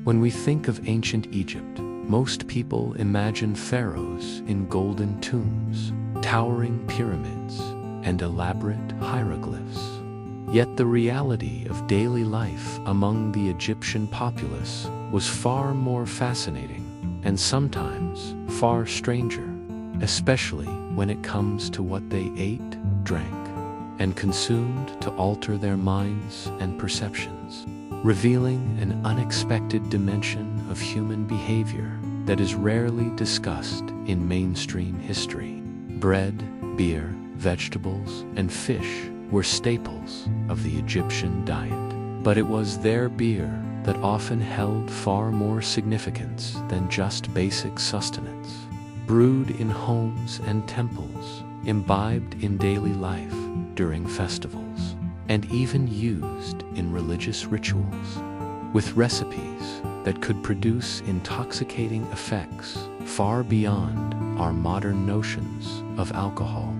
When we think of ancient Egypt, most people imagine pharaohs in golden tombs, towering pyramids, and elaborate hieroglyphs. Yet the reality of daily life among the Egyptian populace was far more fascinating and sometimes far stranger, especially when it comes to what they ate, drank, and consumed to alter their minds and perceptions, revealing an unexpected dimension of human behavior that is rarely discussed in mainstream history. Bread, beer, vegetables, and fish were staples of the Egyptian diet, but it was their beer that often held far more significance than just basic sustenance. Brewed in homes and temples, imbibed in daily life during festivals, and even used in religious rituals, with recipes that could produce intoxicating effects far beyond our modern notions of alcohol,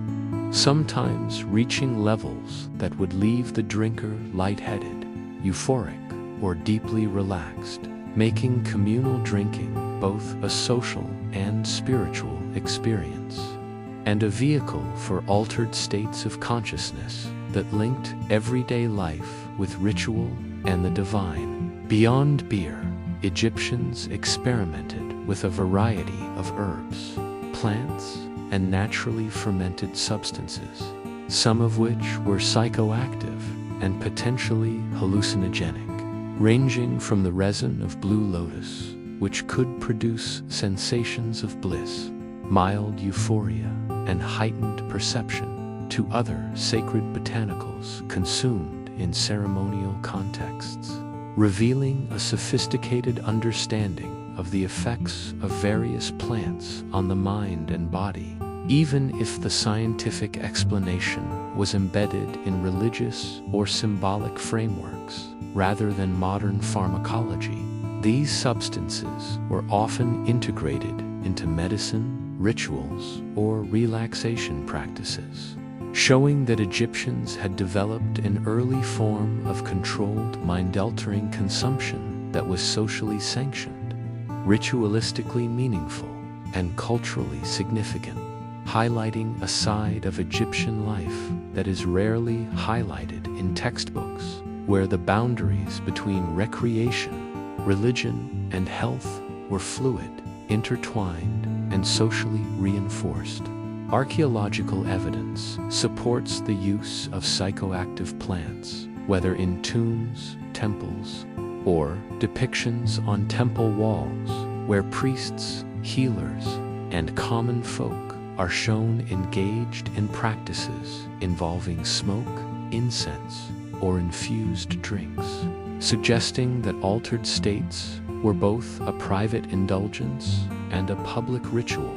sometimes reaching levels that would leave the drinker lightheaded, euphoric, or deeply relaxed, making communal drinking both a social and spiritual experience, and a vehicle for altered states of consciousness that linked everyday life with ritual and the divine. Beyond beer, Egyptians experimented with a variety of herbs, plants, and naturally fermented substances, some of which were psychoactive and potentially hallucinogenic, ranging from the resin of blue lotus, which could produce sensations of bliss, mild euphoria, and heightened perception, to other sacred botanicals consumed in ceremonial contexts, revealing a sophisticated understanding of the effects of various plants on the mind and body. Even if the scientific explanation was embedded in religious or symbolic frameworks rather than modern pharmacology, these substances were often integrated into medicine, rituals, or relaxation practices, showing that Egyptians had developed an early form of controlled mind-altering consumption that was socially sanctioned, ritualistically meaningful, and culturally significant, highlighting a side of Egyptian life that is rarely highlighted in textbooks, where the boundaries between recreation, religion, and health were fluid, intertwined, and socially reinforced. Archaeological evidence supports the use of psychoactive plants, whether in tombs, temples, or depictions on temple walls, where priests, healers, and common folk are shown engaged in practices involving smoke, incense, or infused drinks, suggesting that altered states were both a private indulgence and a public ritual,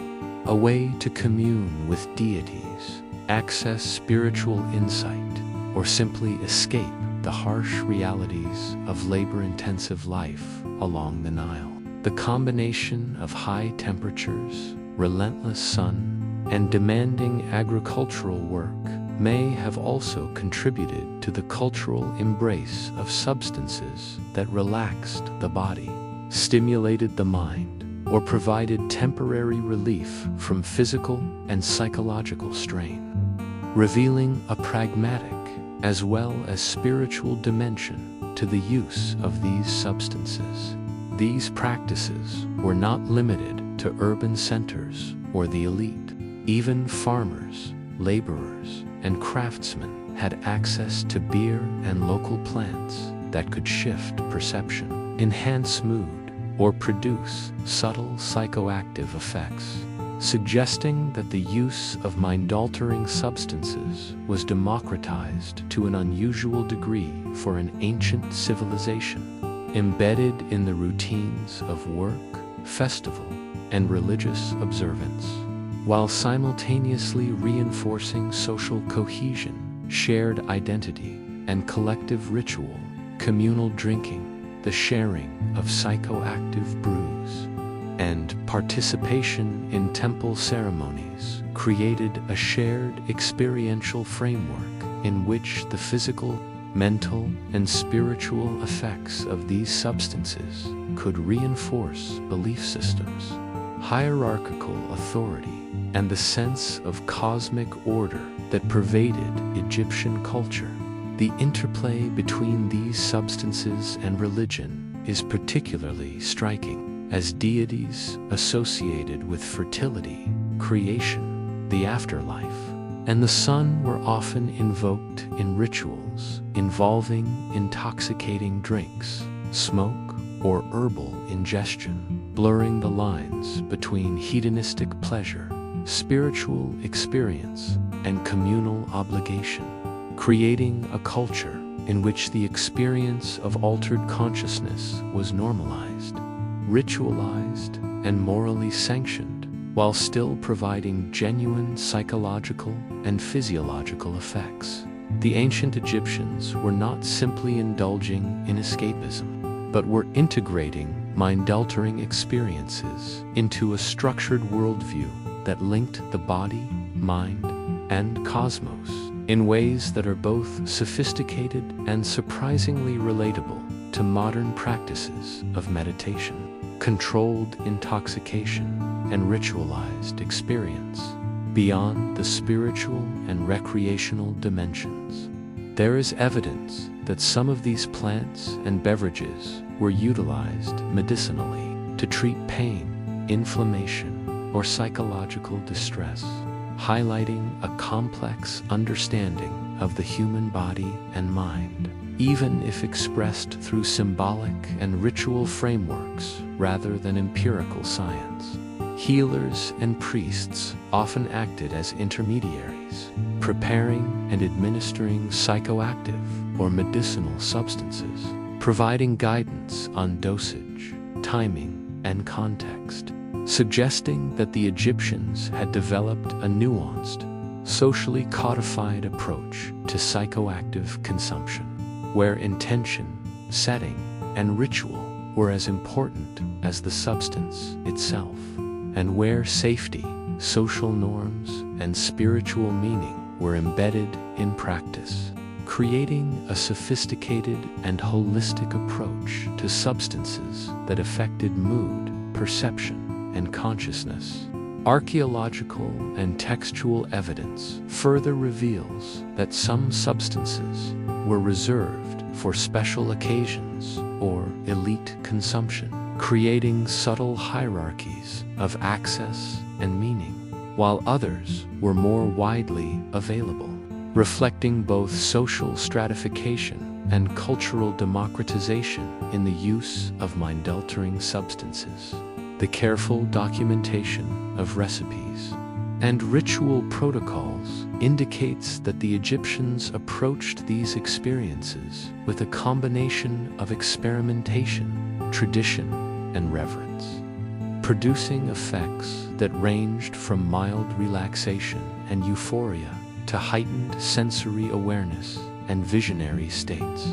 a way to commune with deities, access spiritual insight, or simply escape the harsh realities of labor-intensive life along the Nile. The combination of high temperatures, relentless sun, and demanding agricultural work may have also contributed to the cultural embrace of substances that relaxed the body, stimulated the mind, or provided temporary relief from physical and psychological strain, revealing a pragmatic as well as spiritual dimension to the use of these substances. These practices were not limited to urban centers or the elite. Even farmers, laborers, and craftsmen had access to beer and local plants that could shift perception, enhance mood, or produce subtle psychoactive effects, suggesting that the use of mind-altering substances was democratized to an unusual degree for an ancient civilization, embedded in the routines of work, festival, and religious observance, while simultaneously reinforcing social cohesion, shared identity, and collective ritual. Communal drinking, the sharing of psychoactive brews, and participation in temple ceremonies created a shared experiential framework in which the physical, mental and spiritual effects of these substances could reinforce belief systems, hierarchical authority, and the sense of cosmic order that pervaded Egyptian culture. The interplay between these substances and religion is particularly striking, as deities associated with fertility, creation, the afterlife, and the sun were often invoked in rituals involving intoxicating drinks, smoke, or herbal ingestion, blurring the lines between hedonistic pleasure, spiritual experience, and communal obligation, creating a culture in which the experience of altered consciousness was normalized, ritualized, and morally sanctioned, while still providing genuine psychological and physiological effects. The ancient Egyptians were not simply indulging in escapism, but were integrating mind-altering experiences into a structured worldview that linked the body, mind, and cosmos in ways that are both sophisticated and surprisingly relatable to modern practices of meditation, controlled intoxication, and ritualized experience. Beyond the spiritual and recreational dimensions, there is evidence that some of these plants and beverages were utilized medicinally to treat pain, inflammation, or psychological distress, highlighting a complex understanding of the human body and mind, even if expressed through symbolic and ritual frameworks rather than empirical science. Healers and priests often acted as intermediaries, preparing and administering psychoactive or medicinal substances, providing guidance on dosage, timing, and context, suggesting that the Egyptians had developed a nuanced, socially codified approach to psychoactive consumption, where intention, setting, and ritual were as important as the substance itself, and where safety, social norms, and spiritual meaning were embedded in practice, creating a sophisticated and holistic approach to substances that affected mood, perception, and consciousness. Archaeological and textual evidence further reveals that some substances were reserved for special occasions or elite consumption, creating subtle hierarchies of access and meaning, while others were more widely available, reflecting both social stratification and cultural democratization in the use of mind-altering substances. The careful documentation of recipes and ritual protocols indicates that the Egyptians approached these experiences with a combination of experimentation, tradition, and reverence, producing effects that ranged from mild relaxation and euphoria to heightened sensory awareness and visionary states,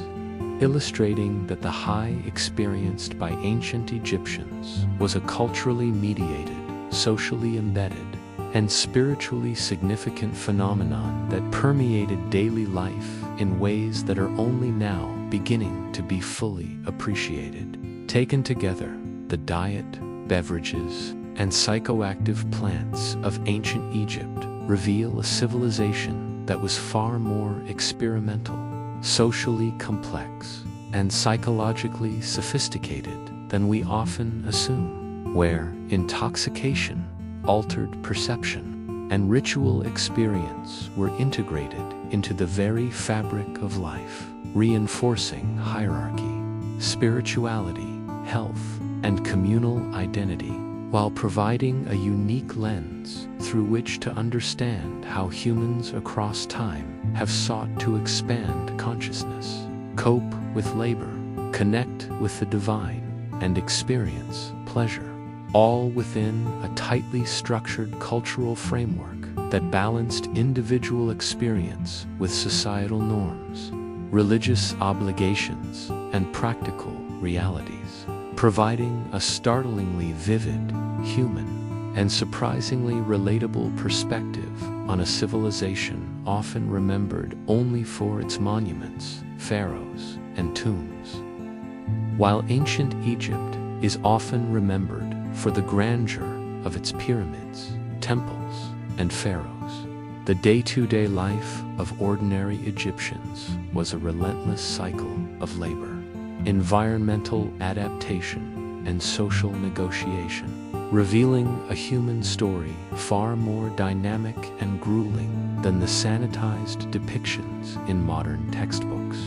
illustrating that the high experienced by ancient Egyptians was a culturally mediated, socially embedded, and spiritually significant phenomenon that permeated daily life in ways that are only now beginning to be fully appreciated. Taken together, the diet, beverages, and psychoactive plants of ancient Egypt reveal a civilization that was far more experimental, socially complex, and psychologically sophisticated than we often assume, where intoxication, altered perception, and ritual experience were integrated into the very fabric of life, reinforcing hierarchy, spirituality, health, and communal identity, while providing a unique lens through which to understand how humans across time have sought to expand consciousness, cope with labor, connect with the divine, and experience pleasure, all within a tightly structured cultural framework that balanced individual experience with societal norms, religious obligations, and practical realities, providing a startlingly vivid, human, and surprisingly relatable perspective on a civilization often remembered only for its monuments, pharaohs, and tombs. While ancient Egypt is often remembered for the grandeur of its pyramids, temples, and pharaohs, the day-to-day life of ordinary Egyptians was a relentless cycle of labor, environmental adaptation, and social negotiation, revealing a human story far more dynamic and grueling than the sanitized depictions in modern textbooks.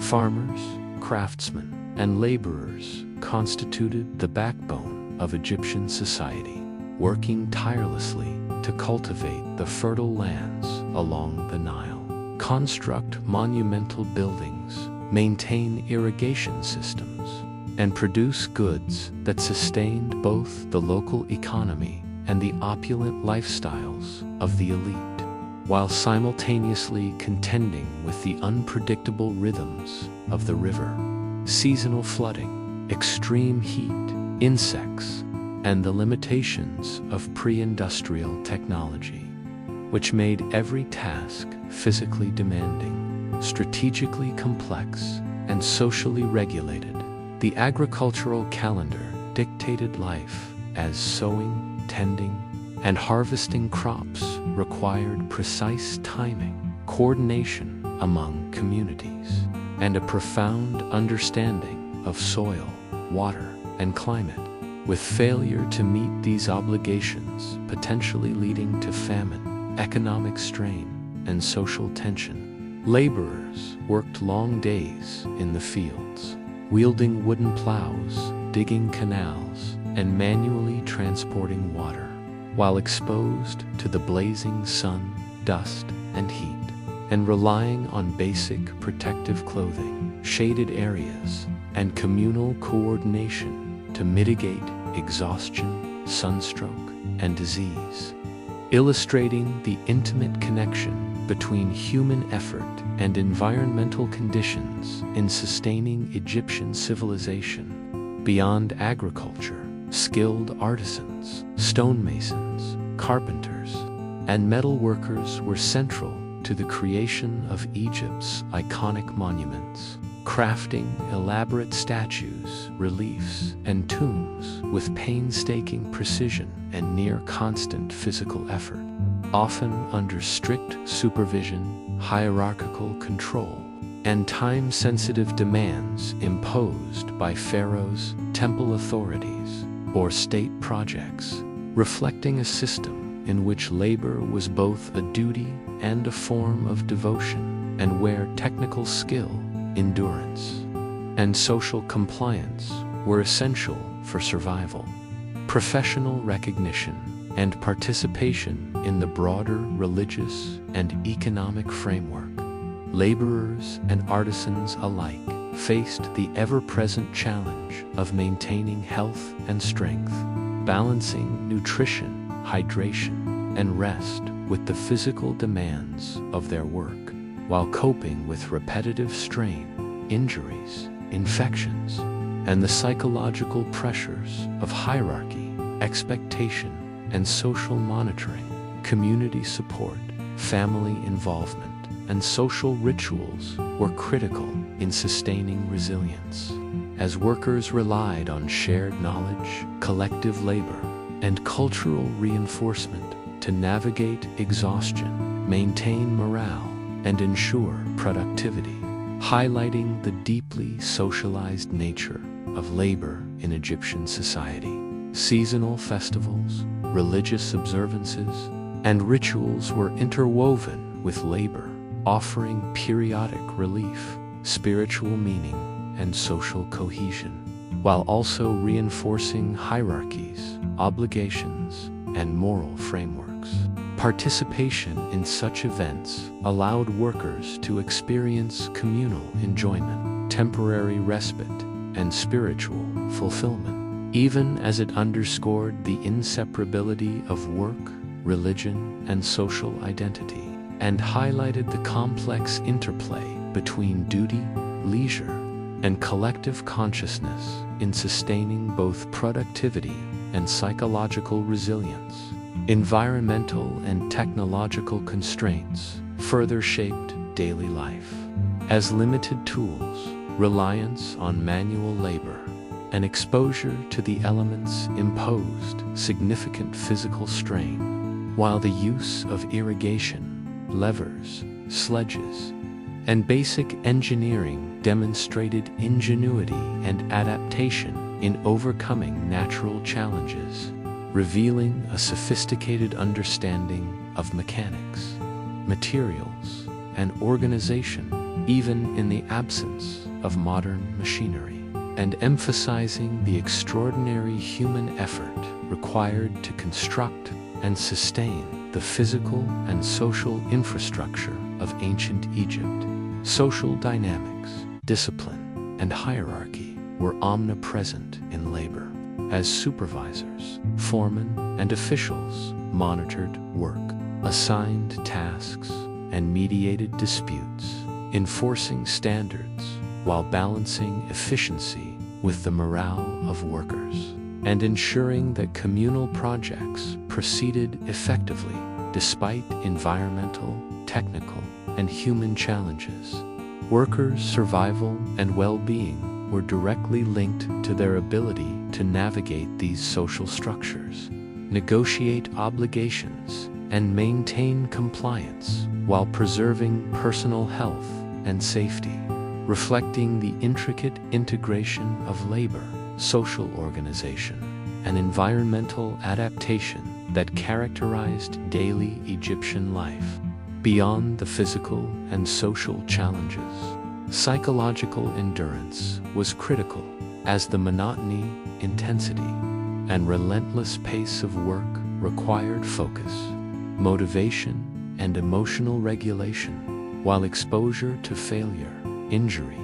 Farmers, craftsmen, and laborers constituted the backbone of Egyptian society, working tirelessly to cultivate the fertile lands along the Nile, construct monumental buildings, maintain irrigation systems, and produce goods that sustained both the local economy and the opulent lifestyles of the elite, while simultaneously contending with the unpredictable rhythms of the river, seasonal flooding, extreme heat, insects, and the limitations of pre-industrial technology, which made every task physically demanding, strategically complex, and socially regulated. The agricultural calendar dictated life as sowing, tending, and harvesting crops required precise timing, coordination among communities, and a profound understanding of soil, water, and climate, with failure to meet these obligations potentially leading to famine, economic strain, and social tension. Laborers worked long days in the fields, wielding wooden plows, digging canals, and manually transporting water, while exposed to the blazing sun, dust, and heat, and relying on basic protective clothing, shaded areas, and communal coordination to mitigate exhaustion, sunstroke, and disease, illustrating the intimate connection between human effort and environmental conditions in sustaining Egyptian civilization. Beyond agriculture, skilled artisans, stonemasons, carpenters, and metal workers were central to the creation of Egypt's iconic monuments, crafting elaborate statues, reliefs, and tombs with painstaking precision and near-constant physical effort, often under strict supervision, hierarchical control, and time-sensitive demands imposed by pharaohs, temple authorities, or state projects, reflecting a system in which labor was both a duty and a form of devotion, and where technical skill, endurance, and social compliance were essential for survival. Professional recognition and participation in the broader religious and economic framework, laborers and artisans alike faced the ever-present challenge of maintaining health and strength, balancing nutrition, hydration, and rest with the physical demands of their work, while coping with repetitive strain, injuries, infections, and the psychological pressures of hierarchy, expectation, and social monitoring. Community support, family involvement, and social rituals were critical in sustaining resilience, as workers relied on shared knowledge, collective labor, and cultural reinforcement to navigate exhaustion, maintain morale, and ensure productivity, highlighting the deeply socialized nature of labor in Egyptian society. Seasonal festivals, religious observances, and rituals were interwoven with labor, offering periodic relief, spiritual meaning, and social cohesion, while also reinforcing hierarchies, obligations, and moral frameworks. Participation in such events allowed workers to experience communal enjoyment, temporary respite, and spiritual fulfillment, even as it underscored the inseparability of work, religion, and social identity, and highlighted the complex interplay between duty, leisure, and collective consciousness in sustaining both productivity and psychological resilience. Environmental and technological constraints, further shaped daily life. As limited tools, reliance on manual labor, and exposure to the elements imposed significant physical strain, while the use of irrigation, levers, sledges, and basic engineering demonstrated ingenuity and adaptation in overcoming natural challenges, revealing a sophisticated understanding of mechanics, materials, and organization, even in the absence of modern machinery, and emphasizing the extraordinary human effort required to construct and sustain the physical and social infrastructure of ancient Egypt. Social dynamics, discipline, and hierarchy were omnipresent in labor, as supervisors, foremen, and officials monitored work, assigned tasks, and mediated disputes, enforcing standards while balancing efficiency with the morale of workers, and ensuring that communal projects proceeded effectively despite environmental, technical, and human challenges. Workers' survival and well-being were directly linked to their ability to navigate these social structures, negotiate obligations, and maintain compliance while preserving personal health and safety, reflecting the intricate integration of labor, social organization, and environmental adaptation that characterized daily Egyptian life. Beyond the physical and social challenges, psychological endurance was critical, as the monotony, intensity, and relentless pace of work required focus, motivation, and emotional regulation, while exposure to failure, injury,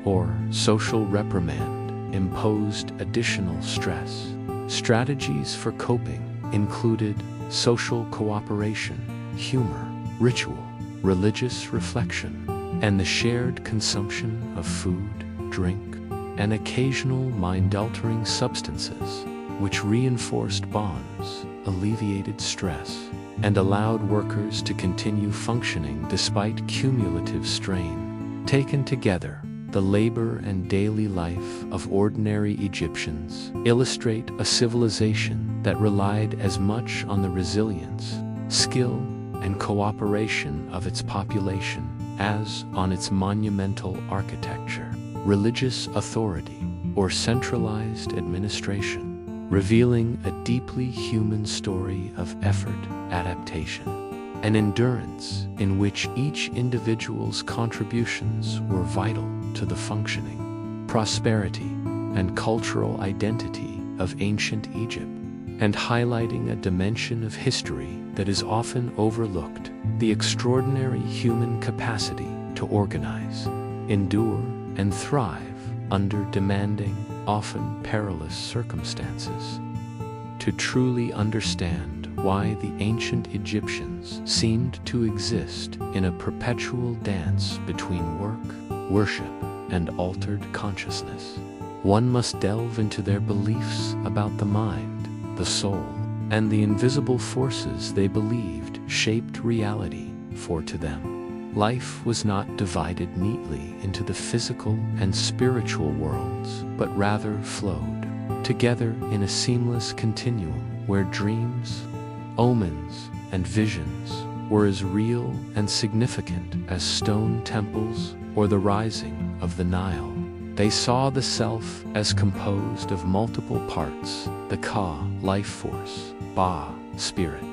or social reprimand imposed additional stress. Strategies for coping included social cooperation, humor, ritual, religious reflection, and the shared consumption of food, drink, and occasional mind-altering substances, which reinforced bonds, alleviated stress, and allowed workers to continue functioning despite cumulative strain. Taken together, the labor and daily life of ordinary Egyptians illustrate a civilization that relied as much on the resilience, skill, and cooperation of its population as on its monumental architecture, religious authority, or centralized administration, revealing a deeply human story of effort, adaptation, and endurance in which each individual's contributions were vital to the functioning, prosperity, and cultural identity of ancient Egypt, and highlighting a dimension of history that is often overlooked: the extraordinary human capacity to organize, endure, and thrive under demanding, often perilous circumstances. To truly understand why the ancient Egyptians seemed to exist in a perpetual dance between work, worship, and altered consciousness, one must delve into their beliefs about the mind, the soul, and the invisible forces they believed shaped reality. For to them, life was not divided neatly into the physical and spiritual worlds, but rather flowed together in a seamless continuum where dreams, omens, and visions were as real and significant as stone temples or the rising of the Nile. They saw the self as composed of multiple parts: the Ka, life force; Ba, spirit;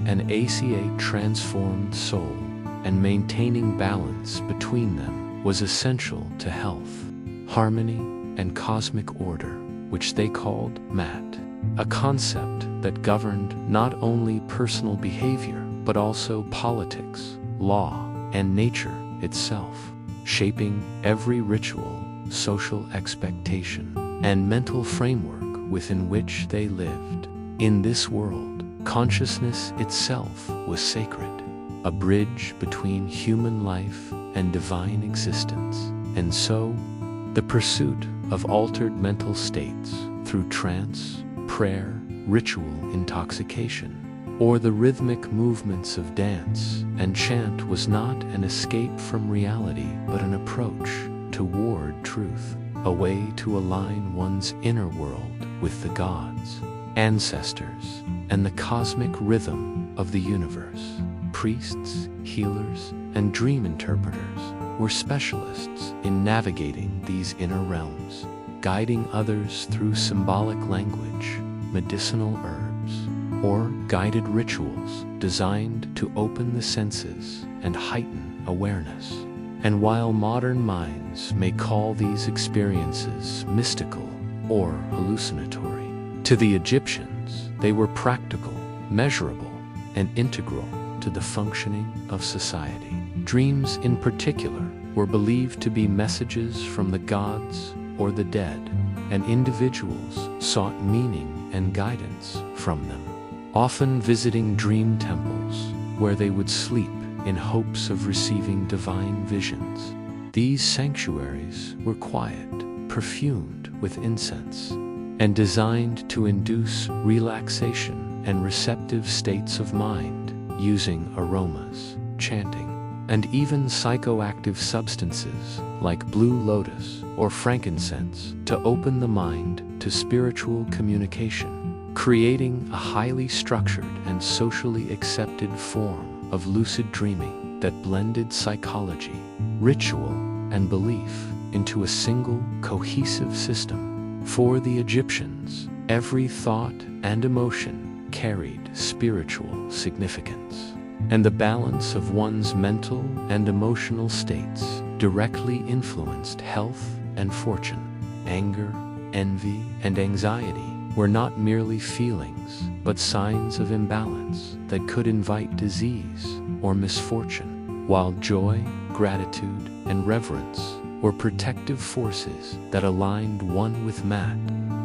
and Aca, transformed soul, and maintaining balance between them was essential to health, harmony, and cosmic order, which they called Mat, a concept that governed not only personal behavior but also politics, law, and nature itself, shaping every ritual, social expectation, and mental framework within which they lived. In this world, consciousness itself was sacred, a bridge between human life and divine existence, and so, the pursuit of altered mental states through trance, prayer, ritual intoxication, or the rhythmic movements of dance and chant was not an escape from reality but an approach toward truth, a way to align one's inner world with the gods, ancestors, and the cosmic rhythm of the universe. Priests, healers, and dream interpreters were specialists in navigating these inner realms, guiding others through symbolic language, medicinal herbs, or guided rituals designed to open the senses and heighten awareness. And while modern minds may call these experiences mystical or hallucinatory, to the Egyptians they were practical, measurable, and integral to the functioning of society. Dreams in particular were believed to be messages from the gods or the dead, and individuals sought meaning and guidance from them, often visiting dream temples where they would sleep in hopes of receiving divine visions. These sanctuaries were quiet, perfumed with incense, and designed to induce relaxation and receptive states of mind, using aromas, chanting, and even psychoactive substances like blue lotus or frankincense to open the mind to spiritual communication, creating a highly structured and socially accepted form of lucid dreaming that blended psychology, ritual, and belief into a single cohesive system. For the Egyptians, every thought and emotion carried spiritual significance, and the balance of one's mental and emotional states directly influenced health and fortune. Anger, envy, and anxiety were not merely feelings, but signs of imbalance that could invite disease or misfortune, while joy, gratitude, and reverence were protective forces that aligned one with Maat,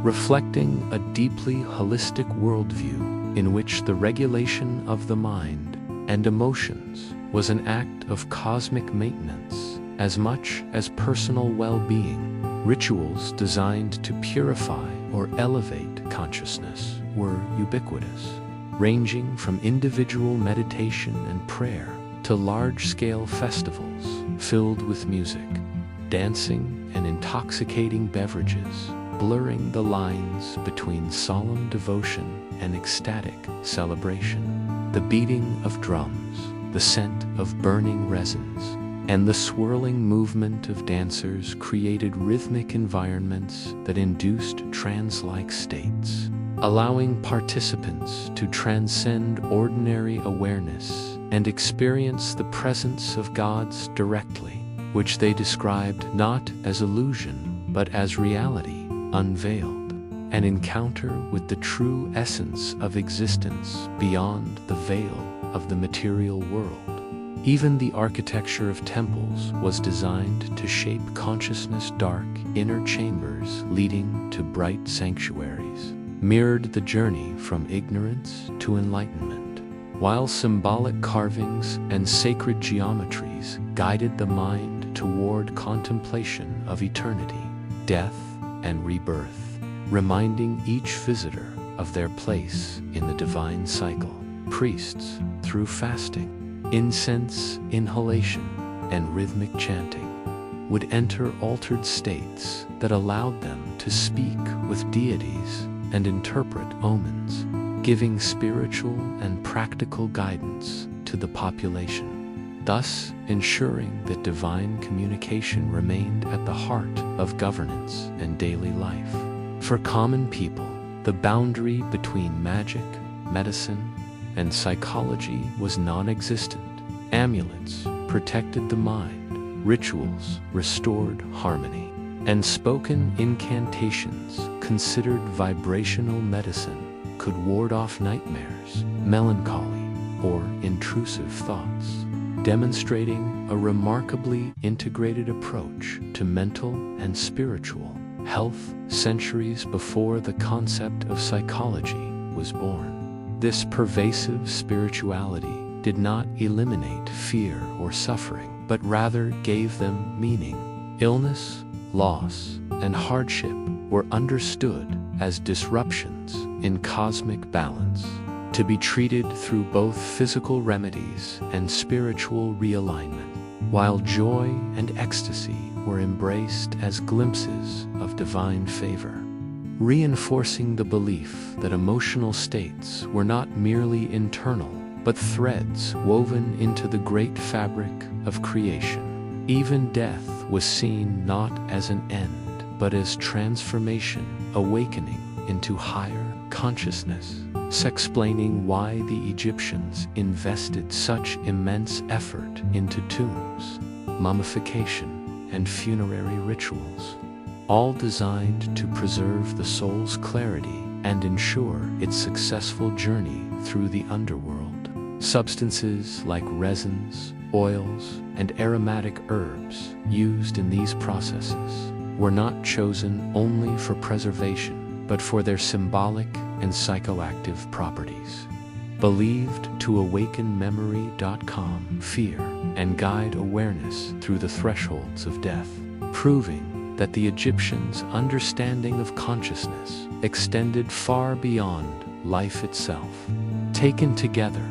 reflecting a deeply holistic worldview in which the regulation of the mind and emotions was an act of cosmic maintenance as much as personal well-being. Rituals designed to purify or elevate consciousness were ubiquitous, ranging from individual meditation and prayer to large-scale festivals filled with music, dancing, and intoxicating beverages, blurring the lines between solemn devotion and ecstatic celebration. The beating of drums, the scent of burning resins, and the swirling movement of dancers created rhythmic environments that induced trance-like states, allowing participants to transcend ordinary awareness and experience the presence of gods directly, which they described not as illusion but as reality unveiled, an encounter with the true essence of existence beyond the veil of the material world. Even the architecture of temples was designed to shape consciousness. Dark inner chambers leading to bright sanctuaries mirrored the journey from ignorance to enlightenment, while symbolic carvings and sacred geometries guided the mind toward contemplation of eternity, death, and rebirth, reminding each visitor of their place in the divine cycle. Priests, through fasting, incense inhalation, and rhythmic chanting, would enter altered states that allowed them to speak with deities and interpret omens, giving spiritual and practical guidance to the population, thus ensuring that divine communication remained at the heart of governance and daily life. For common people, the boundary between magic, medicine, and psychology was non-existent. Amulets protected the mind, rituals restored harmony, and spoken incantations, considered vibrational medicine, could ward off nightmares, melancholy, or intrusive thoughts, demonstrating a remarkably integrated approach to mental and spiritual health centuries before the concept of psychology was born. This pervasive spirituality did not eliminate fear or suffering, but rather gave them meaning. Illness, loss, and hardship were understood as disruptions in cosmic balance, to be treated through both physical remedies and spiritual realignment, while joy and ecstasy were embraced as glimpses of divine favor, reinforcing the belief that emotional states were not merely internal, but threads woven into the great fabric of creation. Even death was seen not as an end, but as transformation, awakening into higher consciousness, explaining why the Egyptians invested such immense effort into tombs, mummification, and funerary rituals, all designed to preserve the soul's clarity and ensure its successful journey through the underworld. Substances like resins, oils, and aromatic herbs used in these processes were not chosen only for preservation, but for their symbolic and psychoactive properties, believed to awaken memory, fear, and guide awareness through the thresholds of death, proving that the Egyptians' understanding of consciousness extended far beyond life itself. Taken together,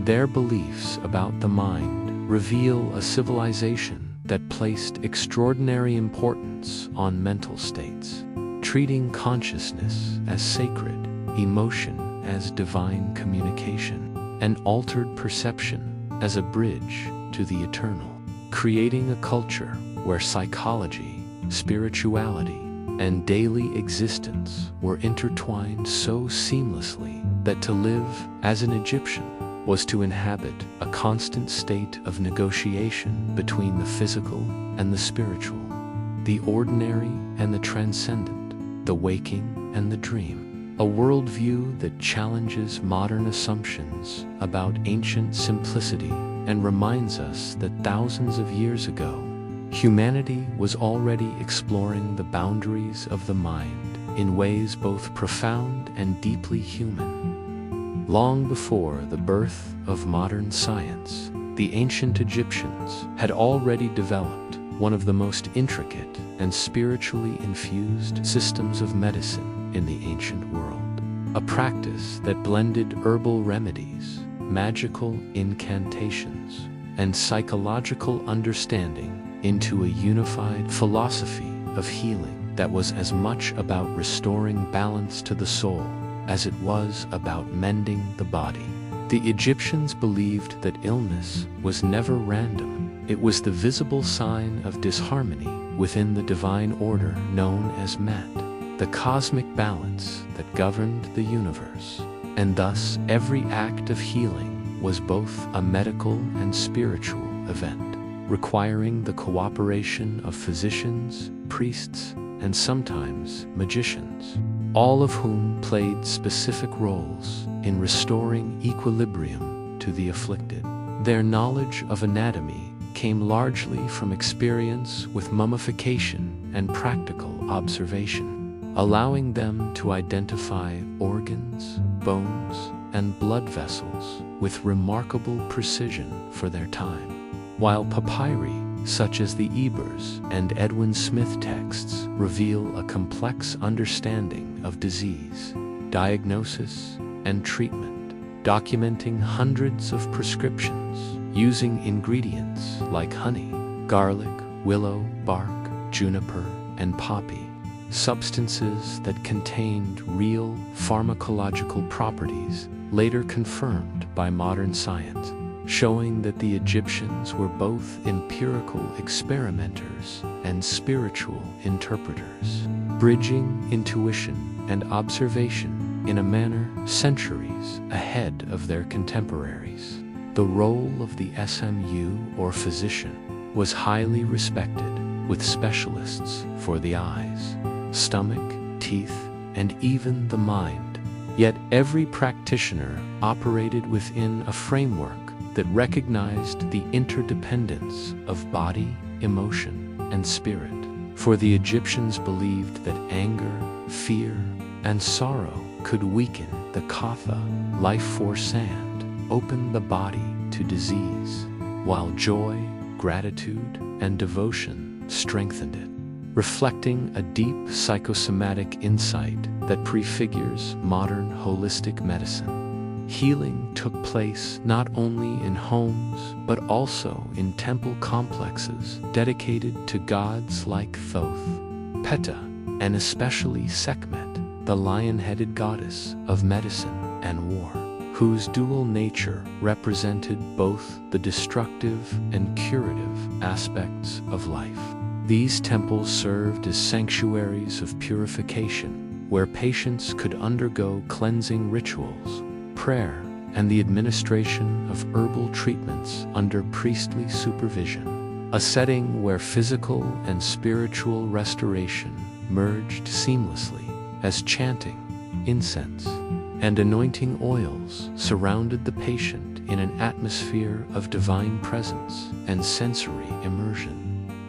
their beliefs about the mind reveal a civilization that placed extraordinary importance on mental states, treating consciousness as sacred, emotion as divine communication, and altered perception as a bridge to the eternal, creating a culture where psychology, spirituality, and daily existence were intertwined so seamlessly that to live as an Egyptian was to inhabit a constant state of negotiation between the physical and the spiritual, the ordinary and the transcendent, the waking and the dream. A worldview that challenges modern assumptions about ancient simplicity and reminds us that thousands of years ago, humanity was already exploring the boundaries of the mind in ways both profound and deeply human. Long before the birth of modern science, the ancient Egyptians had already developed one of the most intricate and spiritually infused systems of medicine in the ancient world, a practice that blended herbal remedies, magical incantations, and psychological understanding into a unified philosophy of healing that was as much about restoring balance to the soul as it was about mending the body. The Egyptians believed that illness was never random. It was the visible sign of disharmony within the divine order known as Met, the cosmic balance that governed the universe. And thus, every act of healing was both a medical and spiritual event, requiring the cooperation of physicians, priests, and sometimes magicians, all of whom played specific roles in restoring equilibrium to the afflicted. Their knowledge of anatomy came largely from experience with mummification and practical observation, allowing them to identify organs, bones, and blood vessels with remarkable precision for their time. While papyri, such as the Ebers and Edwin Smith texts, reveal a complex understanding of disease, diagnosis, and treatment, documenting hundreds of prescriptions using ingredients like honey, garlic, willow bark, juniper, and poppy, substances that contained real pharmacological properties later confirmed by modern science, showing that the Egyptians were both empirical experimenters and spiritual interpreters, bridging intuition and observation in a manner centuries ahead of their contemporaries. The role of the SMU, or physician, was highly respected, with specialists for the eyes, stomach, teeth, and even the mind. Yet every practitioner operated within a framework that recognized the interdependence of body, emotion, and spirit. For the Egyptians believed that anger, fear, and sorrow could weaken the Katha, life force, and open the body to disease, while joy, gratitude, and devotion strengthened it, reflecting a deep psychosomatic insight that prefigures modern holistic medicine. Healing took place not only in homes, but also in temple complexes dedicated to gods like Thoth, Peta, and especially Sekhmet, the lion-headed goddess of medicine and war, whose dual nature represented both the destructive and curative aspects of life. These temples served as sanctuaries of purification, where patients could undergo cleansing rituals, prayer, and the administration of herbal treatments under priestly supervision, a setting where physical and spiritual restoration merged seamlessly as chanting, incense, and anointing oils surrounded the patient in an atmosphere of divine presence and sensory immersion.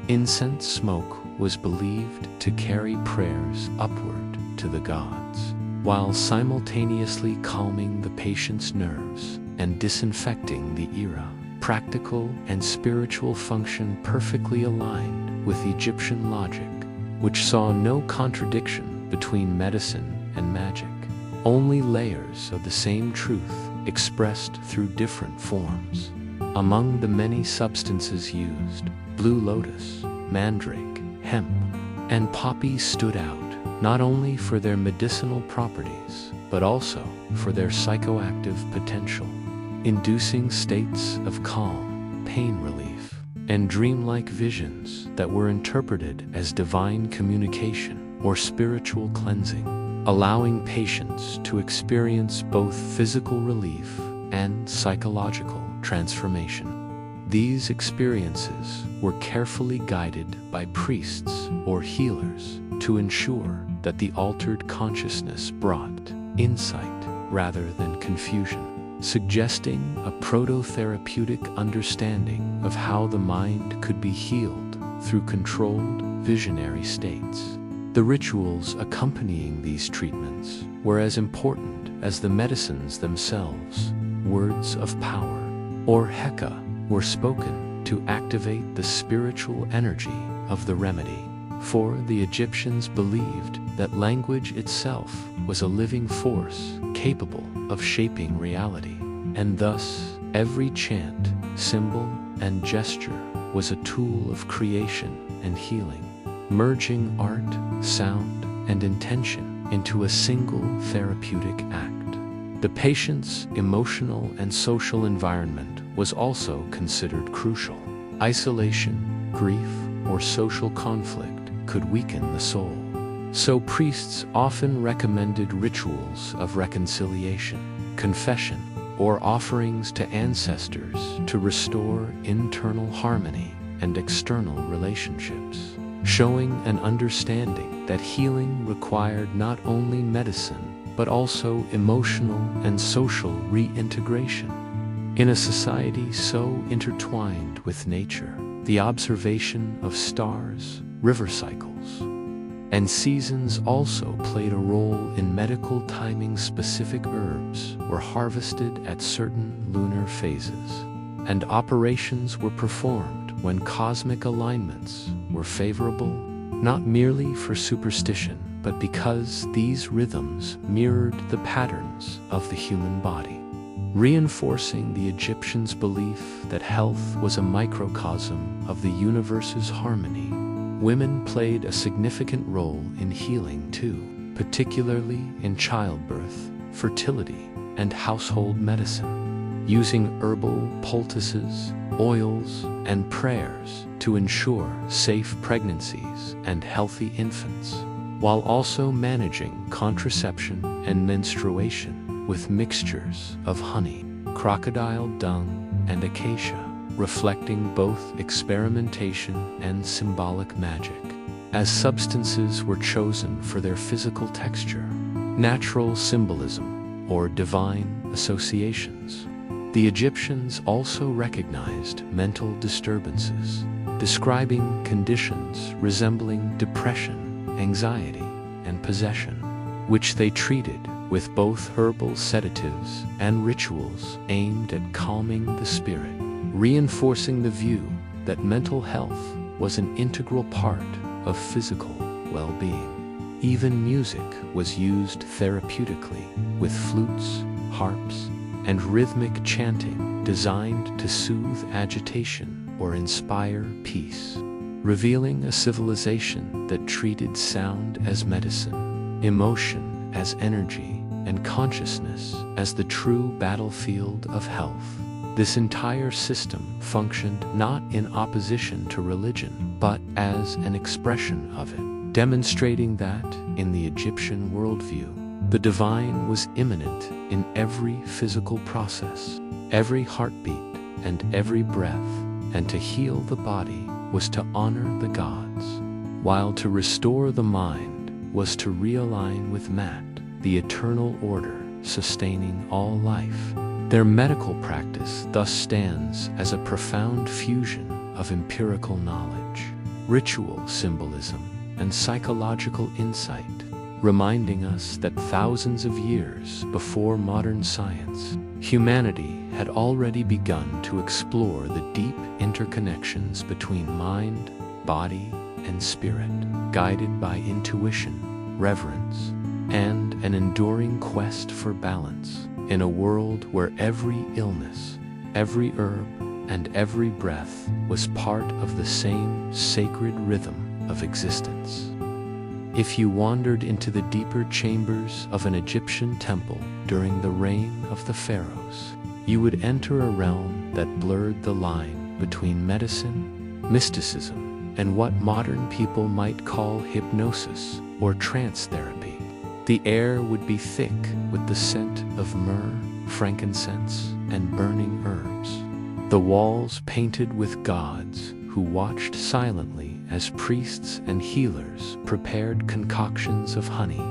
Incense smoke was believed to carry prayers upward to the gods, while simultaneously calming the patient's nerves and disinfecting the era. Practical and spiritual function perfectly aligned with Egyptian logic, which saw no contradiction between medicine and magic, only layers of the same truth expressed through different forms. Among the many substances used, blue lotus, mandrake, hemp, and poppy stood out, not only for their medicinal properties, but also for their psychoactive potential, inducing states of calm, pain relief, and dreamlike visions that were interpreted as divine communication or spiritual cleansing, allowing patients to experience both physical relief and psychological transformation. These experiences were carefully guided by priests or healers to ensure that the altered consciousness brought insight rather than confusion, suggesting a proto-therapeutic understanding of how the mind could be healed through controlled visionary states. The rituals accompanying these treatments were as important as the medicines themselves. Words of power, or Heka, were spoken to activate the spiritual energy of the remedy, for the Egyptians believed that language itself was a living force capable of shaping reality, and thus every chant, symbol, and gesture was a tool of creation and healing, merging art, sound, and intention into a single therapeutic act. The patient's emotional and social environment was also considered crucial. Isolation, grief, or social conflict could weaken the soul. So priests often recommended rituals of reconciliation, confession, or offerings to ancestors to restore internal harmony and external relationships, showing an understanding that healing required not only medicine, but also emotional and social reintegration. In a society so intertwined with nature, the observation of stars, river cycles, and seasons also played a role in medical timing. Specific herbs were harvested at certain lunar phases, and operations were performed when cosmic alignments were favorable, not merely for superstition, but because these rhythms mirrored the patterns of the human body, reinforcing the Egyptians' belief that health was a microcosm of the universe's harmony. Women played a significant role in healing too, particularly in childbirth, fertility, and household medicine, using herbal poultices, oils, and prayers to ensure safe pregnancies and healthy infants, while also managing contraception and menstruation with mixtures of honey, crocodile dung, and acacia, reflecting both experimentation and symbolic magic, as substances were chosen for their physical texture, natural symbolism, or divine associations. The Egyptians also recognized mental disturbances, describing conditions resembling depression, anxiety, and possession, which they treated with both herbal sedatives and rituals aimed at calming the spirit, reinforcing the view that mental health was an integral part of physical well-being. Even music was used therapeutically, with flutes, harps, and rhythmic chanting designed to soothe agitation or inspire peace, revealing a civilization that treated sound as medicine, emotion as energy, and consciousness as the true battlefield of health. This entire system functioned not in opposition to religion, but as an expression of it, demonstrating that, in the Egyptian worldview, the divine was immanent in every physical process, every heartbeat, and every breath, and to heal the body was to honor the gods, while to restore the mind was to realign with Mat, the eternal order sustaining all life. Their medical practice thus stands as a profound fusion of empirical knowledge, ritual symbolism, and psychological insight, reminding us that thousands of years before modern science, humanity had already begun to explore the deep interconnections between mind, body, and spirit, guided by intuition, reverence, and an enduring quest for balance. In a world where every illness, every herb, and every breath was part of the same sacred rhythm of existence. If you wandered into the deeper chambers of an Egyptian temple during the reign of the pharaohs, you would enter a realm that blurred the line between medicine, mysticism, and what modern people might call hypnosis or trance therapy. The air would be thick with the scent of myrrh, frankincense, and burning herbs. The walls painted with gods who watched silently as priests and healers prepared concoctions of honey,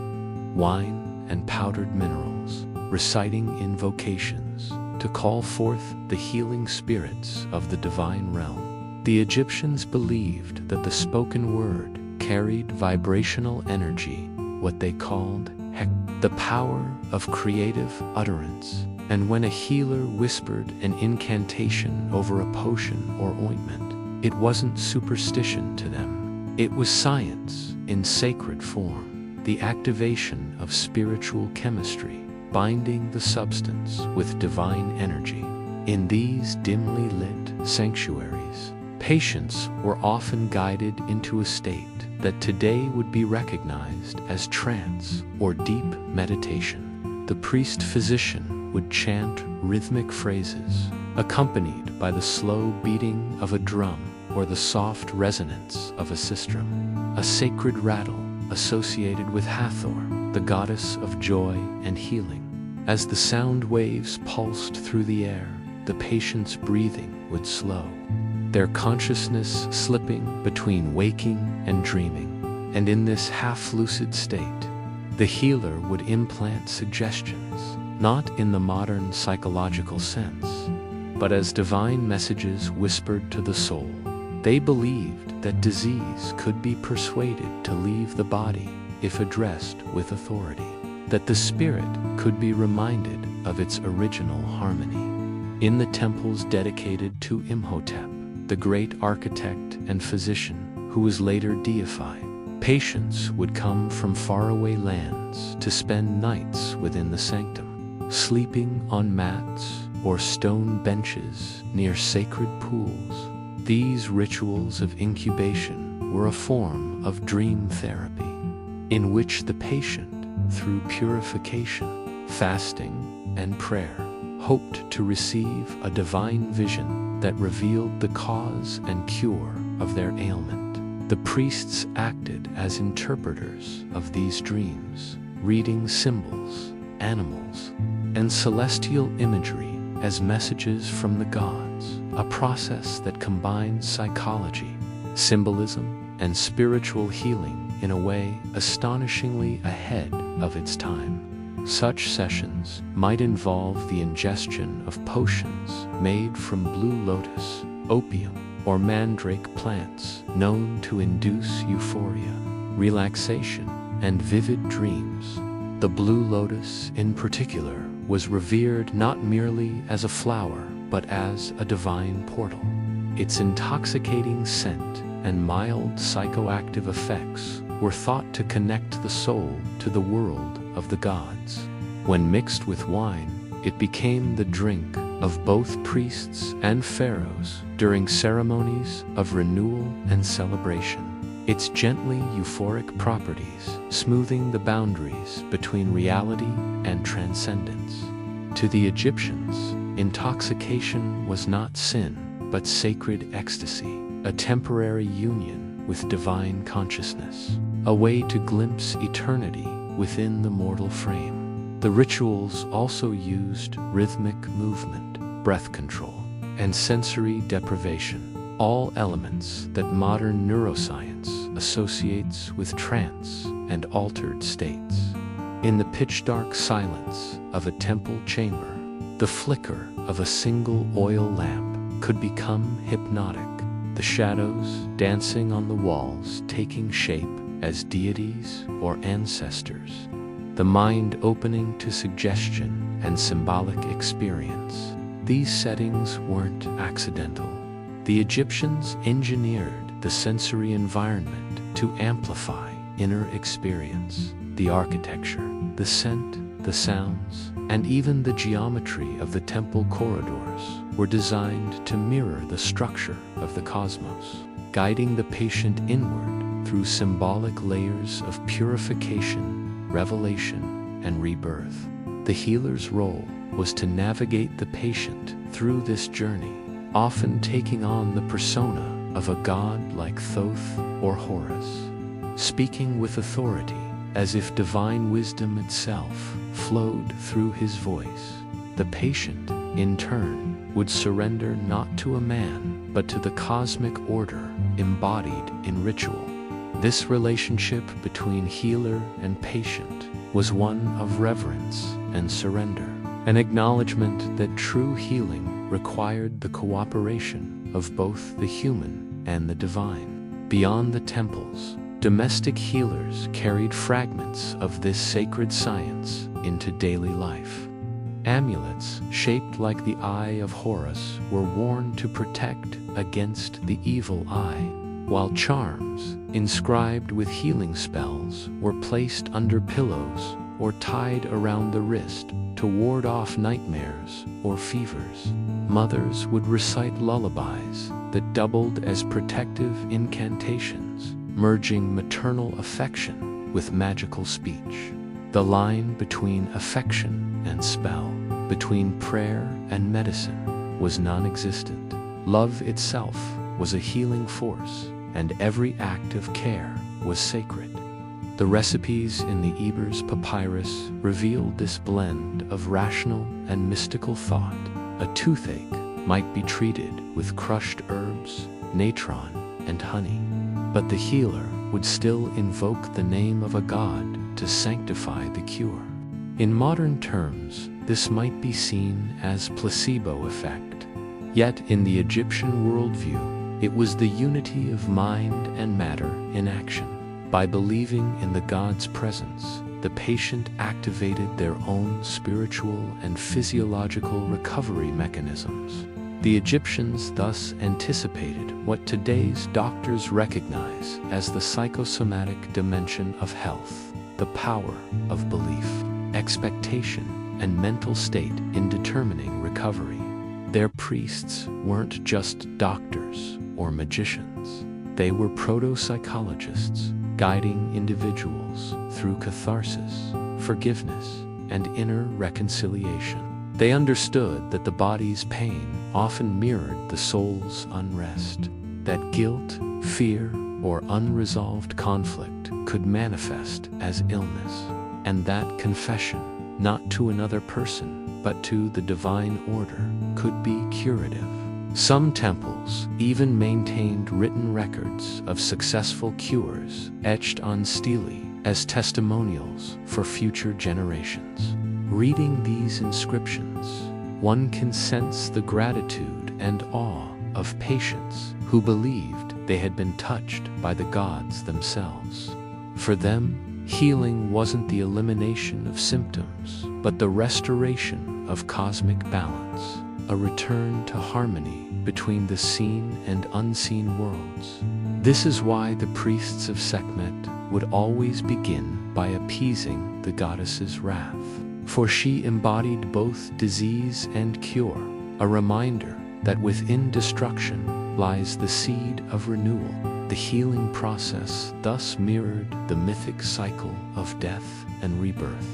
wine, and powdered minerals, reciting invocations to call forth the healing spirits of the divine realm. The Egyptians believed that the spoken word carried vibrational energy, what they called the power of creative utterance, and when a healer whispered an incantation over a potion or ointment, it wasn't superstition to them. It was science in sacred form, the activation of spiritual chemistry, binding the substance with divine energy. In these dimly lit sanctuaries, patients were often guided into a state that today would be recognized as trance or deep meditation. The priest-physician would chant rhythmic phrases, accompanied by the slow beating of a drum or the soft resonance of a sistrum, a sacred rattle associated with Hathor, the goddess of joy and healing. As the sound waves pulsed through the air, the patient's breathing would slow, their consciousness slipping between waking and dreaming. And in this half-lucid state, the healer would implant suggestions, not in the modern psychological sense, but as divine messages whispered to the soul. They believed that disease could be persuaded to leave the body if addressed with authority, that the spirit could be reminded of its original harmony. In the temples dedicated to Imhotep, the great architect and physician who was later deified, patients would come from faraway lands to spend nights within the sanctum, sleeping on mats or stone benches near sacred pools. These rituals of incubation were a form of dream therapy, in which the patient, through purification, fasting, and prayer, hoped to receive a divine vision that revealed the cause and cure of their ailment. The priests acted as interpreters of these dreams, reading symbols, animals, and celestial imagery as messages from the gods, a process that combines psychology, symbolism, and spiritual healing in a way astonishingly ahead of its time. Such sessions might involve the ingestion of potions made from blue lotus, opium, or mandrake plants known to induce euphoria, relaxation, and vivid dreams. The blue lotus, in particular, was revered not merely as a flower, but as a divine portal. Its intoxicating scent and mild psychoactive effects were thought to connect the soul to the world of the gods. When mixed with wine, it became the drink of both priests and pharaohs during ceremonies of renewal and celebration. Its gently euphoric properties smoothing the boundaries between reality and transcendence. To the Egyptians, intoxication was not sin, but sacred ecstasy, a temporary union with divine consciousness, a way to glimpse eternity within the mortal frame. The rituals also used rhythmic movement, breath control, and sensory deprivation, all elements that modern neuroscience associates with trance and altered states. In the pitch-dark silence of a temple chamber, the flicker of a single oil lamp could become hypnotic, the shadows dancing on the walls taking shape as deities or ancestors, the mind opening to suggestion and symbolic experience. These settings weren't accidental. The Egyptians engineered the sensory environment to amplify inner experience. The architecture, the scent, the sounds, and even the geometry of the temple corridors were designed to mirror the structure of the cosmos, guiding the patient inward through symbolic layers of purification, revelation, and rebirth. The healer's role was to navigate the patient through this journey, often taking on the persona of a god like Thoth or Horus, speaking with authority as if divine wisdom itself flowed through his voice. The patient, in turn, would surrender not to a man, but to the cosmic order embodied in ritual. This relationship between healer and patient was one of reverence and surrender, an acknowledgement that true healing required the cooperation of both the human and the divine. Beyond the temples, domestic healers carried fragments of this sacred science into daily life. Amulets shaped like the eye of Horus were worn to protect against the evil eye, while charms inscribed with healing spells were placed under pillows or tied around the wrist to ward off nightmares or fevers. Mothers would recite lullabies that doubled as protective incantations, merging maternal affection with magical speech. The line between affection and spell, between prayer and medicine, was non-existent. Love itself was a healing force, and every act of care was sacred. The recipes in the Ebers Papyrus revealed this blend of rational and mystical thought. A toothache might be treated with crushed herbs, natron, and honey, but the healer would still invoke the name of a god to sanctify the cure. In modern terms, this might be seen as placebo effect. Yet in the Egyptian worldview, it was the unity of mind and matter in action. By believing in the god's presence, the patient activated their own spiritual and physiological recovery mechanisms. The Egyptians thus anticipated what today's doctors recognize as the psychosomatic dimension of health, the power of belief, expectation, and mental state in determining recovery. Their priests weren't just doctors or magicians. They were proto-psychologists, guiding individuals through catharsis, forgiveness, and inner reconciliation. They understood that the body's pain often mirrored the soul's unrest, that guilt, fear, or unresolved conflict could manifest as illness, and that confession, not to another person, but to the divine order, could be curative. Some temples even maintained written records of successful cures etched on stelae as testimonials for future generations. Reading these inscriptions, one can sense the gratitude and awe of patients who believed they had been touched by the gods themselves. For them, healing wasn't the elimination of symptoms, but the restoration of cosmic balance, a return to harmony between the seen and unseen worlds. This is why the priests of Sekhmet would always begin by appeasing the goddess's wrath. for she embodied both disease and cure, a reminder that within destruction lies the seed of renewal. The healing process thus mirrored the mythic cycle of death and rebirth.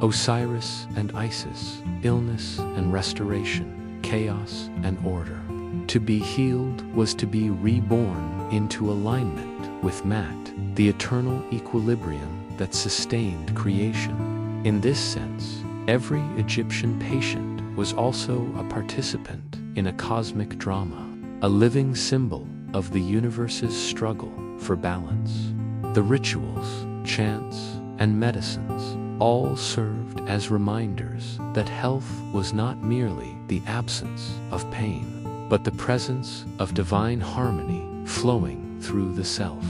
Osiris and Isis, illness and restoration, chaos and order. To be healed was to be reborn into alignment with Mat, the eternal equilibrium that sustained creation. In this sense, every Egyptian patient was also a participant in a cosmic drama, a living symbol of the universe's struggle for balance. The rituals, chants, and medicines all served as reminders that health was not merely the absence of pain, but the presence of divine harmony flowing through the self.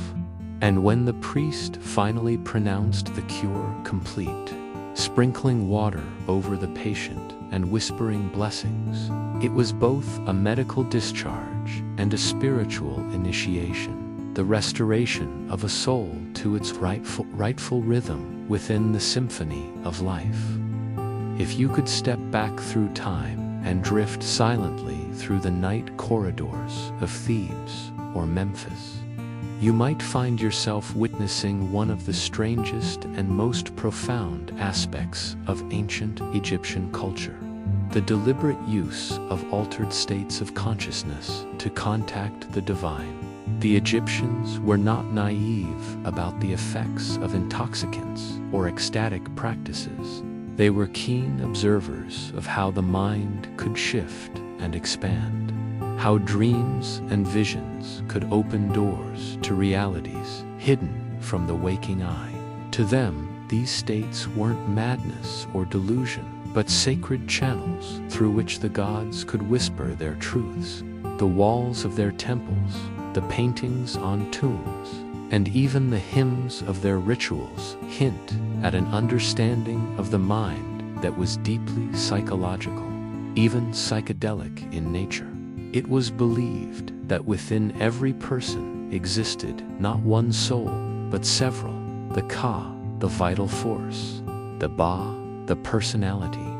And when the priest finally pronounced the cure complete, sprinkling water over the patient and whispering blessings, it was both a medical discharge and a spiritual initiation, the restoration of a soul to its rightful rhythm within the symphony of life. If you could step back through time and drift silently through the night corridors of Thebes or Memphis, you might find yourself witnessing one of the strangest and most profound aspects of ancient Egyptian culture: the deliberate use of altered states of consciousness to contact the divine. The Egyptians were not naive about the effects of intoxicants or ecstatic practices. They were keen observers of how the mind could shift and expand, how dreams and visions could open doors to realities hidden from the waking eye. To them, these states weren't madness or delusion, but sacred channels through which the gods could whisper their truths. The walls of their temples, the paintings on tombs, and even the hymns of their rituals hint at an understanding of the mind that was deeply psychological, even psychedelic in nature. It was believed that within every person existed not one soul, but several: the Ka, the vital force; the Ba, the personality;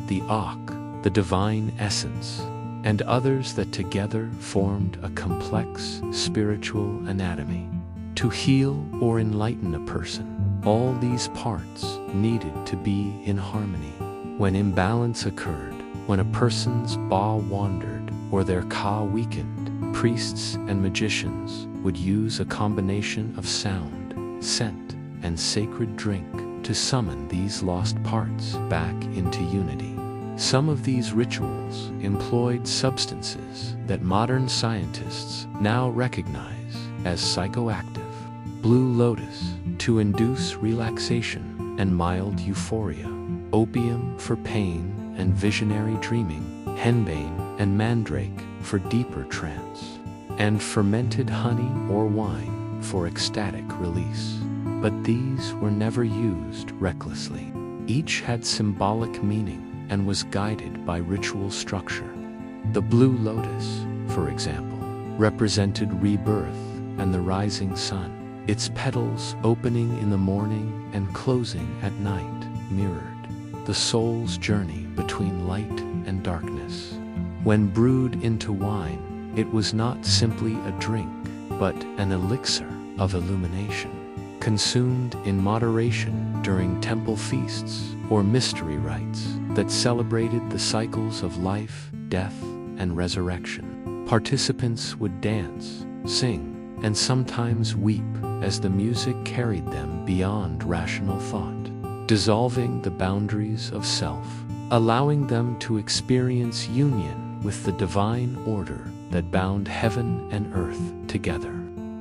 the Ak, the divine essence; and others that together formed a complex spiritual anatomy. To heal or enlighten a person, all these parts needed to be in harmony. When imbalance occurred, when a person's Ba wandered or their Ka weakened, priests and magicians would use a combination of sound, scent, and sacred drink to summon these lost parts back into unity. Some of these rituals employed substances that modern scientists now recognize as psychoactive: blue lotus to induce relaxation and mild euphoria, opium for pain and visionary dreaming, henbane and mandrake for deeper trance, and fermented honey or wine for ecstatic release. But these were never used recklessly. Each had symbolic meaning and was guided by ritual structure. The blue lotus, for example, represented rebirth and the rising sun. Its petals opening in the morning and closing at night mirrored the soul's journey between light and darkness. When brewed into wine, it was not simply a drink, but an elixir of illumination, consumed in moderation during temple feasts or mystery rites that celebrated the cycles of life, death, and resurrection. Participants would dance, sing, and sometimes weep as the music carried them beyond rational thought, dissolving the boundaries of self, allowing them to experience union with the divine order that bound heaven and earth together.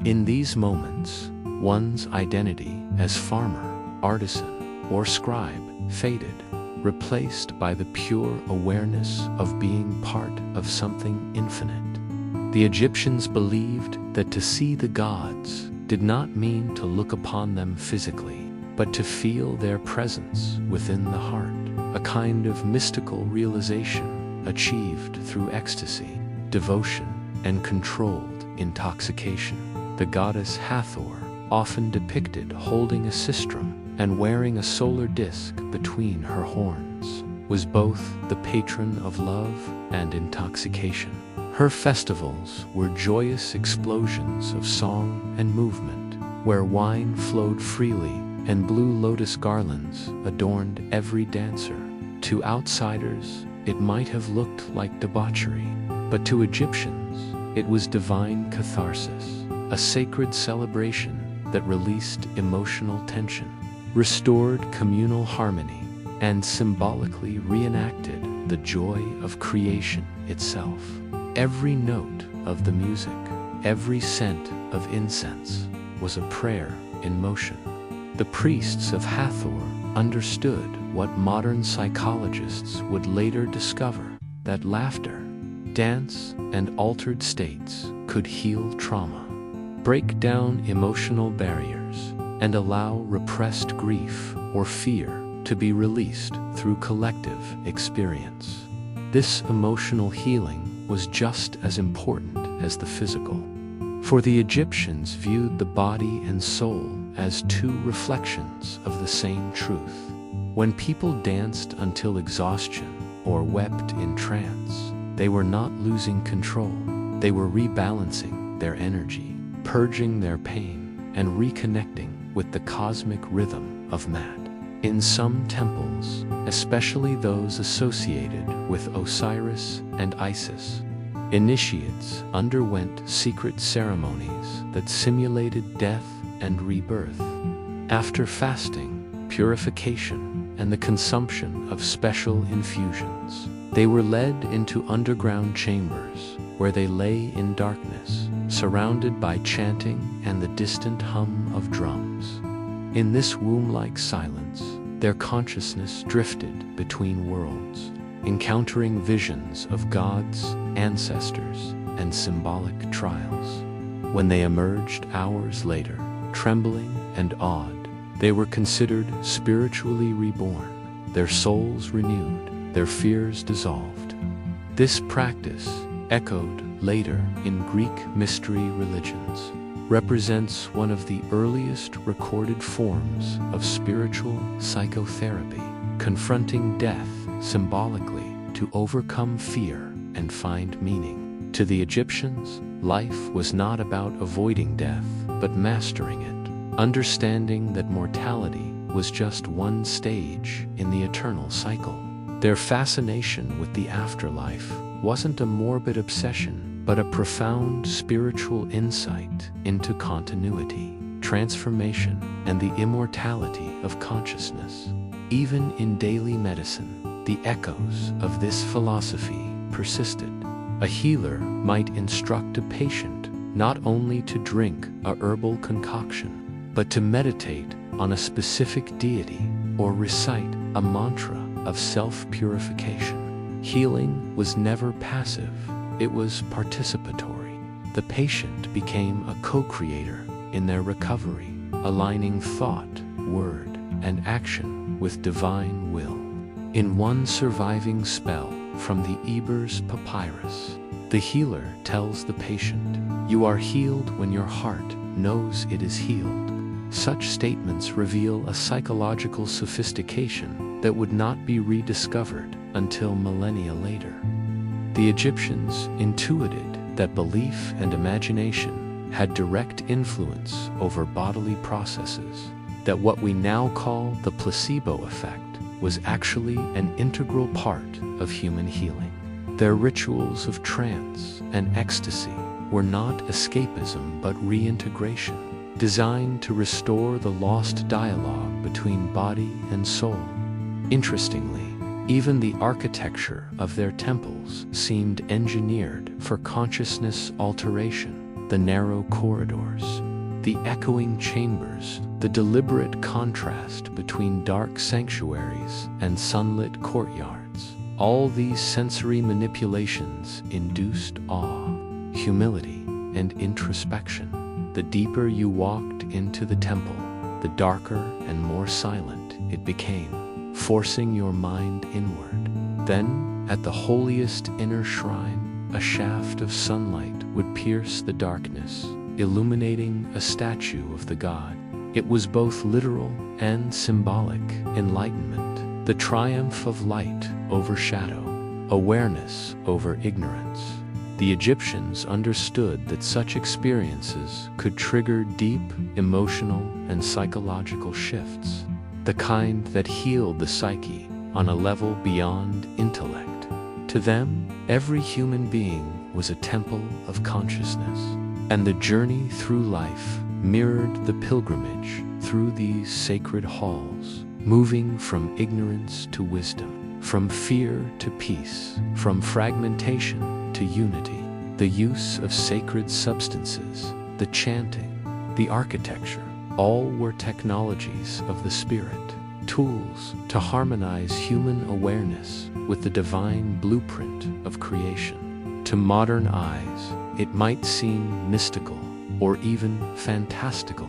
In these moments, one's identity as farmer, artisan, or scribe faded, replaced by the pure awareness of being part of something infinite. The Egyptians believed that to see the gods did not mean to look upon them physically, but to feel their presence within the heart, a kind of mystical realization achieved through ecstasy, devotion, and controlled intoxication. The goddess Hathor, often depicted holding a sistrum and wearing a solar disk between her horns, was both the patron of love and intoxication. Her festivals were joyous explosions of song and movement, where wine flowed freely and blue lotus garlands adorned every dancer. To outsiders, it might have looked like debauchery, but to Egyptians, it was divine catharsis, a sacred celebration that released emotional tension, restored communal harmony, and symbolically reenacted the joy of creation itself. Every note of the music, every scent of incense, was a prayer in motion. The priests of Hathor understood what modern psychologists would later discover, that laughter, dance, and altered states could heal trauma, break down emotional barriers, and allow repressed grief or fear to be released through collective experience. This emotional healing was just as important as the physical, for the Egyptians viewed the body and soul as two reflections of the same truth. When people danced until exhaustion or wept in trance, they were not losing control. They were rebalancing their energy, purging their pain, and reconnecting with the cosmic rhythm of Maat. In some temples, especially those associated with Osiris and Isis, initiates underwent secret ceremonies that simulated death and rebirth. After fasting, purification, and the consumption of special infusions, they were led into underground chambers where they lay in darkness, surrounded by chanting and the distant hum of drums. In this womb-like silence, their consciousness drifted between worlds, encountering visions of gods, ancestors, and symbolic trials. When they emerged hours later, trembling and awed, they were considered spiritually reborn, their souls renewed, their fears dissolved. This practice, echoed later in Greek mystery religions, represents one of the earliest recorded forms of spiritual psychotherapy, confronting death symbolically to overcome fear and find meaning. To the Egyptians, life was not about avoiding death, but mastering it, understanding that mortality was just one stage in the eternal cycle. Their fascination with the afterlife wasn't a morbid obsession, but a profound spiritual insight into continuity, transformation, and the immortality of consciousness. Even in daily medicine, the echoes of this philosophy persisted. A healer might instruct a patient not only to drink a herbal concoction, but to meditate on a specific deity or recite a mantra of self-purification. Healing was never passive. It was participatory. The patient became a co-creator in their recovery, aligning thought, word, and action with divine will. In one surviving spell from the Ebers Papyrus, the healer tells the patient, "You are healed when your heart knows it is healed." Such statements reveal a psychological sophistication that would not be rediscovered until millennia later. The Egyptians intuited that belief and imagination had direct influence over bodily processes, that what we now call the placebo effect was actually an integral part of human healing. Their rituals of trance and ecstasy were not escapism but reintegration, designed to restore the lost dialogue between body and soul. Interestingly, even the architecture of their temples seemed engineered for consciousness alteration. The narrow corridors, the echoing chambers, the deliberate contrast between dark sanctuaries and sunlit courtyards. All these sensory manipulations induced awe, humility, and introspection. The deeper you walked into the temple, the darker and more silent it became, forcing your mind inward. Then, at the holiest inner shrine, a shaft of sunlight would pierce the darkness, illuminating a statue of the god. It was both literal and symbolic enlightenment. the triumph of light over shadow, awareness over ignorance. The Egyptians understood that such experiences could trigger deep emotional and psychological shifts, the kind that healed the psyche on a level beyond intellect. To them, every human being was a temple of consciousness, and the journey through life mirrored the pilgrimage through these sacred halls, moving from ignorance to wisdom, from fear to peace, from fragmentation to unity. The use of sacred substances, the chanting, the architecture, all were technologies of the spirit, tools to harmonize human awareness with the divine blueprint of creation. To modern eyes, it might seem mystical or even fantastical,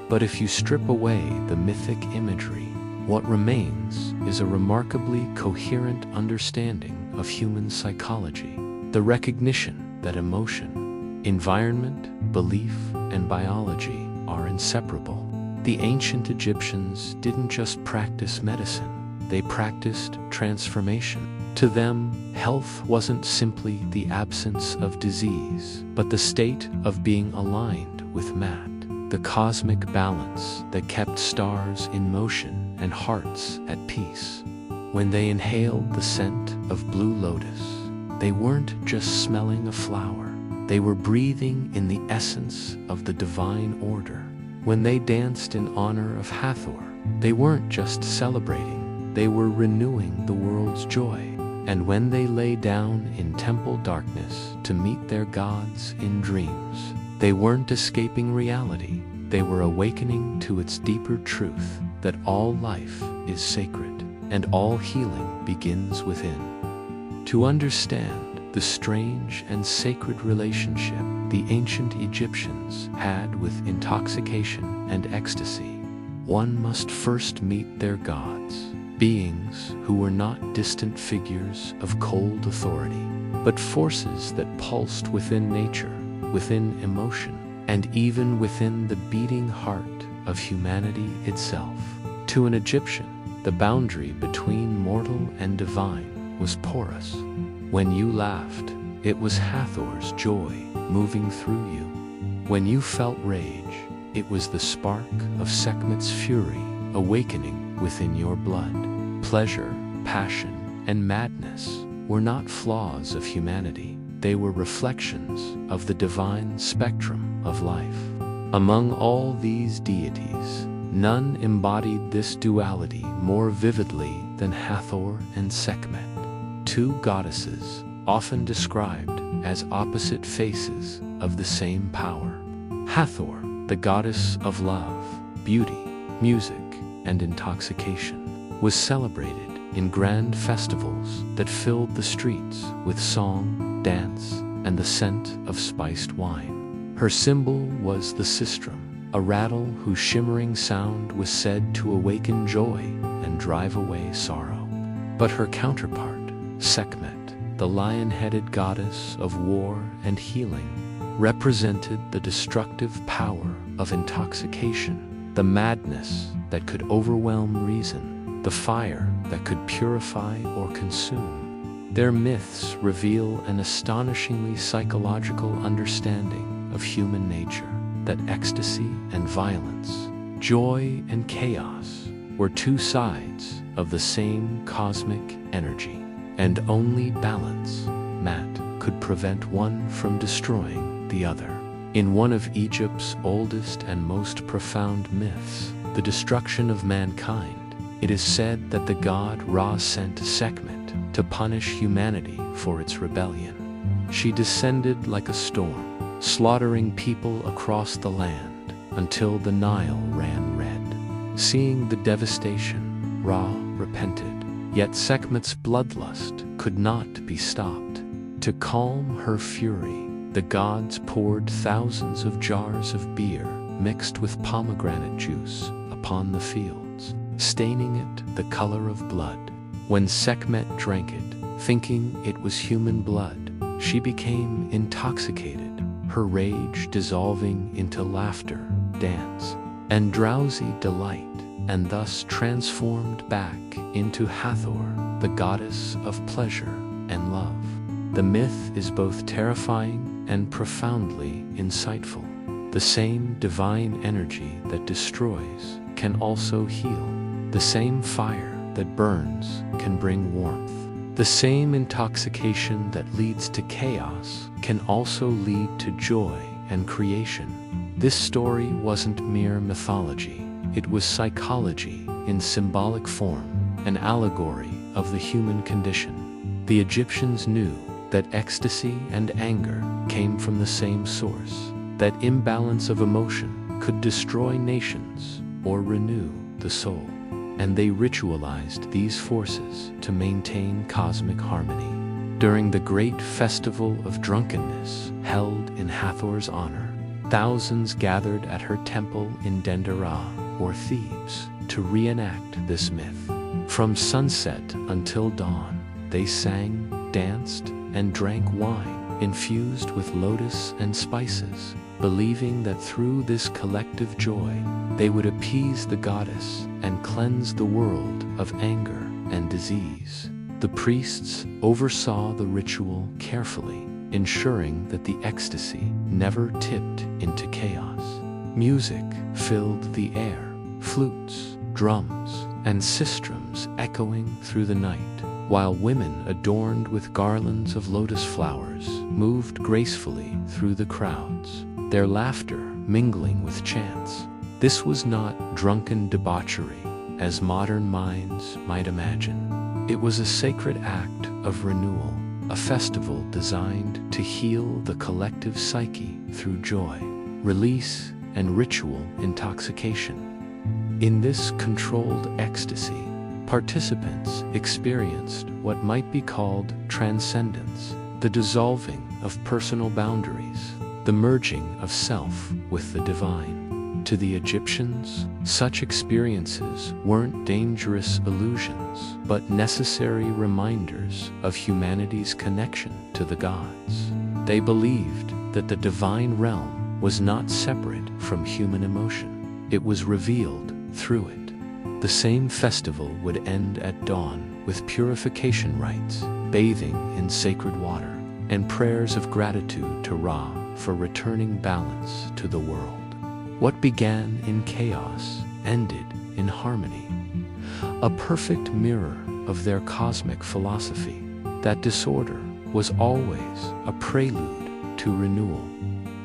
but if you strip away the mythic imagery, what remains is a remarkably coherent understanding of human psychology, the recognition that emotion, environment, belief, and biology are inseparable. The ancient Egyptians didn't just practice medicine, they practiced transformation. To them, health wasn't simply the absence of disease, but the state of being aligned with Maat, the cosmic balance that kept stars in motion and hearts at peace. When they inhaled the scent of blue lotus, they weren't just smelling a flower, they were breathing in the essence of the divine order. When they danced in honor of Hathor, they weren't just celebrating, they were renewing the world's joy. And when they lay down in temple darkness to meet their gods in dreams, they weren't escaping reality, they were awakening to its deeper truth that all life is sacred and all healing begins within. To understand the strange and sacred relationship the ancient Egyptians had with intoxication and ecstasy, one must first meet their gods, beings who were not distant figures of cold authority, but forces that pulsed within nature, within emotion, and even within the beating heart of humanity itself. To an Egyptian, the boundary between mortal and divine was porous. When you laughed, it was Hathor's joy moving through you. When you felt rage, it was the spark of Sekhmet's fury awakening within your blood. Pleasure, passion, and madness were not flaws of humanity, they were reflections of the divine spectrum of life. Among all these deities, none embodied this duality more vividly than Hathor and Sekhmet, two goddesses often described as opposite faces of the same power. Hathor, the goddess of love, beauty, music, and intoxication, was celebrated in grand festivals that filled the streets with song, dance, and the scent of spiced wine. Her symbol was the sistrum, a rattle whose shimmering sound was said to awaken joy and drive away sorrow. But her counterpart, Sekhmet, the lion-headed goddess of war and healing, represented the destructive power of intoxication, the madness that could overwhelm reason, the fire that could purify or consume. Their myths reveal an astonishingly psychological understanding of human nature, that ecstasy and violence, joy and chaos, were two sides of the same cosmic energy, and only balance, Maat, could prevent one from destroying the other. In one of Egypt's oldest and most profound myths, the destruction of mankind, it is said that the god Ra sent Sekhmet to punish humanity for its rebellion. She descended like a storm, slaughtering people across the land until the Nile ran red. Seeing the devastation, Ra repented, yet Sekhmet's bloodlust could not be stopped. To calm her fury, the gods poured thousands of jars of beer mixed with pomegranate juice upon the fields, staining it the color of blood. When Sekhmet drank it, thinking it was human blood, she became intoxicated, her rage dissolving into laughter, dance, and drowsy delight. and thus transformed back into Hathor, the goddess of pleasure and love. The myth is both terrifying and profoundly insightful. The same divine energy that destroys can also heal. The same fire that burns can bring warmth. The same intoxication that leads to chaos can also lead to joy and creation. This story wasn't mere mythology. It was psychology in symbolic form, an allegory of the human condition. The Egyptians knew that ecstasy and anger came from the same source, that imbalance of emotion could destroy nations or renew the soul. And they ritualized these forces to maintain cosmic harmony. During the great festival of drunkenness held in Hathor's honor, thousands gathered at her temple in Dendera, or Thebes, to reenact this myth. From sunset until dawn, they sang, danced, and drank wine infused with lotus and spices, believing that through this collective joy, they would appease the goddess and cleanse the world of anger and disease. The priests oversaw the ritual carefully, ensuring that the ecstasy never tipped into chaos. Music filled the air, flutes, drums, and sistrums echoing through the night, while women adorned with garlands of lotus flowers moved gracefully through the crowds, their laughter mingling with chants. This was not drunken debauchery, as modern minds might imagine. It was a sacred act of renewal, a festival designed to heal the collective psyche through joy, release, and ritual intoxication. In this controlled ecstasy, participants experienced what might be called transcendence, the dissolving of personal boundaries, the merging of self with the divine. To the Egyptians, such experiences weren't dangerous illusions, but necessary reminders of humanity's connection to the gods. They believed that the divine realm was not separate from human emotion. It was revealed through it. The same festival would end at dawn with purification rites, bathing in sacred water, and prayers of gratitude to Ra for returning balance to the world. What began in chaos ended in harmony, a perfect mirror of their cosmic philosophy. That disorder was always a prelude to renewal.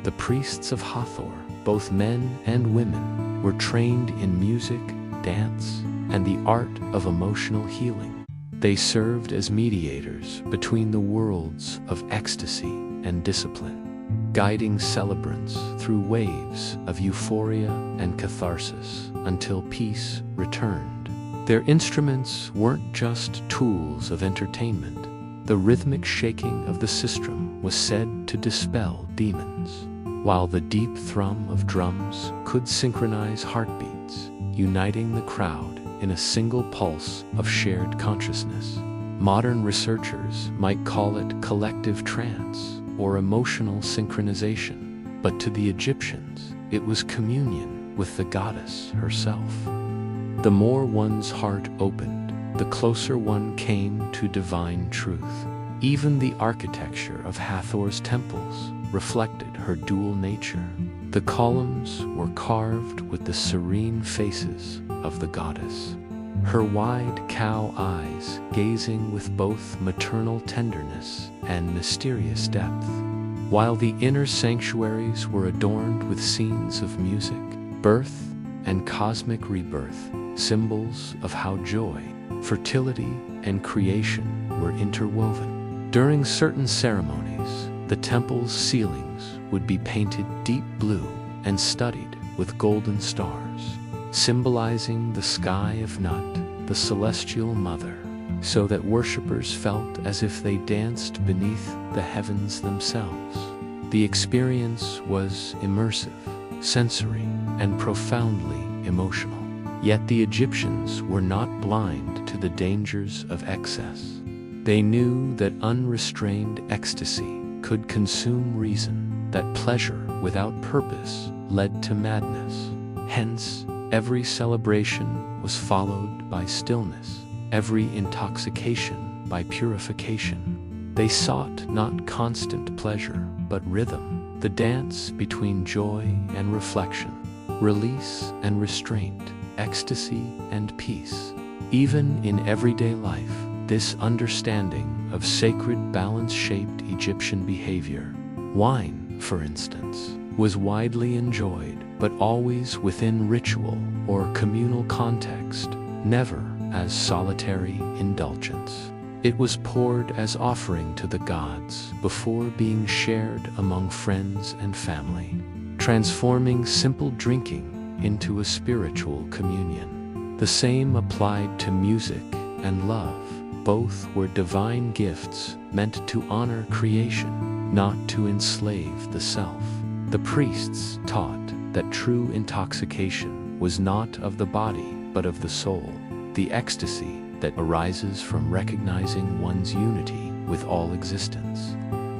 The priests of Hathor, both men and women, were trained in music, dance, and the art of emotional healing. They served as mediators between the worlds of ecstasy and discipline, guiding celebrants through waves of euphoria and catharsis until peace returned. Their instruments weren't just tools of entertainment. The rhythmic shaking of the sistrum was said to dispel demons, while the deep thrum of drums could synchronize heartbeats, uniting the crowd in a single pulse of shared consciousness. Modern researchers might call it collective trance or emotional synchronization, but to the Egyptians, it was communion with the goddess herself. The more one's heart opened, the closer one came to divine truth. Even the architecture of Hathor's temples reflected her dual nature. The columns were carved with the serene faces of the goddess, her wide cow eyes gazing with both maternal tenderness and mysterious depth, while the inner sanctuaries were adorned with scenes of music, birth, and cosmic rebirth, symbols of how joy, fertility, and creation were interwoven. During certain ceremonies, the temple's ceilings would be painted deep blue and studded with golden stars, symbolizing the sky of Nut, the celestial mother, so that worshippers felt as if they danced beneath the heavens themselves. The experience was immersive, sensory, and profoundly emotional. Yet the Egyptians were not blind to the dangers of excess. They knew that unrestrained ecstasy could consume reason, that pleasure without purpose led to madness. Hence, Every celebration was followed by stillness, every intoxication by purification. They sought not constant pleasure, but rhythm, the dance between joy and reflection, release and restraint, ecstasy and peace. Even in everyday life, this understanding of sacred balance shaped Egyptian behavior. Wine, for instance, was widely enjoyed, but always within ritual or communal context, never as solitary indulgence. It was poured as offering to the gods before being shared among friends and family, transforming simple drinking into a spiritual communion. The same applied to music and love. Both were divine gifts meant to honor creation, not to enslave the self. The priests taught that true intoxication was not of the body, but of the soul, the ecstasy that arises from recognizing one's unity with all existence.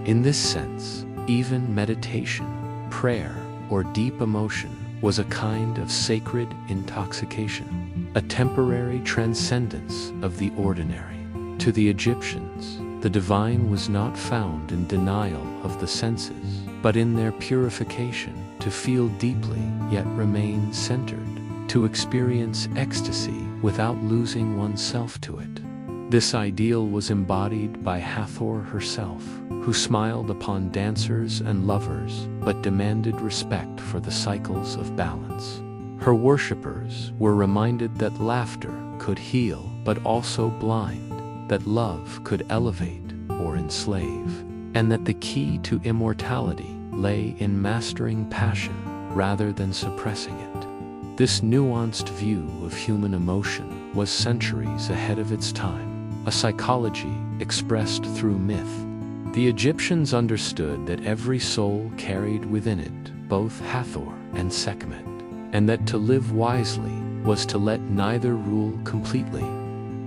In this sense, even meditation, prayer, or deep emotion was a kind of sacred intoxication, a temporary transcendence of the ordinary. To the Egyptians, the divine was not found in denial of the senses, but in their purification, to feel deeply yet remain centered, to experience ecstasy without losing oneself to it. This ideal was embodied by Hathor herself, who smiled upon dancers and lovers, but demanded respect for the cycles of balance. Her worshippers were reminded that laughter could heal but also blind, that love could elevate or enslave, and that the key to immortality lay in mastering passion rather than suppressing it. This nuanced view of human emotion was centuries ahead of its time, a psychology expressed through myth. The Egyptians understood that every soul carried within it both Hathor and Sekhmet, and that to live wisely was to let neither rule completely.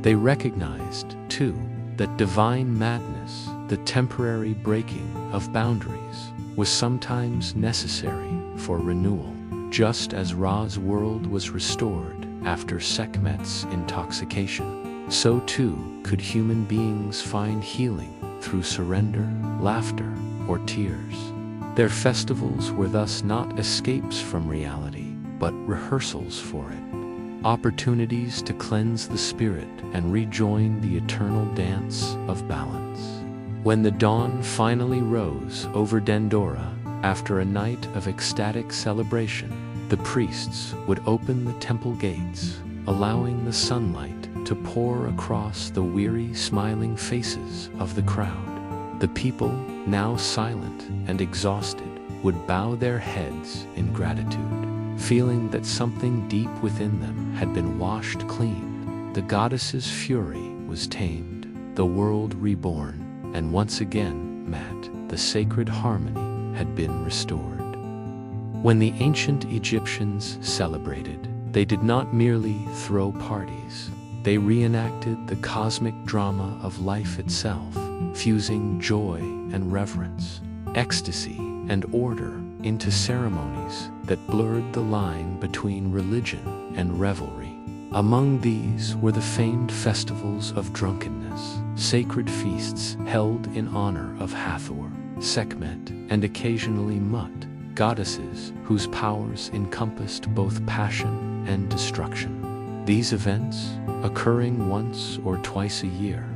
They recognized, too, that divine madness, the temporary breaking of boundaries, was sometimes necessary for renewal. Just as Ra's world was restored after Sekhmet's intoxication, so too could human beings find healing through surrender, laughter, or tears. Their festivals were thus not escapes from reality, but rehearsals for it. Opportunities to cleanse the spirit and rejoin the eternal dance of balance. When the dawn finally rose over Dendora, after a night of ecstatic celebration, the priests would open the temple gates, allowing the sunlight to pour across the weary, smiling faces of the crowd. The people, now silent and exhausted, would bow their heads in gratitude, feeling that something deep within them had been washed clean. The goddess's fury was tamed, the world reborn, and once again, the sacred harmony had been restored. When the ancient Egyptians celebrated, they did not merely throw parties. They reenacted the cosmic drama of life itself, fusing joy and reverence, ecstasy and order into ceremonies that blurred the line between religion and revelry. Among these were the famed festivals of drunkenness, sacred feasts held in honor of Hathor, Sekhmet, and occasionally Mut, goddesses whose powers encompassed both passion and destruction. These events, occurring once or twice a year,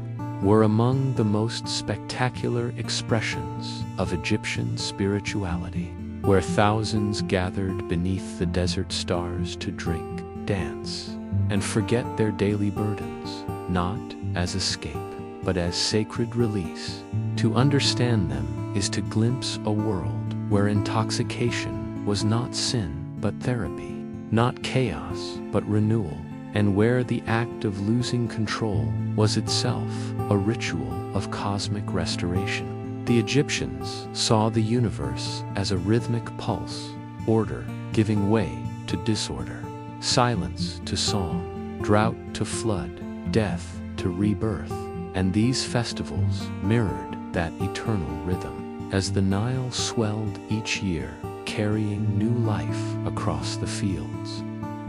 were among the most spectacular expressions of Egyptian spirituality, where thousands gathered beneath the desert stars to drink, dance, and forget their daily burdens, not as escape, but as sacred release. To understand them is to glimpse a world where intoxication was not sin but therapy, not chaos but renewal, and where the act of losing control was itself a ritual of cosmic restoration. The Egyptians saw the universe as a rhythmic pulse, order giving way to disorder, silence to song, drought to flood, death to rebirth, and these festivals mirrored that eternal rhythm. As the Nile swelled each year, carrying new life across the fields,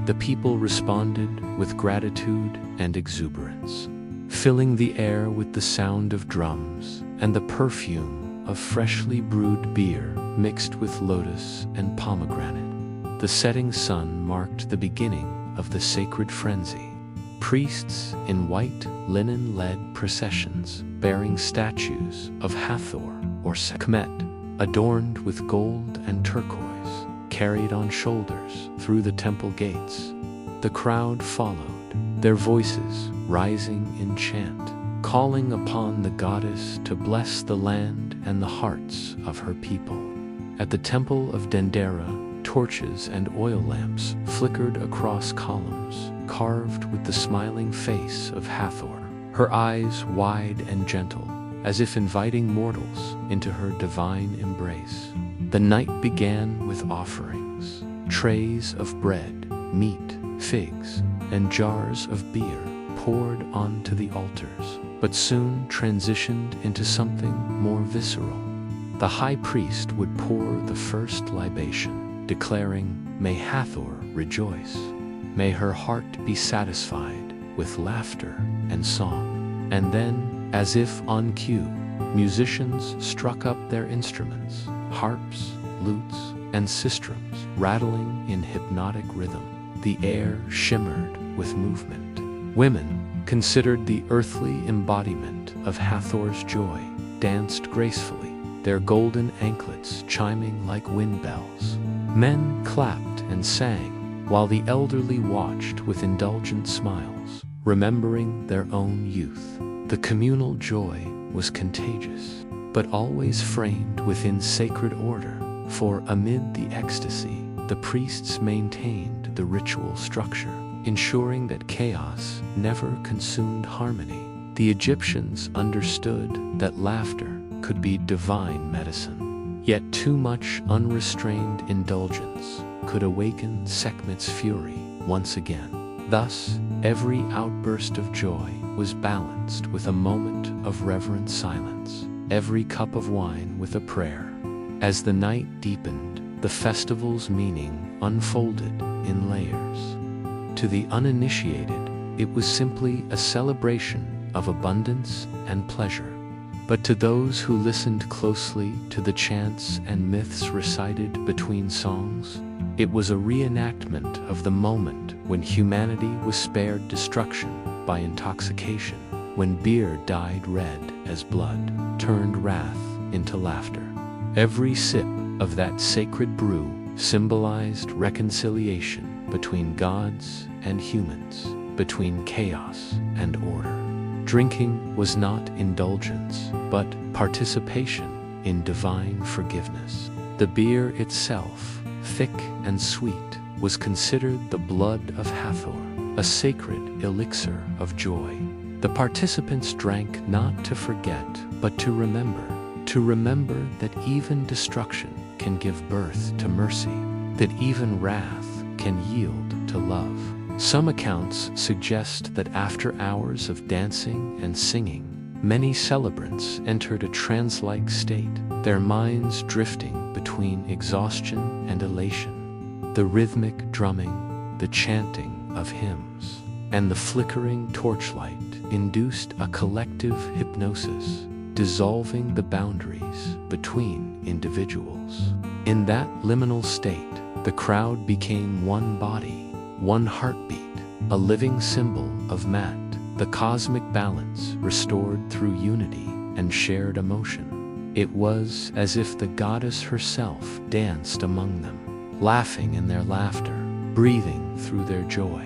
the people responded with gratitude and exuberance, filling the air with the sound of drums and the perfume of freshly brewed beer mixed with lotus and pomegranate. The setting sun marked the beginning of the sacred frenzy. Priests in white linen led processions bearing statues of Hathor or Sekhmet, adorned with gold and turquoise, carried on shoulders through the temple gates. The crowd followed, their voices rising in chant, calling upon the goddess to bless the land and the hearts of her people. At the temple of Dendera, torches and oil lamps flickered across columns, carved with the smiling face of Hathor, her eyes wide and gentle, as if inviting mortals into her divine embrace. The night began with offerings, trays of bread, meat, figs, and jars of beer poured onto the altars, but soon transitioned into something more visceral. The high priest would pour the first libation, declaring, "May Hathor rejoice. May her heart be satisfied with laughter and song." And then, as if on cue, musicians struck up their instruments, harps, lutes, and sistrums, rattling in hypnotic rhythm. The air shimmered with movement. Women, considered the earthly embodiment of Hathor's joy, danced gracefully, their golden anklets chiming like wind bells. Men clapped and sang, while the elderly watched with indulgent smiles, remembering their own youth. The communal joy was contagious, but always framed within sacred order, for amid the ecstasy, the priests maintained the ritual structure, ensuring that chaos never consumed harmony. The Egyptians understood that laughter could be divine medicine, yet too much unrestrained indulgence could awaken Sekhmet's fury once again. Thus, every outburst of joy was balanced with a moment of reverent silence, every cup of wine with a prayer. As the night deepened, the festival's meaning unfolded in layers. To the uninitiated, it was simply a celebration of abundance and pleasure. But to those who listened closely to the chants and myths recited between songs, it was a reenactment of the moment when humanity was spared destruction by intoxication, when beer dyed red as blood, turned wrath into laughter. Every sip of that sacred brew symbolized reconciliation between gods and humans, between chaos and order. Drinking was not indulgence, but participation in divine forgiveness. The beer itself, thick and sweet, was considered the blood of Hathor, a sacred elixir of joy. The participants drank not to forget, but to remember that even destruction can give birth to mercy, that even wrath can yield to love. Some accounts suggest that after hours of dancing and singing, many celebrants entered a trance-like state, their minds drifting between exhaustion and elation. The rhythmic drumming, the chanting of hymns, and the flickering torchlight induced a collective hypnosis, dissolving the boundaries between individuals. In that liminal state, the crowd became one body, one heartbeat, a living symbol of Mat, the cosmic balance restored through unity and shared emotion. It was as if the goddess herself danced among them, laughing in their laughter, breathing through their joy.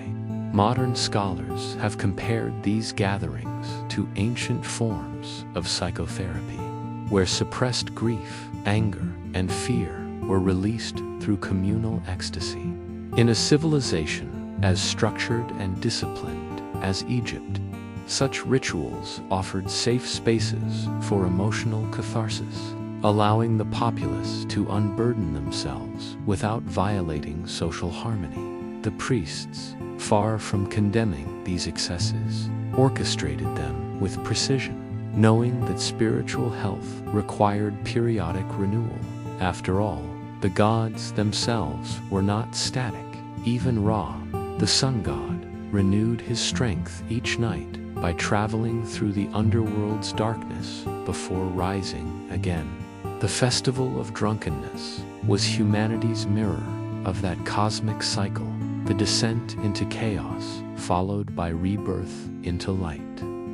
Modern scholars have compared these gatherings to ancient forms of psychotherapy, where suppressed grief, anger, and fear were released through communal ecstasy. In a civilization as structured and disciplined as Egypt, such rituals offered safe spaces for emotional catharsis, allowing the populace to unburden themselves without violating social harmony. The priests, far from condemning these excesses, orchestrated them with precision, knowing that spiritual health required periodic renewal. After all, the gods themselves were not static, even raw. The The sun god renewed his strength each night by traveling through the underworld's darkness before rising again. The festival of drunkenness was humanity's mirror of that cosmic cycle, the descent into chaos followed by rebirth into light.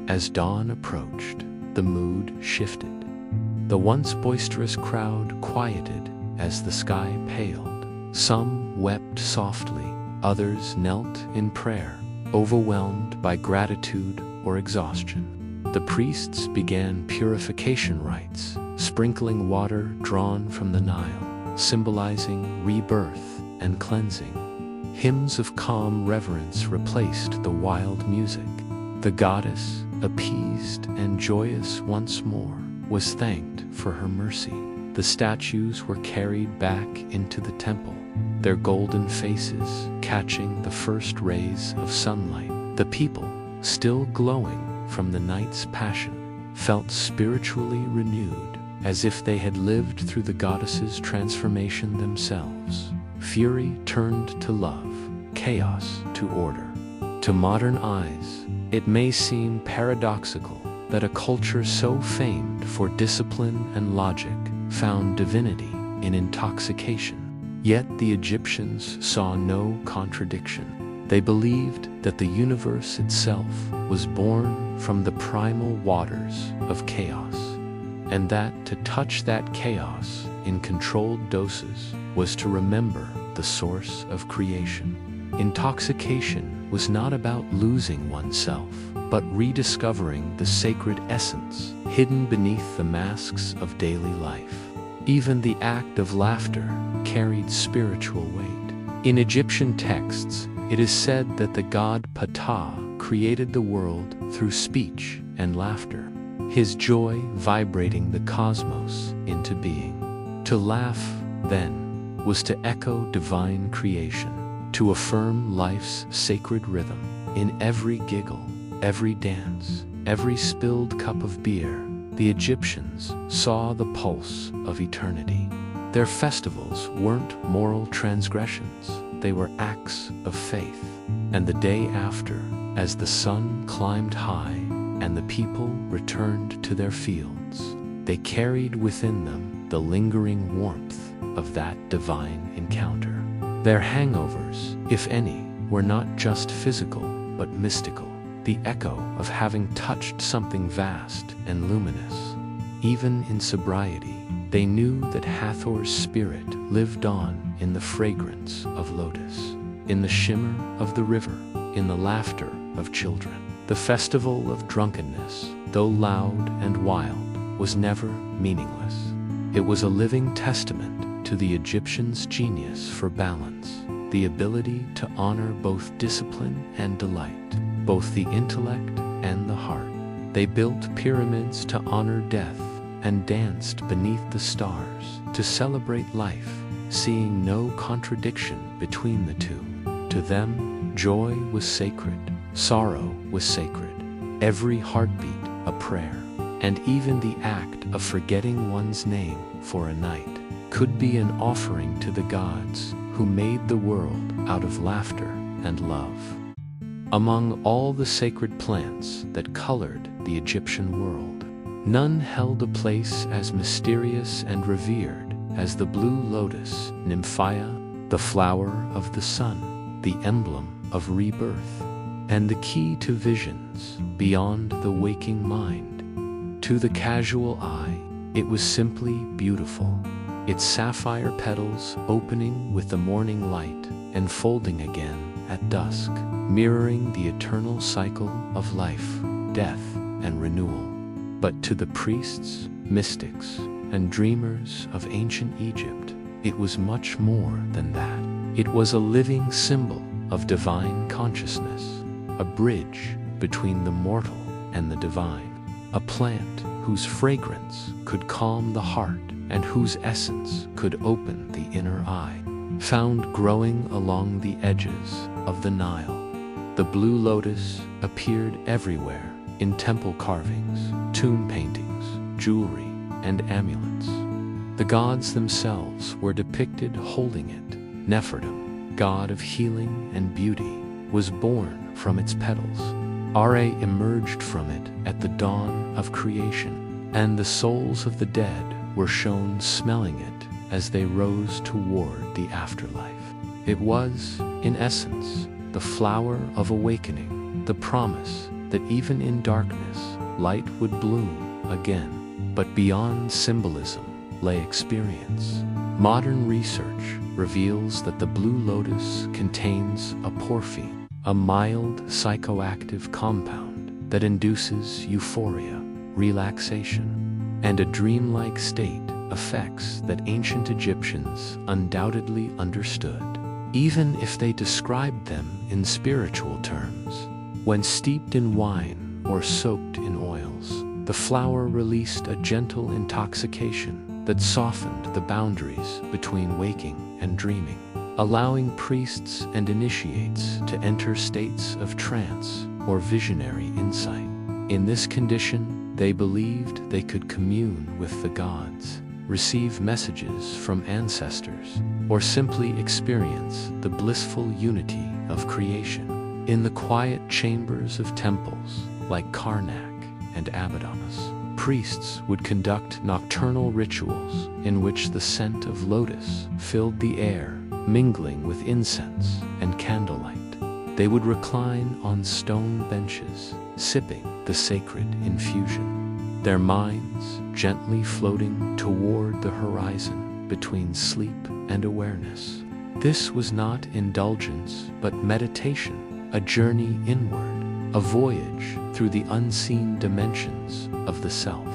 As dawn approached, the mood shifted. The once boisterous crowd quieted as the sky paled. Some wept softly, others knelt in prayer, overwhelmed by gratitude or exhaustion. The priests began purification rites, sprinkling water drawn from the Nile, symbolizing rebirth and cleansing. Hymns of calm reverence replaced the wild music. The goddess, appeased and joyous once more, was thanked for her mercy. The statues were carried back into the temple, their golden faces catching the first rays of sunlight. The people, still glowing from the night's passion, felt spiritually renewed, as if they had lived through the goddess's transformation themselves. Fury turned to love, chaos to order. To modern eyes, it may seem paradoxical that a culture so famed for discipline and logic found divinity in intoxication. Yet the Egyptians saw no contradiction. They believed that the universe itself was born from the primal waters of chaos, and that to touch that chaos in controlled doses was to remember the source of creation. Intoxication was not about losing oneself, but rediscovering the sacred essence hidden beneath the masks of daily life. Even the act of laughter carried spiritual weight. In Egyptian texts, it is said that the god Ptah created the world through speech and laughter, his joy vibrating the cosmos into being. To laugh, then, was to echo divine creation, to affirm life's sacred rhythm. In every giggle, every dance, every spilled cup of beer, the Egyptians saw the pulse of eternity. Their festivals weren't moral transgressions, they were acts of faith. And the day after, as the sun climbed high and the people returned to their fields, they carried within them the lingering warmth of that divine encounter. Their hangovers, if any, were not just physical but mystical, the echo of having touched something vast and luminous. Even in sobriety, they knew that Hathor's spirit lived on in the fragrance of lotus, in the shimmer of the river, in the laughter of children. The festival of drunkenness, though loud and wild, was never meaningless. It was a living testament to the Egyptians' genius for balance, the ability to honor both discipline and delight, both the intellect and the heart. They built pyramids to honor death and danced beneath the stars to celebrate life, seeing no contradiction between the two. To them, joy was sacred, sorrow was sacred, every heartbeat a prayer, and even the act of forgetting one's name for a night could be an offering to the gods who made the world out of laughter and love. Among all the sacred plants that colored the Egyptian world, none held a place as mysterious and revered as the blue lotus nymphaea, the flower of the sun, the emblem of rebirth, and the key to visions beyond the waking mind. To the casual eye, it was simply beautiful, its sapphire petals opening with the morning light and folding again at dusk, mirroring the eternal cycle of life, death, and renewal. But to the priests, mystics, and dreamers of ancient Egypt, it was much more than that. It was a living symbol of divine consciousness, a bridge between the mortal and the divine, a plant whose fragrance could calm the heart and whose essence could open the inner eye. Found growing along the edges of the Nile, the blue lotus appeared everywhere in temple carvings, tomb paintings, jewelry, and amulets. The gods themselves were depicted holding it: Nefertum, god of healing and beauty; was born from its petals. Ra emerged from it at the dawn of creation, and the souls of the dead were shown smelling it as they rose toward the afterlife. It was, in essence, the flower of awakening, the promise that even in darkness, light would bloom again. But beyond symbolism lay experience. Modern research reveals that the blue lotus contains a porphine, a mild psychoactive compound that induces euphoria, relaxation, and a dreamlike state, effects that ancient Egyptians undoubtedly understood, even if they described them in spiritual terms. When steeped in wine or soaked in oils, the flower released a gentle intoxication that softened the boundaries between waking and dreaming, allowing priests and initiates to enter states of trance or visionary insight. In this condition, they believed they could commune with the gods, receive messages from ancestors, or simply experience the blissful unity of creation. In the quiet chambers of temples like Karnak and Abydos, priests would conduct nocturnal rituals in which the scent of lotus filled the air, mingling with incense and candlelight. They would recline on stone benches, sipping the sacred infusion, their minds gently floating toward the horizon between sleep and awareness. This was not indulgence, but meditation, a journey inward, a voyage through the unseen dimensions of the self.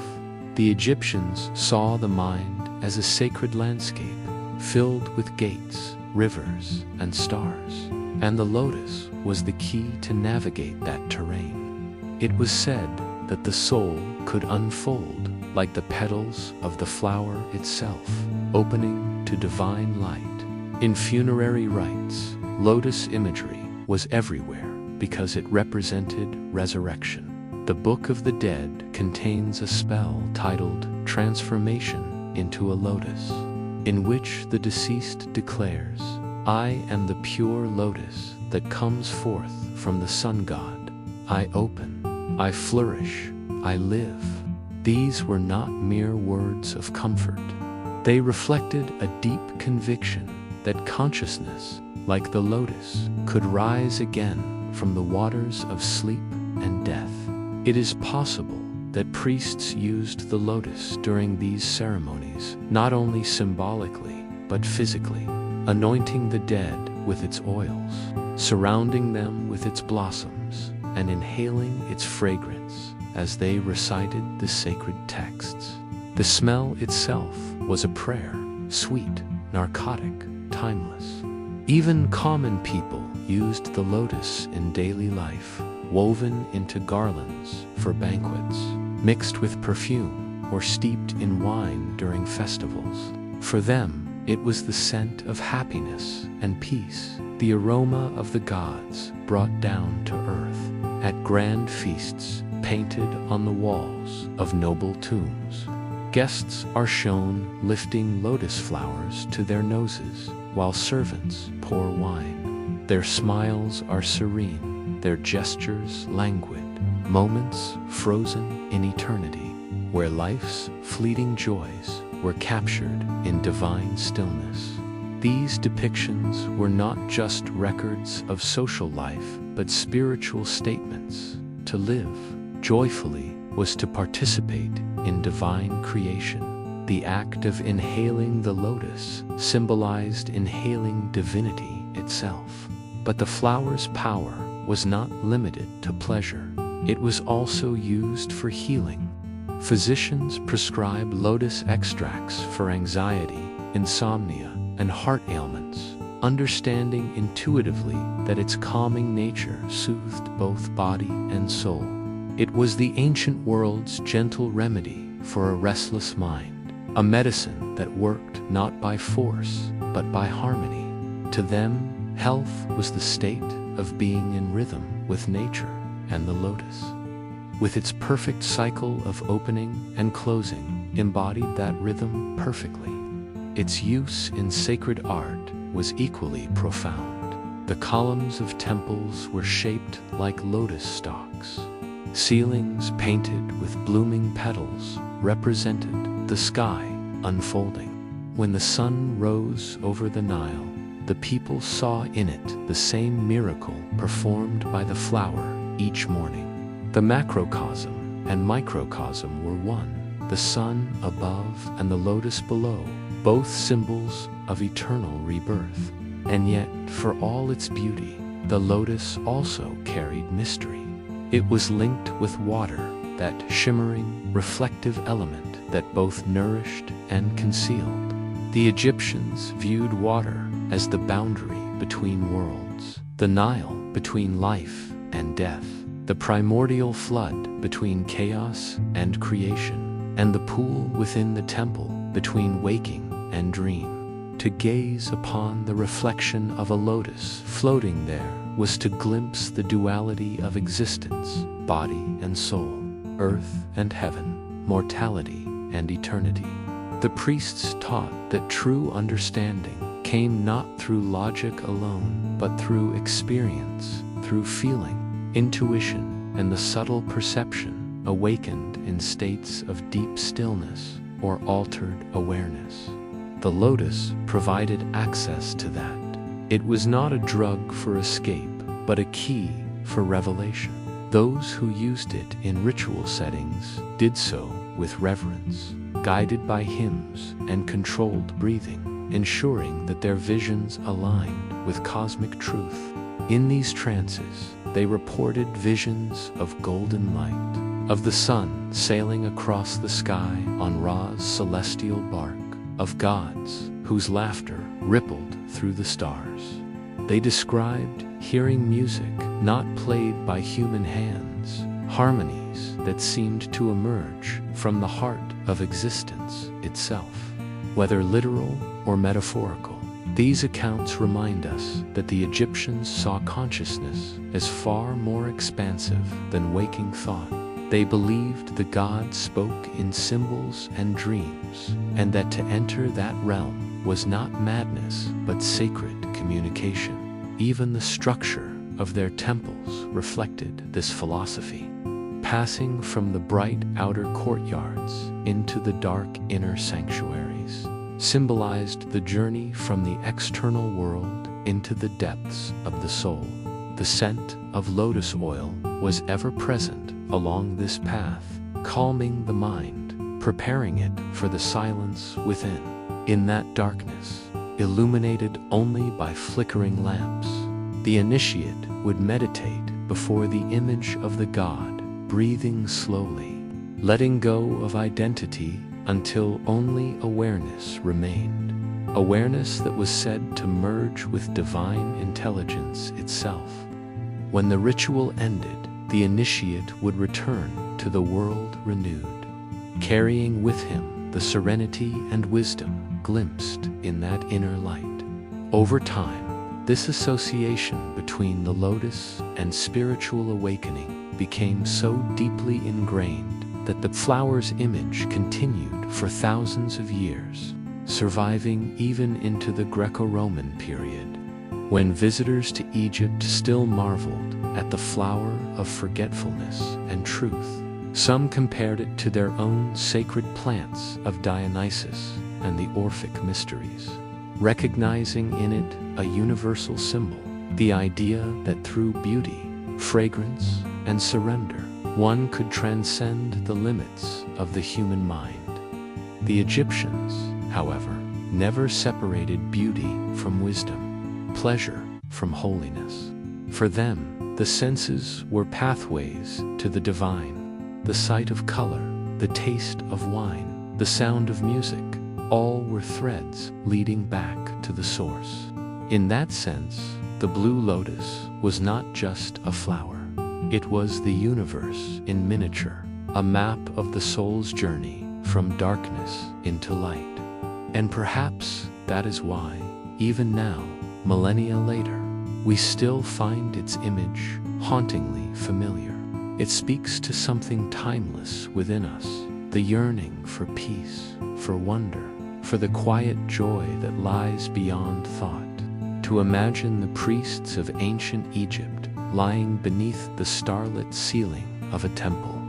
The Egyptians saw the mind as a sacred landscape filled with gates, rivers, and stars, and the lotus was the key to navigate that terrain. It was said that the soul could unfold like the petals of the flower itself, opening to divine light. In funerary rites, lotus imagery was everywhere because it represented resurrection. The Book of the Dead contains a spell titled Transformation into a Lotus, in which the deceased declares, "I am the pure lotus that comes forth from the sun god. I open, I flourish, I live." These were not mere words of comfort. They reflected a deep conviction that consciousness, like the lotus, could rise again from the waters of sleep and death. It is possible that priests used the lotus during these ceremonies, not only symbolically, but physically, anointing the dead with its oils, surrounding them with its blossoms, and inhaling its fragrance as they recited the sacred texts. The smell itself was a prayer, sweet, narcotic, timeless. Even common people used the lotus in daily life, woven into garlands for banquets, mixed with perfume, or steeped in wine during festivals. For them, it was the scent of happiness and peace, the aroma of the gods brought down to earth. At grand feasts painted on the walls of noble tombs, guests are shown lifting lotus flowers to their noses while servants pour wine. Their smiles are serene, their gestures languid, moments frozen in eternity, where life's fleeting joys were captured in divine stillness. These depictions were not just records of social life, but spiritual statements. To live joyfully was to participate in divine creation. The act of inhaling the lotus symbolized inhaling divinity itself. But the flower's power was not limited to pleasure. It was also used for healing. Physicians prescribe lotus extracts for anxiety, insomnia, and heart ailments, understanding intuitively that its calming nature soothed both body and soul. It was the ancient world's gentle remedy for a restless mind, a medicine that worked not by force, but by harmony. To them, health was the state of being in rhythm with nature and the lotus, with its perfect cycle of opening and closing, embodied that rhythm perfectly. Its use in sacred art was equally profound. The columns of temples were shaped like lotus stalks. Ceilings painted with blooming petals represented the sky unfolding. When the sun rose over the Nile, the people saw in it the same miracle performed by the flower each morning. The macrocosm and microcosm were one, the sun above and the lotus below, both symbols of eternal rebirth. And yet, for all its beauty, the lotus also carried mystery. It was linked with water, that shimmering, reflective element that both nourished and concealed. The Egyptians viewed water as the boundary between worlds, the Nile between life and death, the primordial flood between chaos and creation, and the pool within the temple between waking and dream. To gaze upon the reflection of a lotus floating there was to glimpse the duality of existence, body and soul, earth and heaven, mortality and eternity. The priests taught that true understanding came not through logic alone, but through experience, through feeling, intuition, and the subtle perception awakened in states of deep stillness or altered awareness. The lotus provided access to that. It was not a drug for escape, but a key for revelation. Those who used it in ritual settings did so with reverence, guided by hymns and controlled breathing, ensuring that their visions aligned with cosmic truth. In these trances, they reported visions of golden light, of the sun sailing across the sky on Ra's celestial bark, of gods whose laughter rippled through the stars. They described hearing music not played by human hands, harmonies that seemed to emerge from the heart of existence itself. Whether literal or metaphorical, these accounts remind us that the Egyptians saw consciousness as far more expansive than waking thought. They believed the gods spoke in symbols and dreams, and that to enter that realm was not madness but sacred communication. Even the structure of their temples reflected this philosophy. Passing from the bright outer courtyards into the dark inner sanctuaries symbolized the journey from the external world into the depths of the soul. The scent of lotus oil was ever present along this path, calming the mind, preparing it for the silence within. In that darkness, illuminated only by flickering lamps, the initiate would meditate before the image of the god, breathing slowly, letting go of identity until only awareness remained. Awareness that was said to merge with divine intelligence itself. When the ritual ended, the initiate would return to the world renewed, carrying with him the serenity and wisdom glimpsed in that inner light. Over time, this association between the lotus and spiritual awakening became so deeply ingrained that the flower's image continued for thousands of years, surviving even into the Greco-Roman period, when visitors to Egypt still marveled at the flower of forgetfulness and truth. Some compared it to their own sacred plants of Dionysus and the Orphic mysteries, recognizing in it a universal symbol, the idea that through beauty, fragrance, and surrender, one could transcend the limits of the human mind. The Egyptians, however, never separated beauty from wisdom, pleasure from holiness. For them, the senses were pathways to the divine. The sight of color, the taste of wine, the sound of music, all were threads leading back to the source. In that sense, the blue lotus was not just a flower. It was the universe in miniature, a map of the soul's journey from darkness into light. And perhaps that is why, even now, millennia later, we still find its image hauntingly familiar. It speaks to something timeless within us, the yearning for peace, for wonder, for the quiet joy that lies beyond thought. to imagine the priests of ancient Egypt lying beneath the starlit ceiling of a temple.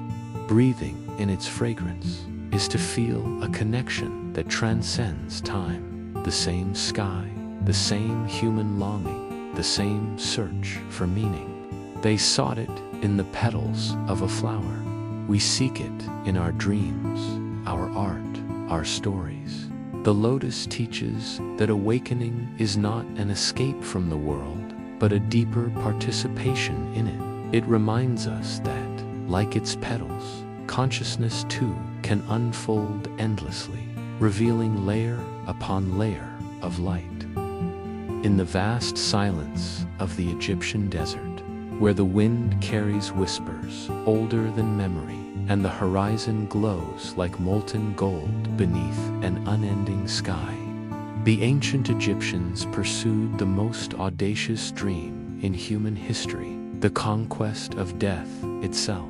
Breathing in its fragrance is to feel a connection that transcends time. The same sky, the same human longing, the same search for meaning. They sought it in the petals of a flower. We seek it in our dreams, our art, our stories. The lotus teaches that awakening is not an escape from the world, but a deeper participation in it. It reminds us that, like its petals, consciousness too can unfold endlessly, revealing layer upon layer of light. In the vast silence of the Egyptian desert, where the wind carries whispers older than memory, and the horizon glows like molten gold beneath an unending sky, the ancient Egyptians pursued the most audacious dream in human history, the conquest of death itself.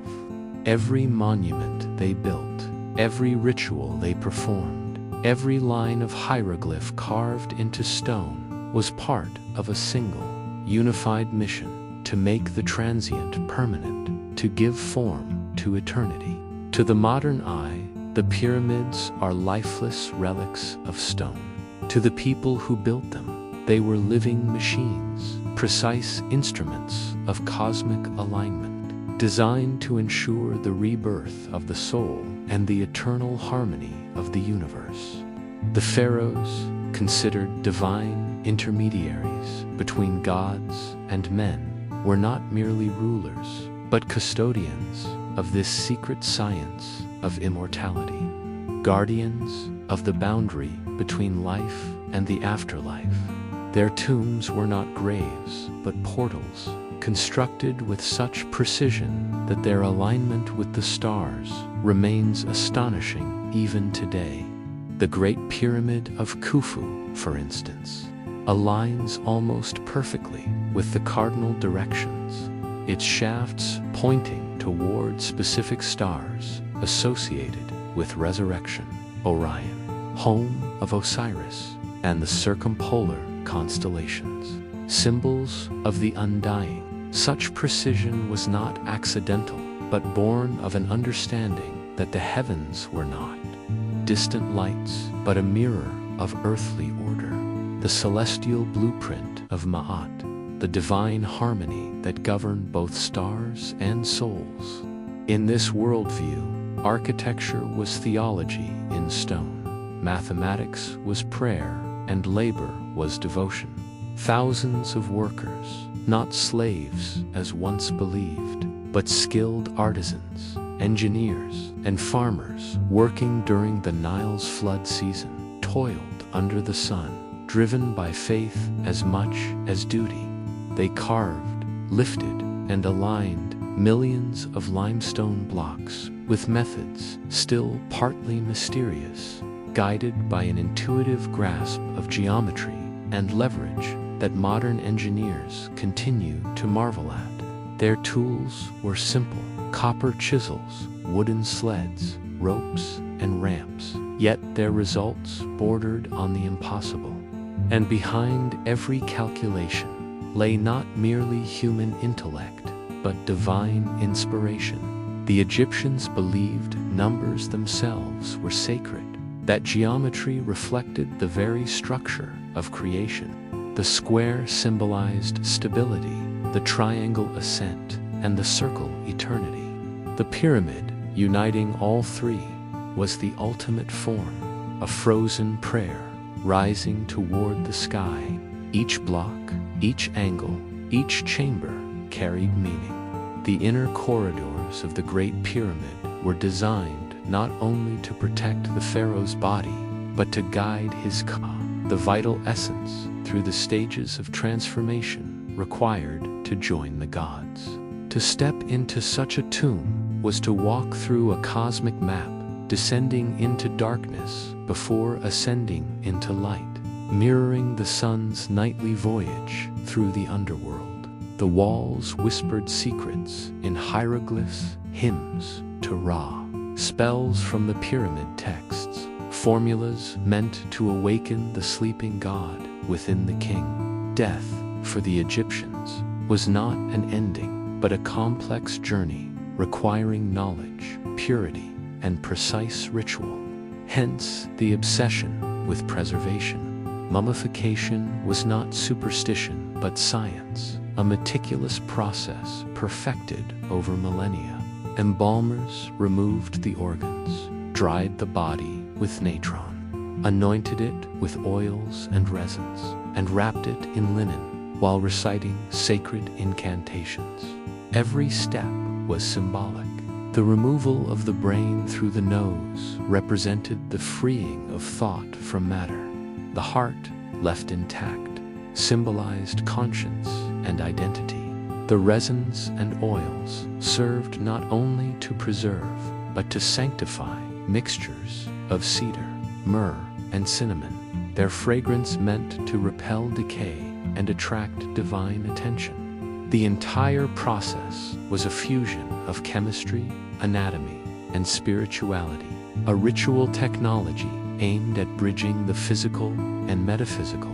Every monument they built, every ritual they performed, every line of hieroglyph carved into stone was part of a single, unified mission to make the transient permanent, to give form to eternity. To the modern eye, the pyramids are lifeless relics of stone. To the people who built them, they were living machines, precise instruments of cosmic alignment, designed to ensure the rebirth of the soul and the eternal harmony of the universe. The pharaohs, considered divine intermediaries between gods and men, were not merely rulers, but custodians of this secret science of immortality, guardians of the boundary between life and the afterlife. Their tombs were not graves, but portals, constructed with such precision that their alignment with the stars remains astonishing even today. The Great Pyramid of Khufu, for instance, aligns almost perfectly with the cardinal directions, its shafts pointing toward specific stars associated with resurrection: Orion, home of Osiris, and the circumpolar constellations, symbols of the undying. Such precision was not accidental, but born of an understanding that the heavens were not distant lights, but a mirror of earthly order, the celestial blueprint of Ma'at, the divine harmony that governed both stars and souls. In this worldview, architecture was theology in stone, mathematics was prayer, and labor was devotion. Thousands of workers, not slaves as once believed, but skilled artisans, engineers, and farmers working during the Nile's flood season, toiled under the sun, driven by faith as much as duty. They carved, lifted, and aligned millions of limestone blocks with methods still partly mysterious, guided by an intuitive grasp of geometry and leverage that modern engineers continue to marvel at. Their tools were simple: copper chisels, wooden sleds, ropes, and ramps. Yet their results bordered on the impossible. And behind every calculation lay not merely human intellect, but divine inspiration. The Egyptians believed numbers themselves were sacred, that geometry reflected the very structure of creation. The square symbolized stability, the triangle ascent, and the circle eternity. The pyramid, uniting all three, was the ultimate form, a frozen prayer rising toward the sky. Each block, each angle, each chamber carried meaning. The inner corridors of the Great Pyramid were designed not only to protect the pharaoh's body, but to guide his ka, the vital essence, through the stages of transformation required to join the gods. To step into such a tomb was to walk through a cosmic map, descending into darkness before ascending into light, mirroring the sun's nightly voyage through the underworld. The walls whispered secrets in hieroglyphs, hymns to Ra, spells from the pyramid texts, formulas meant to awaken the sleeping god within the king. Death, for the Egyptians, was not an ending, but a complex journey requiring knowledge, purity, and precise ritual. Hence, the obsession with preservation. Mummification was not superstition, but science, a meticulous process perfected over millennia. Embalmers removed the organs, dried the body with natron, anointed it with oils and resins, and wrapped it in linen while reciting sacred incantations. Every step was symbolic. The removal of the brain through the nose represented the freeing of thought from matter. The heart, left intact, symbolized conscience and identity. The resins and oils served not only to preserve, but to sanctify mixtures of cedar, myrrh, and cinnamon. Their fragrance meant to repel decay and attract divine attention. The entire process was a fusion of chemistry, anatomy, and spirituality, a ritual technology aimed at bridging the physical and metaphysical.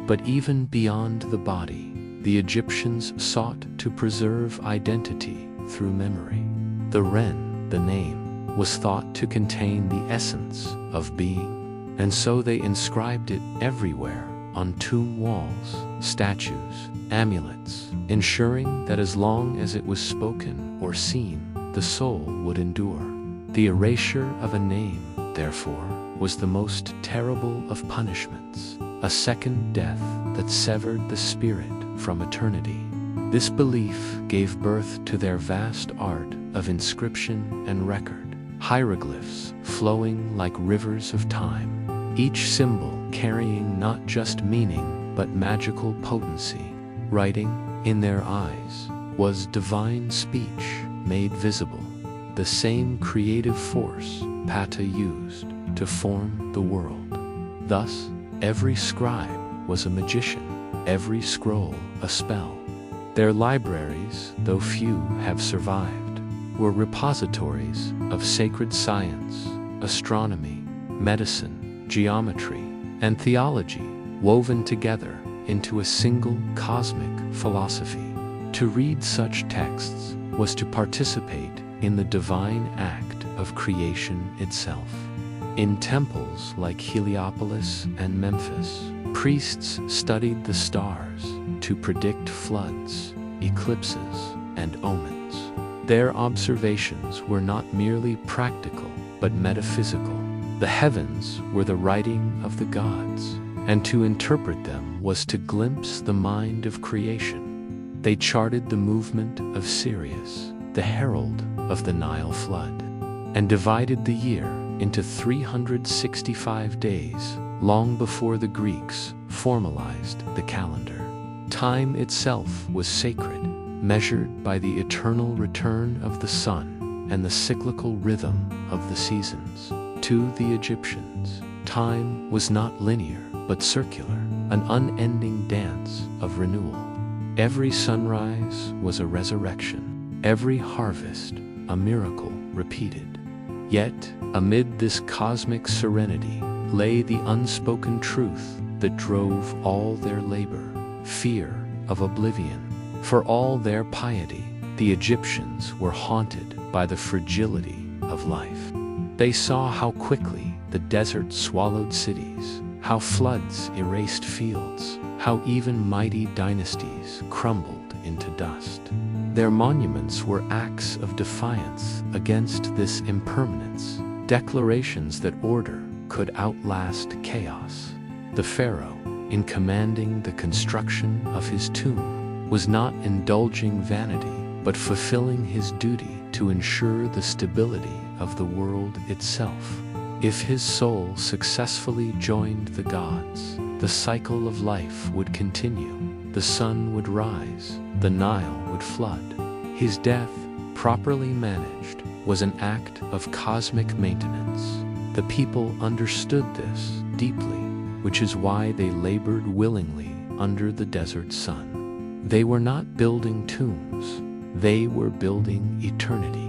But even beyond the body, the Egyptians sought to preserve identity through memory. The Ren, the name, was thought to contain the essence of being, and so they inscribed it everywhere, on tomb walls, statues, amulets, ensuring that as long as it was spoken or seen, the soul would endure. The erasure of a name, therefore, was the most terrible of punishments, a second death that severed the spirit from eternity. This belief gave birth to their vast art of inscription and record, hieroglyphs flowing like rivers of time, each symbol carrying not just meaning but magical potency. Writing, in their eyes, was divine speech made visible, the same creative force Ptah used to form the world. Thus, every scribe was a magician, every scroll a spell. Their libraries, though few have survived, were repositories of sacred science, astronomy, medicine, geometry, and theology woven together into a single cosmic philosophy. To read such texts was to participate in the divine act of creation itself. In temples like Heliopolis and Memphis, priests studied the stars to predict floods, eclipses, and omens. Their observations were not merely practical, but metaphysical. The heavens were the writing of the gods, and to interpret them was to glimpse the mind of creation. They charted the movement of Sirius, the herald of the Nile flood, and divided the year into 365 days, long before the Greeks formalized the calendar. Time itself was sacred, measured by the eternal return of the sun and the cyclical rhythm of the seasons. To the Egyptians, time was not linear, but circular, an unending dance of renewal. Every sunrise was a resurrection, every harvest a miracle repeated. Yet, amid this cosmic serenity lay the unspoken truth that drove all their labor: fear of oblivion. For all their piety, the Egyptians were haunted by the fragility of life. They saw how quickly the desert swallowed cities, how floods erased fields, how even mighty dynasties crumbled into dust. Their monuments were acts of defiance against this impermanence, declarations that order could outlast chaos. The pharaoh, in commanding the construction of his tomb, was not indulging vanity, but fulfilling his duty to ensure the stability of the world itself. If his soul successfully joined the gods, the cycle of life would continue. The sun would rise, the Nile would flood. His death, properly managed, was an act of cosmic maintenance. The people understood this deeply, which is why they labored willingly under the desert sun. They were not building tombs, they were building eternity.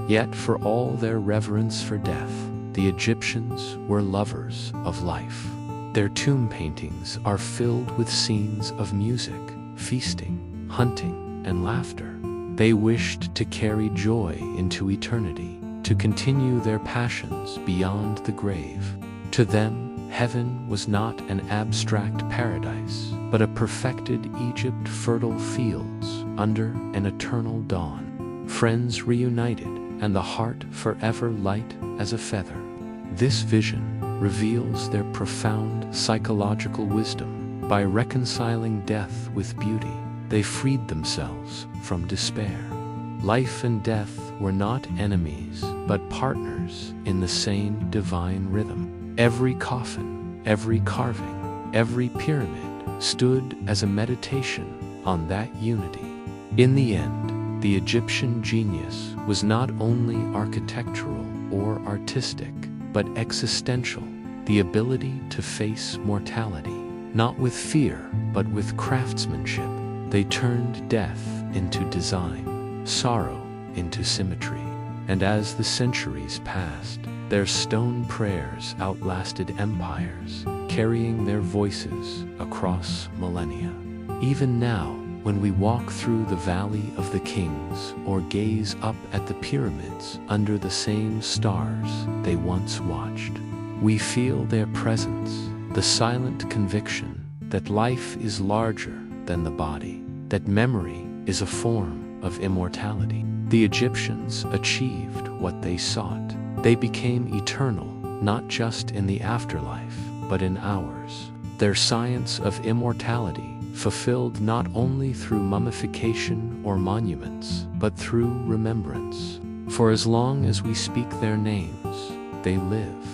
Yet for all their reverence for death, the Egyptians were lovers of life. Their tomb paintings are filled with scenes of music, feasting, hunting, and laughter. They wished to carry joy into eternity, to continue their passions beyond the grave. To them, heaven was not an abstract paradise, but a perfected Egypt, fertile fields under an eternal dawn. Friends reunited, and the heart forever light as a feather. This vision reveals their profound psychological wisdom. By reconciling death with beauty, they freed themselves from despair. Life and death were not enemies, but partners in the same divine rhythm. Every coffin, every carving, every pyramid stood as a meditation on that unity. In the end, the Egyptian genius was not only architectural or artistic, but existential, the ability to face mortality, not with fear, but with craftsmanship. They turned death into design, sorrow into symmetry, and as the centuries passed, their stone prayers outlasted empires, carrying their voices across millennia. Even now, when we walk through the Valley of the Kings or gaze up at the pyramids under the same stars they once watched, we feel their presence, the silent conviction that life is larger than the body, that memory is a form of immortality. The Egyptians achieved what they sought. They became eternal, not just in the afterlife, but in ours. Their science of immortality fulfilled not only through mummification or monuments, but through remembrance. For as long as we speak their names, they live.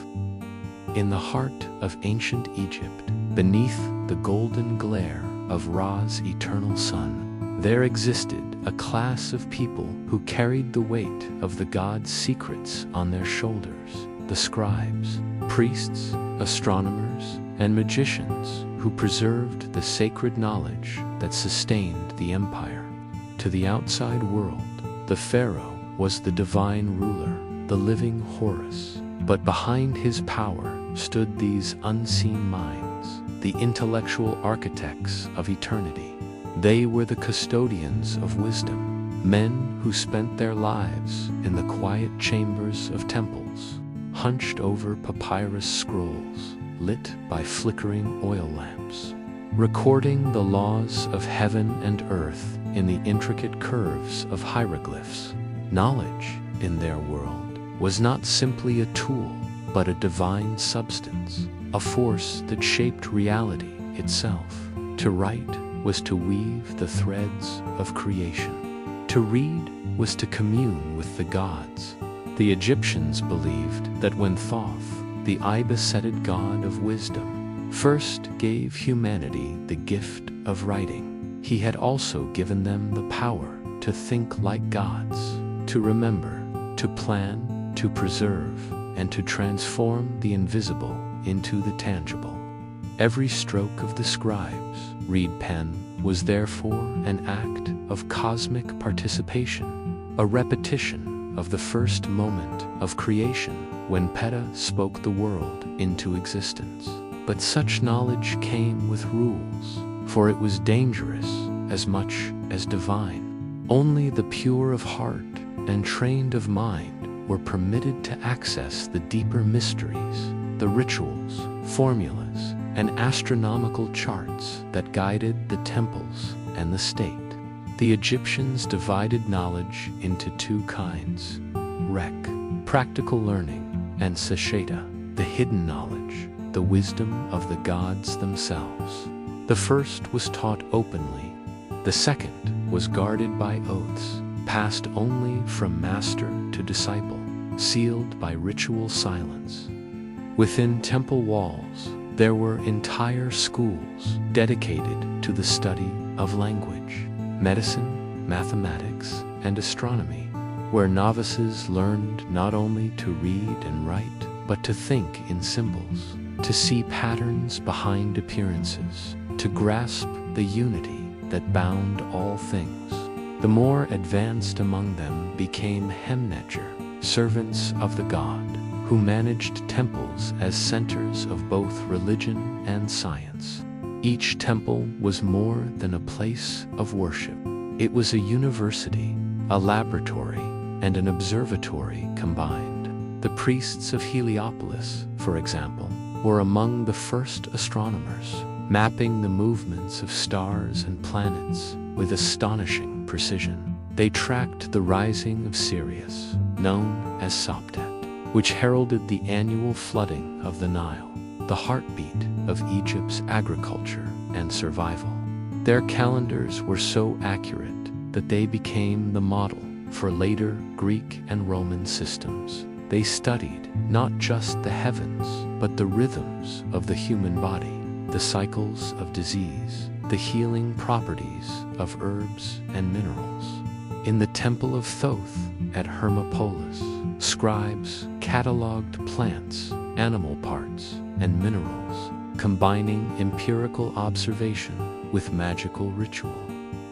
In the heart of ancient Egypt, beneath the golden glare of Ra's eternal sun, there existed a class of people who carried the weight of the gods' secrets on their shoulders: the scribes, priests, astronomers, and magicians who preserved the sacred knowledge that sustained the empire. To the outside world, the pharaoh was the divine ruler, the living Horus. But behind his power stood these unseen minds, the intellectual architects of eternity. They were the custodians of wisdom, men who spent their lives in the quiet chambers of temples, hunched over papyrus scrolls, lit by flickering oil lamps, recording the laws of heaven and earth in the intricate curves of hieroglyphs. Knowledge, in their world, was not simply a tool, but a divine substance, a force that shaped reality itself. To write was to weave the threads of creation. To read was to commune with the gods. The Egyptians believed that when Thoth, the ibis-headed god of wisdom, first gave humanity the gift of writing, he had also given them the power to think like gods, to remember, to plan, to preserve, and to transform the invisible into the tangible. Every stroke of the scribe's reed pen was therefore an act of cosmic participation, a repetition of the first moment of creation when Peta spoke the world into existence. But such knowledge came with rules, for it was dangerous as much as divine. Only the pure of heart and trained of mind were permitted to access the deeper mysteries, the rituals, formulas, and astronomical charts that guided the temples and the state. The Egyptians divided knowledge into two kinds: rek, practical learning, and sesheta, the hidden knowledge, the wisdom of the gods themselves. The first was taught openly. The second was guarded by oaths, passed only from master to disciple, sealed by ritual silence. Within temple walls, there were entire schools dedicated to the study of language, medicine, mathematics, and astronomy, where novices learned not only to read and write, but to think in symbols, to see patterns behind appearances, to grasp the unity that bound all things. The more advanced among them became hemnetger, servants of the god, who managed temples as centers of both religion and science. Each temple was more than a place of worship. It was a university, a laboratory, and an observatory combined. The priests of Heliopolis, for example, were among the first astronomers, mapping the movements of stars and planets with astonishing precision. They tracked the rising of Sirius, known as Sopdet, which heralded the annual flooding of the Nile, the heartbeat of Egypt's agriculture and survival. Their calendars were so accurate that they became the model for later Greek and Roman systems. They studied not just the heavens, but the rhythms of the human body, the cycles of disease, the healing properties of herbs and minerals. In the Temple of Thoth at Hermopolis, scribes cataloged plants, animal parts, and minerals, combining empirical observation with magical ritual.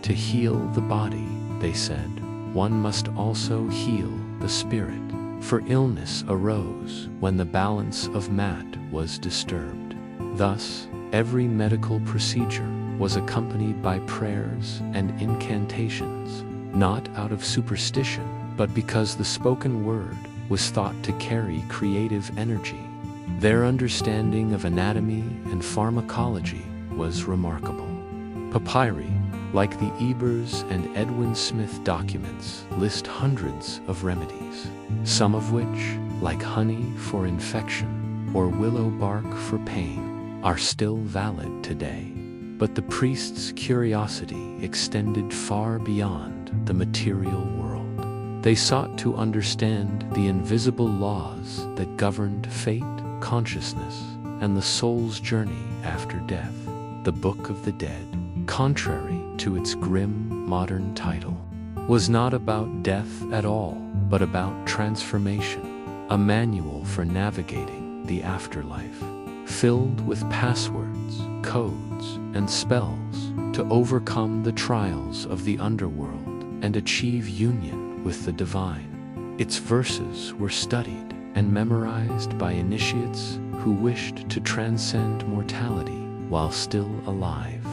To heal the body, they said, one must also heal the spirit, for illness arose when the balance of mat was disturbed. Thus, every medical procedure was accompanied by prayers and incantations, not out of superstition, but because the spoken word was thought to carry creative energy. Their understanding of anatomy and pharmacology was remarkable. Papyri, like the Ebers and Edwin Smith documents, list hundreds of remedies, some of which, like honey for infection or willow bark for pain, are still valid today. But the priests' curiosity extended far beyond the material world. They sought to understand the invisible laws that governed fate, consciousness, and the soul's journey after death. The Book of the Dead, contrary to its grim modern title, was not about death at all, but about transformation, a manual for navigating the afterlife, filled with passwords, codes, and spells to overcome the trials of the underworld and achieve union with the divine. Its verses were studied and memorized by initiates who wished to transcend mortality while still alive.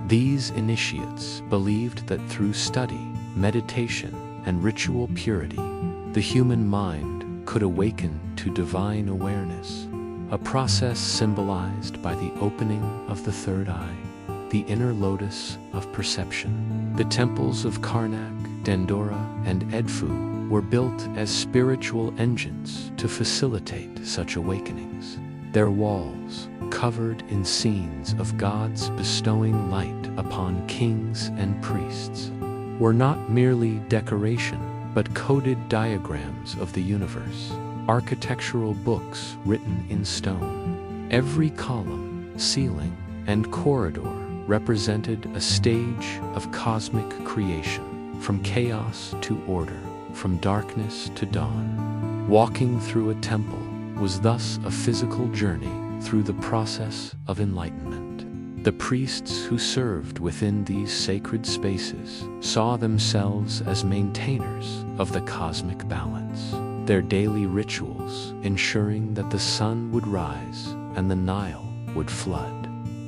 These initiates believed that through study, meditation, and ritual purity, the human mind could awaken to divine awareness, a process symbolized by the opening of the third eye, the inner lotus of perception. The temples of Karnak, Dendora, and Edfu were built as spiritual engines to facilitate such awakenings. Their walls, covered in scenes of gods bestowing light upon kings and priests, were not merely decoration, but coded diagrams of the universe, architectural books written in stone. Every column, ceiling, and corridor represented a stage of cosmic creation, from chaos to order, from darkness to dawn. Walking through a temple was thus a physical journey through the process of enlightenment. The priests who served within these sacred spaces saw themselves as maintainers of the cosmic balance, their daily rituals ensuring that the sun would rise and the Nile would flood.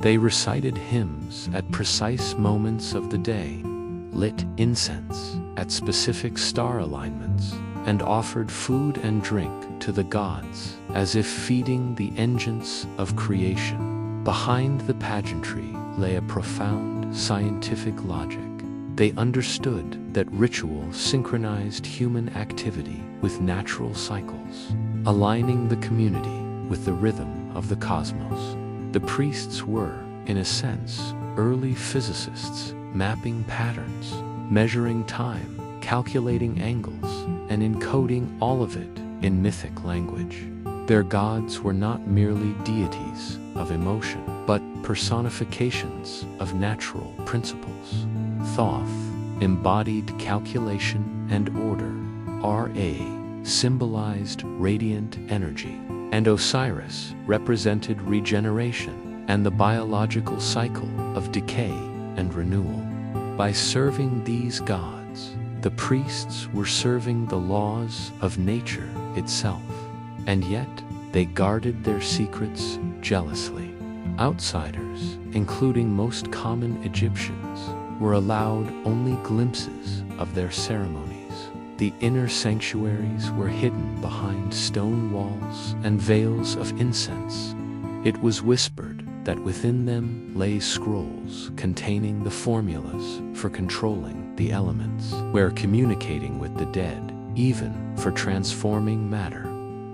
They recited hymns at precise moments of the day, lit incense at specific star alignments, and offered food and drink to the gods as if feeding the engines of creation. Behind the pageantry lay a profound scientific logic. They understood that ritual synchronized human activity with natural cycles, aligning the community with the rhythm of the cosmos. The priests were, in a sense, early physicists, mapping patterns, measuring time, calculating angles, and encoding all of it in mythic language. Their gods were not merely deities of emotion, but personifications of natural principles. Thoth embodied calculation and order. Ra symbolized radiant energy, and Osiris represented regeneration and the biological cycle of decay and renewal. By serving these gods, the priests were serving the laws of nature itself. and yet they guarded their secrets jealously. Outsiders, including most common Egyptians, were allowed only glimpses of their ceremonies. The inner sanctuaries were hidden behind stone walls and veils of incense. It was whispered that within them lay scrolls containing the formulas for controlling the elements, where communicating with the dead, even for transforming matter.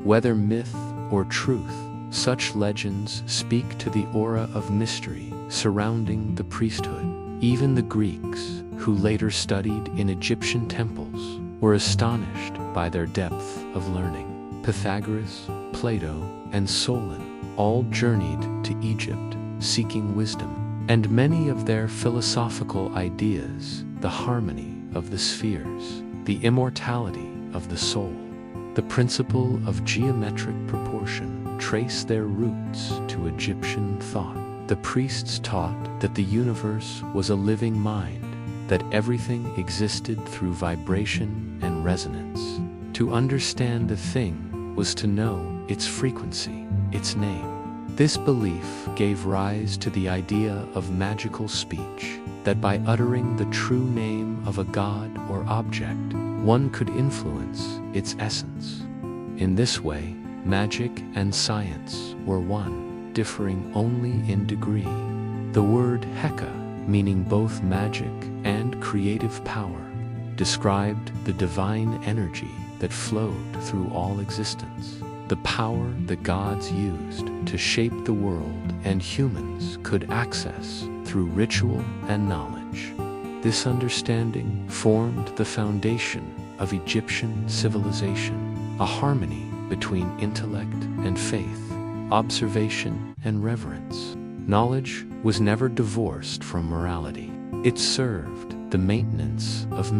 Whether myth or truth, such legends speak to the aura of mystery surrounding the priesthood. Even the Greeks, who later studied in Egyptian temples, were astonished by their depth of learning. Pythagoras, Plato, and Solon all journeyed to Egypt seeking wisdom, and many of their philosophical ideas, the harmony of the spheres, the immortality of the soul, the principle of geometric proportion, trace their roots to Egyptian thought. The priests taught that the universe was a living mind, that everything existed through vibration and resonance. To understand a thing was to know its frequency, its name. This belief gave rise to the idea of magical speech, that by uttering the true name of a god or object, one could influence its essence. In this way, magic and science were one, differing only in degree. The word Heka, meaning both magic and creative power, described the divine energy that flowed through all existence, the power the gods used to shape the world and humans could access through ritual and knowledge. This understanding formed the foundation of Egyptian civilization, a harmony between intellect and faith, observation and reverence. Knowledge was never divorced from morality. It served the maintenance of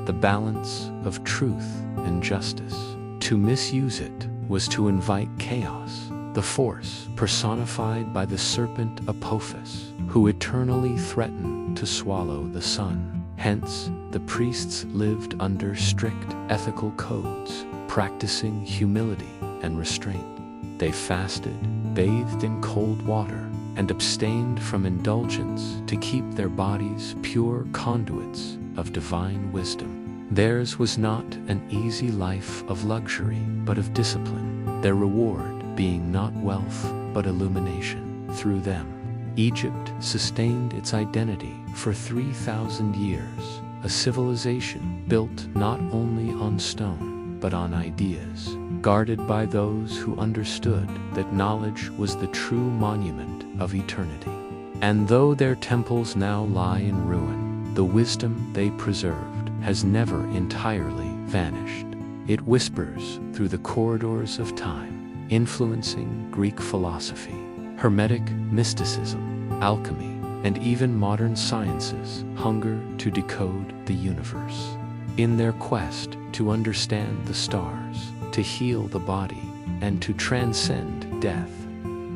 the balance of truth and justice. To misuse it was to invite chaos, the force personified by the serpent Apophis, who eternally threatened to swallow the sun. Hence, the priests lived under strict ethical codes, practicing humility and restraint. They fasted, bathed in cold water, and abstained from indulgence to keep their bodies pure conduits of divine wisdom. Theirs was not an easy life of luxury, but of discipline, their reward being not wealth, but illumination. Through them, Egypt sustained its identity for 3,000 years, a civilization built not only on stone, but on ideas, guarded by those who understood that knowledge was the true monument of eternity. And though their temples now lie in ruin, the wisdom they preserved has never entirely vanished. It whispers through the corridors of time, influencing Greek philosophy, Hermetic mysticism, alchemy, and even modern sciences hunger to decode the universe. In their quest to understand the stars, to heal the body, and to transcend death,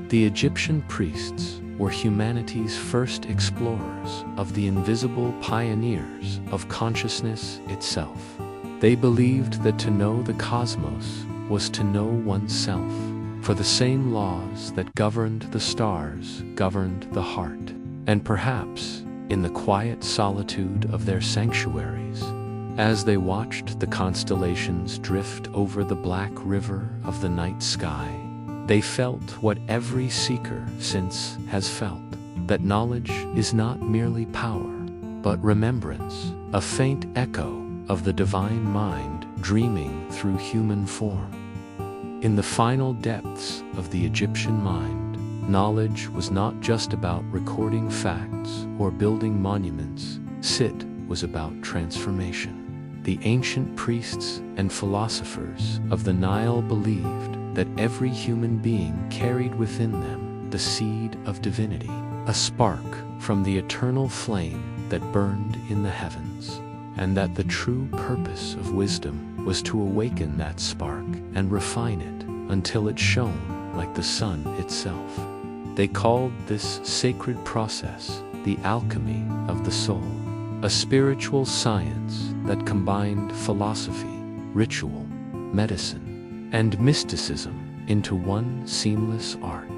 the Egyptian priests were humanity's first explorers of the invisible pioneers of consciousness itself. They believed that to know the cosmos was to know oneself, for the same laws that governed the stars governed the heart. And perhaps, in the quiet solitude of their sanctuaries, as they watched the constellations drift over the black river of the night sky, they felt what every seeker since has felt, that knowledge is not merely power, but remembrance, a faint echo of the divine mind dreaming through human form. In the final depths of the Egyptian mind, knowledge was not just about recording facts or building monuments. It was about transformation. The ancient priests and philosophers of the Nile believed that every human being carried within them the seed of divinity, a spark from the eternal flame that burned in the heavens, and that the true purpose of wisdom was to awaken that spark and refine it until it shone like the sun itself. They called this sacred process the alchemy of the soul, a spiritual science that combined philosophy, ritual, medicine, and mysticism into one seamless art.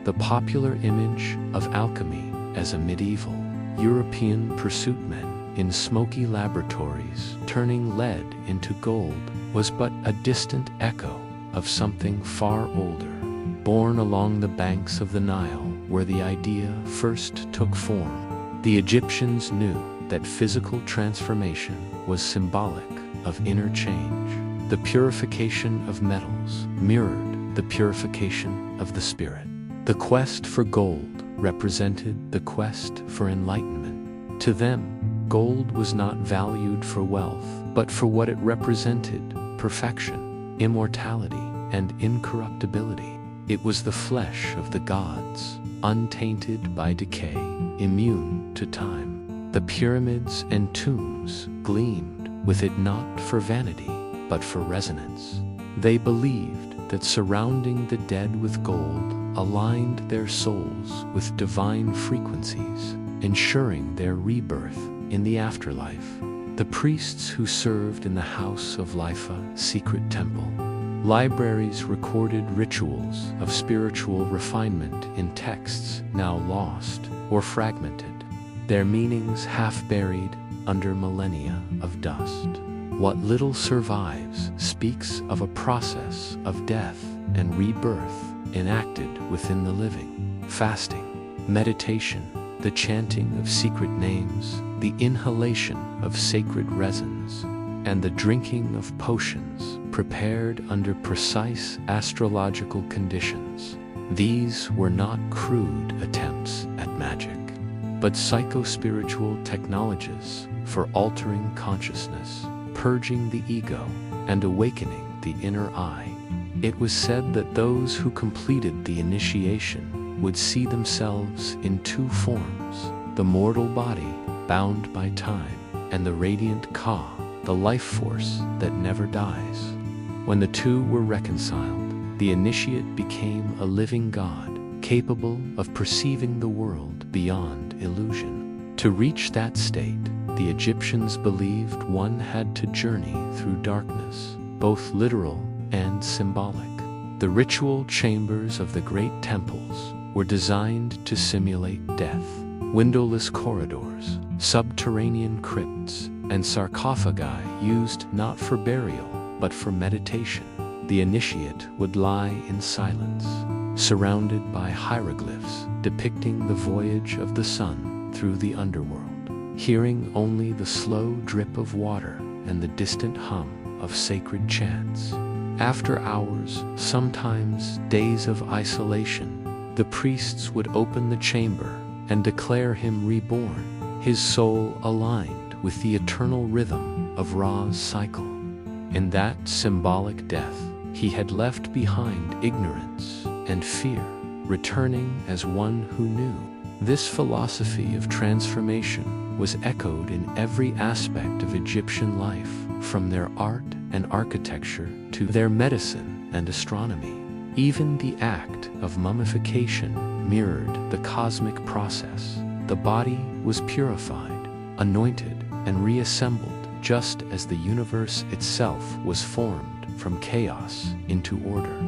The popular image of alchemy as a medieval European pursuit men in smoky laboratories turning lead into gold was but a distant echo of something far older, born along the banks of the Nile where the idea first took form. The Egyptians knew that physical transformation was symbolic of inner change. The purification of metals mirrored the purification of the spirit. The quest for gold represented the quest for enlightenment. To them, gold was not valued for wealth, but for what it represented: perfection, immortality, and incorruptibility. It was the flesh of the gods, untainted by decay, immune to time. The pyramids and tombs gleamed with it not for vanity, but for resonance. They believed that surrounding the dead with gold aligned their souls with divine frequencies, ensuring their rebirth in the afterlife. The priests who served in the House of Lifa secret temple. Libraries recorded rituals of spiritual refinement in texts now lost or fragmented, their meanings half buried under millennia of dust. What little survives speaks of a process of death and rebirth enacted within the living. Fasting, meditation, the chanting of secret names, the inhalation of sacred resins, and the drinking of potions prepared under precise astrological conditions. These were not crude attempts at magic, but psychospiritual technologies for altering consciousness, purging the ego, and awakening the inner eye. It was said that those who completed the initiation would see themselves in two forms: the mortal body, bound by time, and the radiant Ka, the life force that never dies. When the two were reconciled, the initiate became a living god, capable of perceiving the world beyond illusion. To reach that state, the Egyptians believed one had to journey through darkness, both literal and symbolic. The ritual chambers of the great temples were designed to simulate death. Windowless corridors, subterranean crypts, and sarcophagi used not for burial, but for meditation. The initiate would lie in silence, surrounded by hieroglyphs depicting the voyage of the sun through the underworld, hearing only the slow drip of water and the distant hum of sacred chants. After hours, sometimes days of isolation, the priests would open the chamber and declare him reborn, his soul aligned with the eternal rhythm of Ra's cycle. In that symbolic death, he had left behind ignorance and fear, returning as one who knew. This philosophy of transformation was echoed in every aspect of Egyptian life, from their art and architecture to their medicine and astronomy. Even the act of mummification mirrored the cosmic process. The body was purified, anointed, and reassembled, just as the universe itself was formed from chaos into order.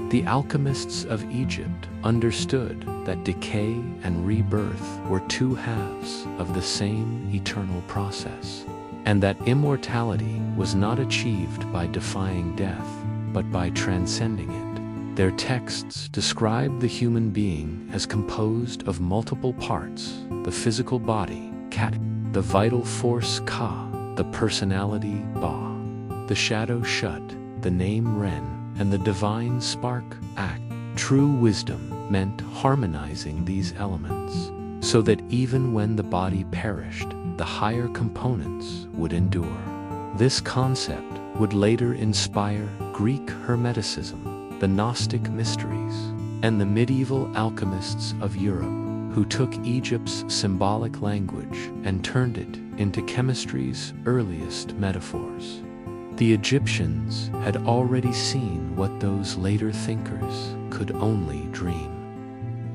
The alchemists of Egypt understood that decay and rebirth were two halves of the same eternal process, and that immortality was not achieved by defying death, but by transcending it. Their texts describe the human being as composed of multiple parts: the physical body, Kat, the vital force, Ka, the personality, Ba, the shadow, Shut, the name, Ren, and the divine spark, Ak. True wisdom meant harmonizing these elements, so that even when the body perished, the higher components would endure. This concept would later inspire Greek Hermeticism, the Gnostic mysteries, and the medieval alchemists of Europe, who took Egypt's symbolic language and turned it into chemistry's earliest metaphors. The Egyptians had already seen what those later thinkers could only dream: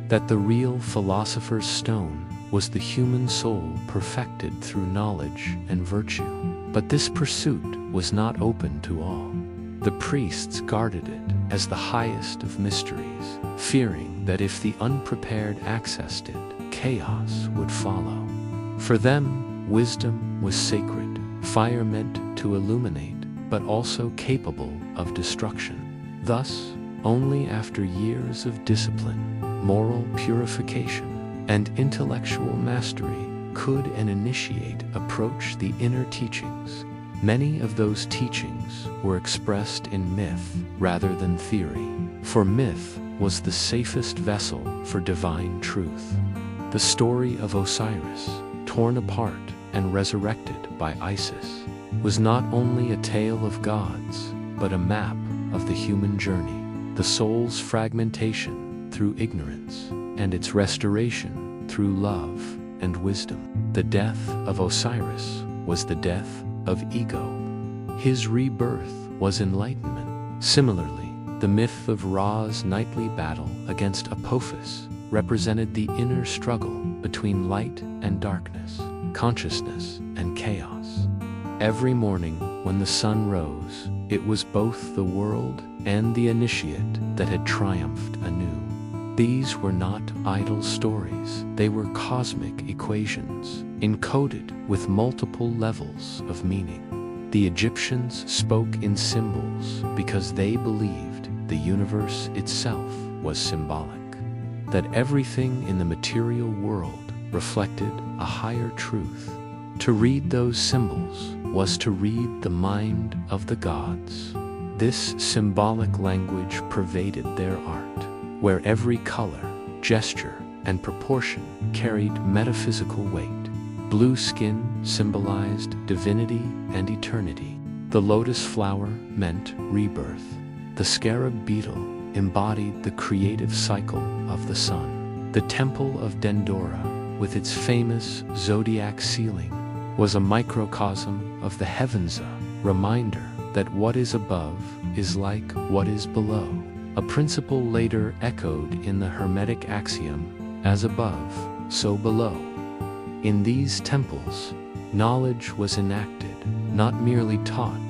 that the real philosopher's stone was the human soul perfected through knowledge and virtue. But this pursuit was not open to all. The priests guarded it as the highest of mysteries, fearing that if the unprepared accessed it, chaos would follow. For them, wisdom was sacred, fire meant to illuminate, but also capable of destruction. Thus, only after years of discipline, moral purification, and intellectual mastery could an initiate approach the inner teachings. Many of those teachings were expressed in myth rather than theory, for myth was the safest vessel for divine truth. The story of Osiris, torn apart and resurrected by Isis, was not only a tale of gods, but a map of the human journey, the soul's fragmentation through ignorance, and its restoration through love and wisdom. The death of Osiris was the death of ego. His rebirth was enlightenment. Similarly, the myth of Ra's nightly battle against Apophis represented the inner struggle between light and darkness, consciousness and chaos. Every morning when the sun rose, it was both the world and the initiate that had triumphed anew. These were not idle stories, they were cosmic equations, encoded with multiple levels of meaning. The Egyptians spoke in symbols because they believed the universe itself was symbolic, that everything in the material world reflected a higher truth. To read those symbols was to read the mind of the gods. This symbolic language pervaded their art, where every color, gesture, and proportion carried metaphysical weight. Blue skin symbolized divinity and eternity. The lotus flower meant rebirth. The scarab beetle embodied the creative cycle of the sun. The temple of Dendora, with its famous zodiac ceiling, was a microcosm of the heavens, a reminder that what is above is like what is below, a principle later echoed in the Hermetic axiom, as above, so below. In these temples, knowledge was enacted, not merely taught.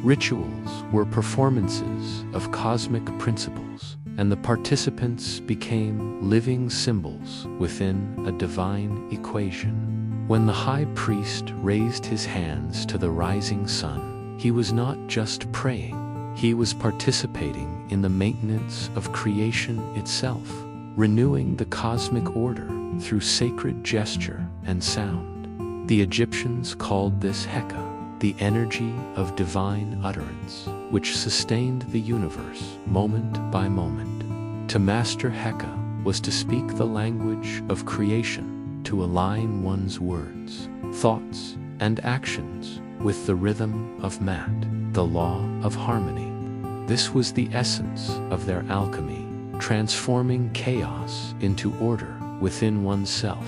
Rituals were performances of cosmic principles, and the participants became living symbols within a divine equation. When the high priest raised his hands to the rising sun, he was not just praying, he was participating in the maintenance of creation itself, renewing the cosmic order through sacred gesture and sound. The Egyptians called this Heka, the energy of divine utterance, which sustained the universe moment by moment. To master Heka was to speak the language of creation, to align one's words, thoughts, and actions with the rhythm of Mat, the law of harmony. This was the essence of their alchemy, transforming chaos into order within oneself,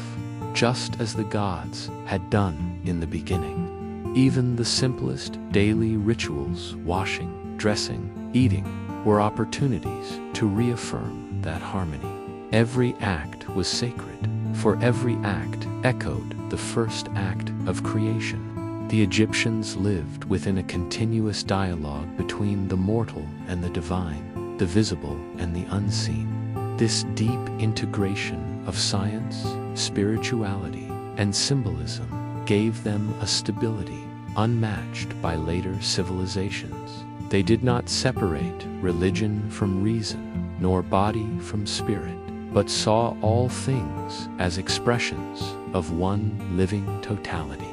just as the gods had done in the beginning. Even the simplest daily rituals, washing, dressing, eating, were opportunities to reaffirm that harmony. Every act was sacred, for every act echoed the first act of creation. The Egyptians lived within a continuous dialogue between the mortal and the divine, the visible and the unseen. This deep integration of science, spirituality, and symbolism gave them a stability unmatched by later civilizations. They did not separate religion from reason, nor body from spirit, but saw all things as expressions of one living totality.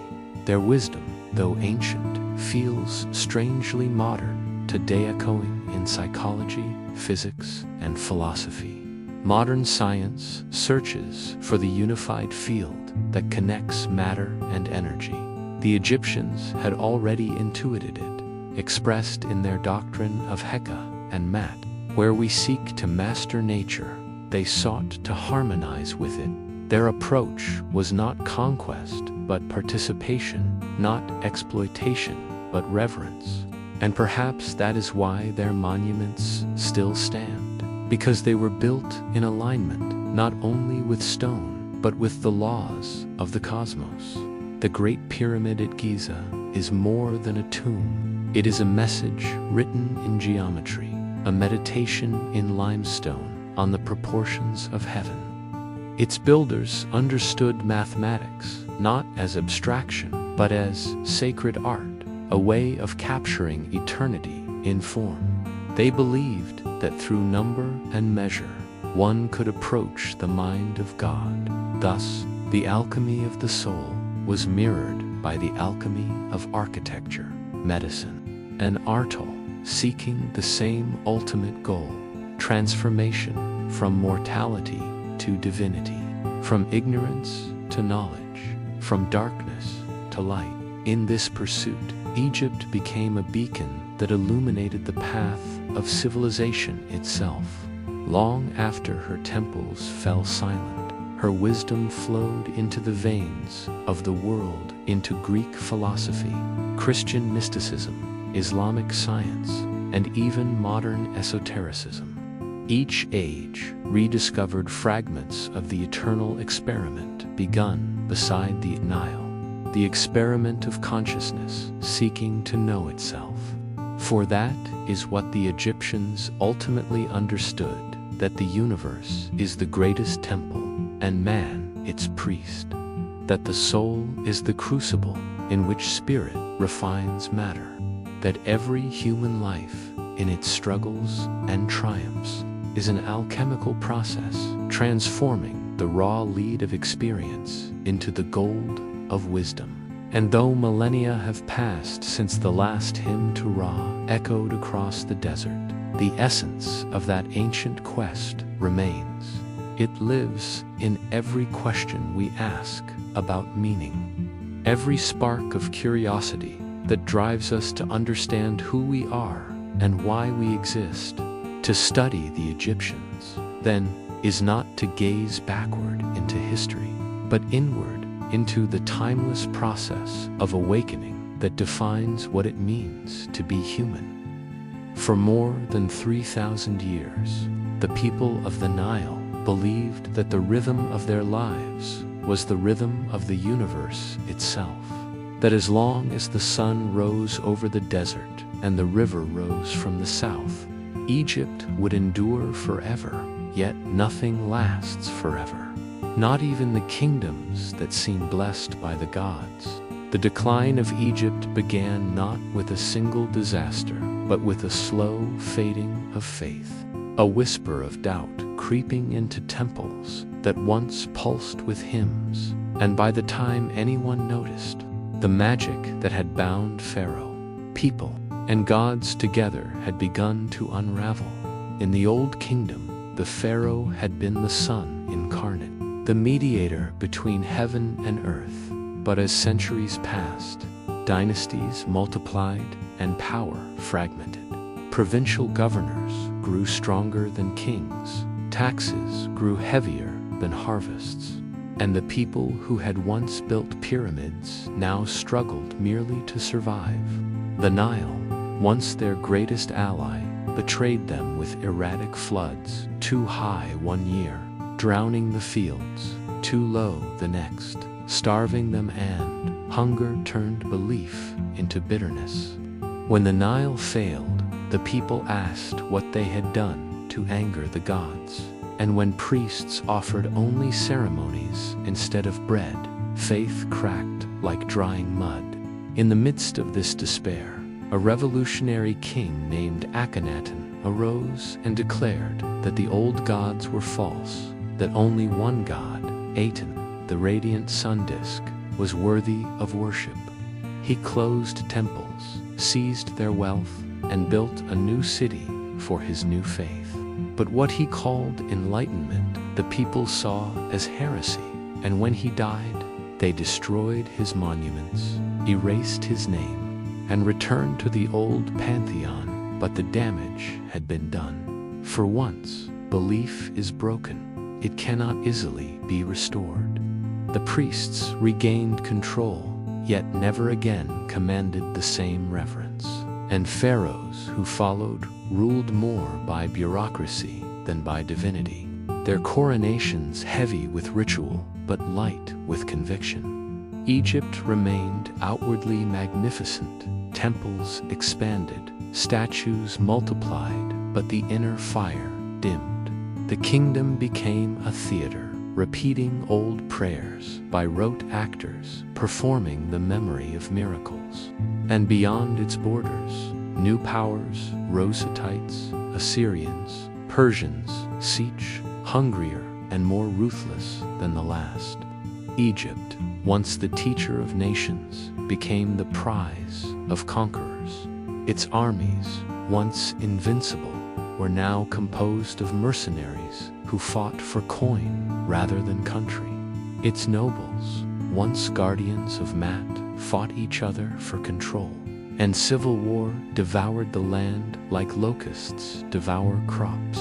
Their wisdom, though ancient, feels strangely modern today, echoing in psychology, physics, and philosophy. Modern science searches for the unified field that connects matter and energy. The Egyptians had already intuited it, expressed in their doctrine of Heka and Mat. Where we seek to master nature, they sought to harmonize with it. Their approach was not conquest, but participation, not exploitation, but reverence. And perhaps that is why their monuments still stand, because they were built in alignment, not only with stone, but with the laws of the cosmos. The Great Pyramid at Giza is more than a tomb. It is a message written in geometry, a meditation in limestone on the proportions of heaven. Its builders understood mathematics not as abstraction, but as sacred art, a way of capturing eternity in form. They believed that through number and measure, one could approach the mind of God. Thus, the alchemy of the soul was mirrored by the alchemy of architecture, medicine, and art, seeking the same ultimate goal: transformation from mortality to divinity, from ignorance to knowledge, from darkness to light. In this pursuit, Egypt became a beacon that illuminated the path of civilization itself. Long after her temples fell silent, her wisdom flowed into the veins of the world, into Greek philosophy, Christian mysticism, Islamic science, and even modern esotericism. Each age rediscovered fragments of the eternal experiment begun beside the Nile, the experiment of consciousness seeking to know itself. For that is what the Egyptians ultimately understood, that the universe is the greatest temple and man its priest, that the soul is the crucible in which spirit refines matter, that every human life in its struggles and triumphs is an alchemical process, transforming the raw lead of experience into the gold of wisdom. And though millennia have passed since the last hymn to Ra echoed across the desert, the essence of that ancient quest remains. It lives in every question we ask about meaning, every spark of curiosity that drives us to understand who we are and why we exist. To study the Egyptians, then, is not to gaze backward into history, but inward into the timeless process of awakening that defines what it means to be human. For more than 3,000 years, the people of the Nile believed that the rhythm of their lives was the rhythm of the universe itself, that as long as the sun rose over the desert and the river rose from the south, Egypt would endure forever. Yet nothing lasts forever, not even the kingdoms that seem blessed by the gods. The decline of Egypt began not with a single disaster, but with a slow fading of faith, a whisper of doubt creeping into temples that once pulsed with hymns, and by the time anyone noticed, the magic that had bound Pharaoh, people, and gods together had begun to unravel. In the Old Kingdom, the Pharaoh had been the Son incarnate, the mediator between heaven and earth. But as centuries passed, dynasties multiplied and power fragmented. Provincial governors grew stronger than kings, taxes grew heavier than harvests, and the people who had once built pyramids now struggled merely to survive. The Nile, once their greatest ally, betrayed them with erratic floods, too high one year, drowning the fields, too low the next, starving them, and hunger turned belief into bitterness. When the Nile failed, the people asked what they had done to anger the gods. And when priests offered only ceremonies instead of bread, faith cracked like drying mud. In the midst of this despair, a revolutionary king named Akhenaten arose and declared that the old gods were false, that only one god, Aten, the radiant sun disk, was worthy of worship. He closed temples, seized their wealth, and built a new city for his new faith. But what he called enlightenment, the people saw as heresy, and when he died, they destroyed his monuments, erased his name, and returned to the old pantheon, but the damage had been done. For once, belief is broken. It cannot easily be restored. The priests regained control, yet never again commanded the same reverence. And pharaohs who followed ruled more by bureaucracy than by divinity, their coronations heavy with ritual, but light with conviction. Egypt remained outwardly magnificent. Temples expanded, statues multiplied, but the inner fire dimmed. The kingdom became a theater, repeating old prayers by rote actors, performing the memory of miracles. And beyond its borders, new powers, Rosetites, Assyrians, Persians, siege, hungrier and more ruthless than the last. Egypt, once the teacher of nations, became the prize of conquerors. Its armies, once invincible, were now composed of mercenaries who fought for coin rather than country. Its nobles, once guardians of Mat, fought each other for control. And civil war devoured the land like locusts devour crops.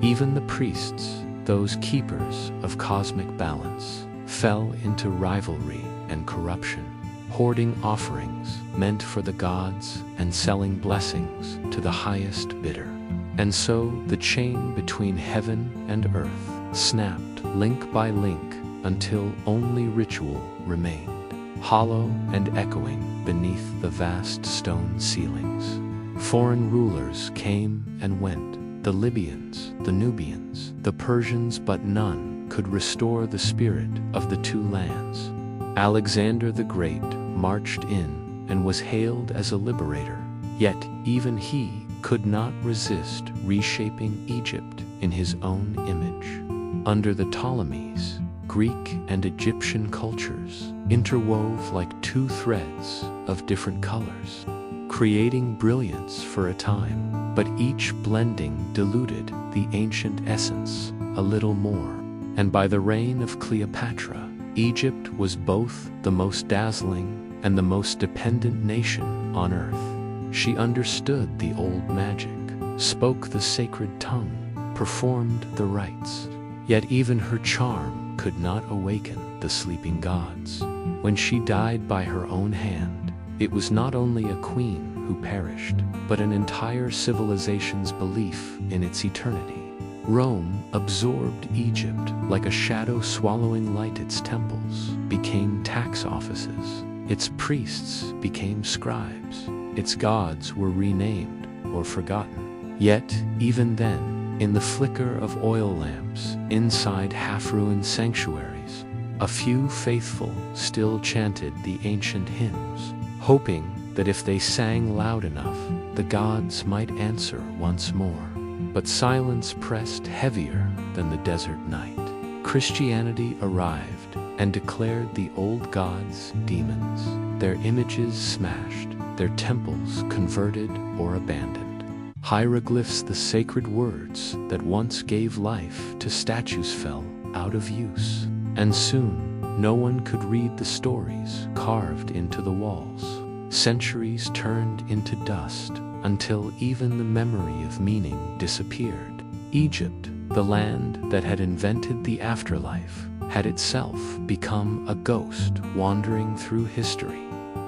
Even the priests, those keepers of cosmic balance, fell into rivalry and corruption, hoarding offerings meant for the gods and selling blessings to the highest bidder. And so the chain between heaven and earth snapped link by link until only ritual remained, hollow and echoing beneath the vast stone ceilings. Foreign rulers came and went, the Libyans, the Nubians, the Persians, but none could restore the spirit of the two lands. Alexander the Great marched in and was hailed as a liberator, yet even he could not resist reshaping Egypt in his own image. Under the Ptolemies, Greek and Egyptian cultures interwove like two threads of different colors, creating brilliance for a time, but each blending diluted the ancient essence a little more. And by the reign of Cleopatra, Egypt was both the most dazzling and the most dependent nation on earth. She understood the old magic, spoke the sacred tongue, performed the rites. Yet even her charm could not awaken the sleeping gods. When she died by her own hand, it was not only a queen who perished, but an entire civilization's belief in its eternity. Rome absorbed Egypt like a shadow swallowing light. Its temples became tax offices. Its priests became scribes. Its gods were renamed or forgotten. Yet, even then, in the flicker of oil lamps inside half-ruined sanctuaries, a few faithful still chanted the ancient hymns, hoping that if they sang loud enough, the gods might answer once more. But silence pressed heavier than the desert night. Christianity arrived and declared the old gods demons, their images smashed, their temples converted or abandoned. Hieroglyphs, the sacred words that once gave life to statues, fell out of use, and soon no one could read the stories carved into the walls. Centuries turned into dust until even the memory of meaning disappeared. Egypt, the land that had invented the afterlife, had itself become a ghost wandering through history.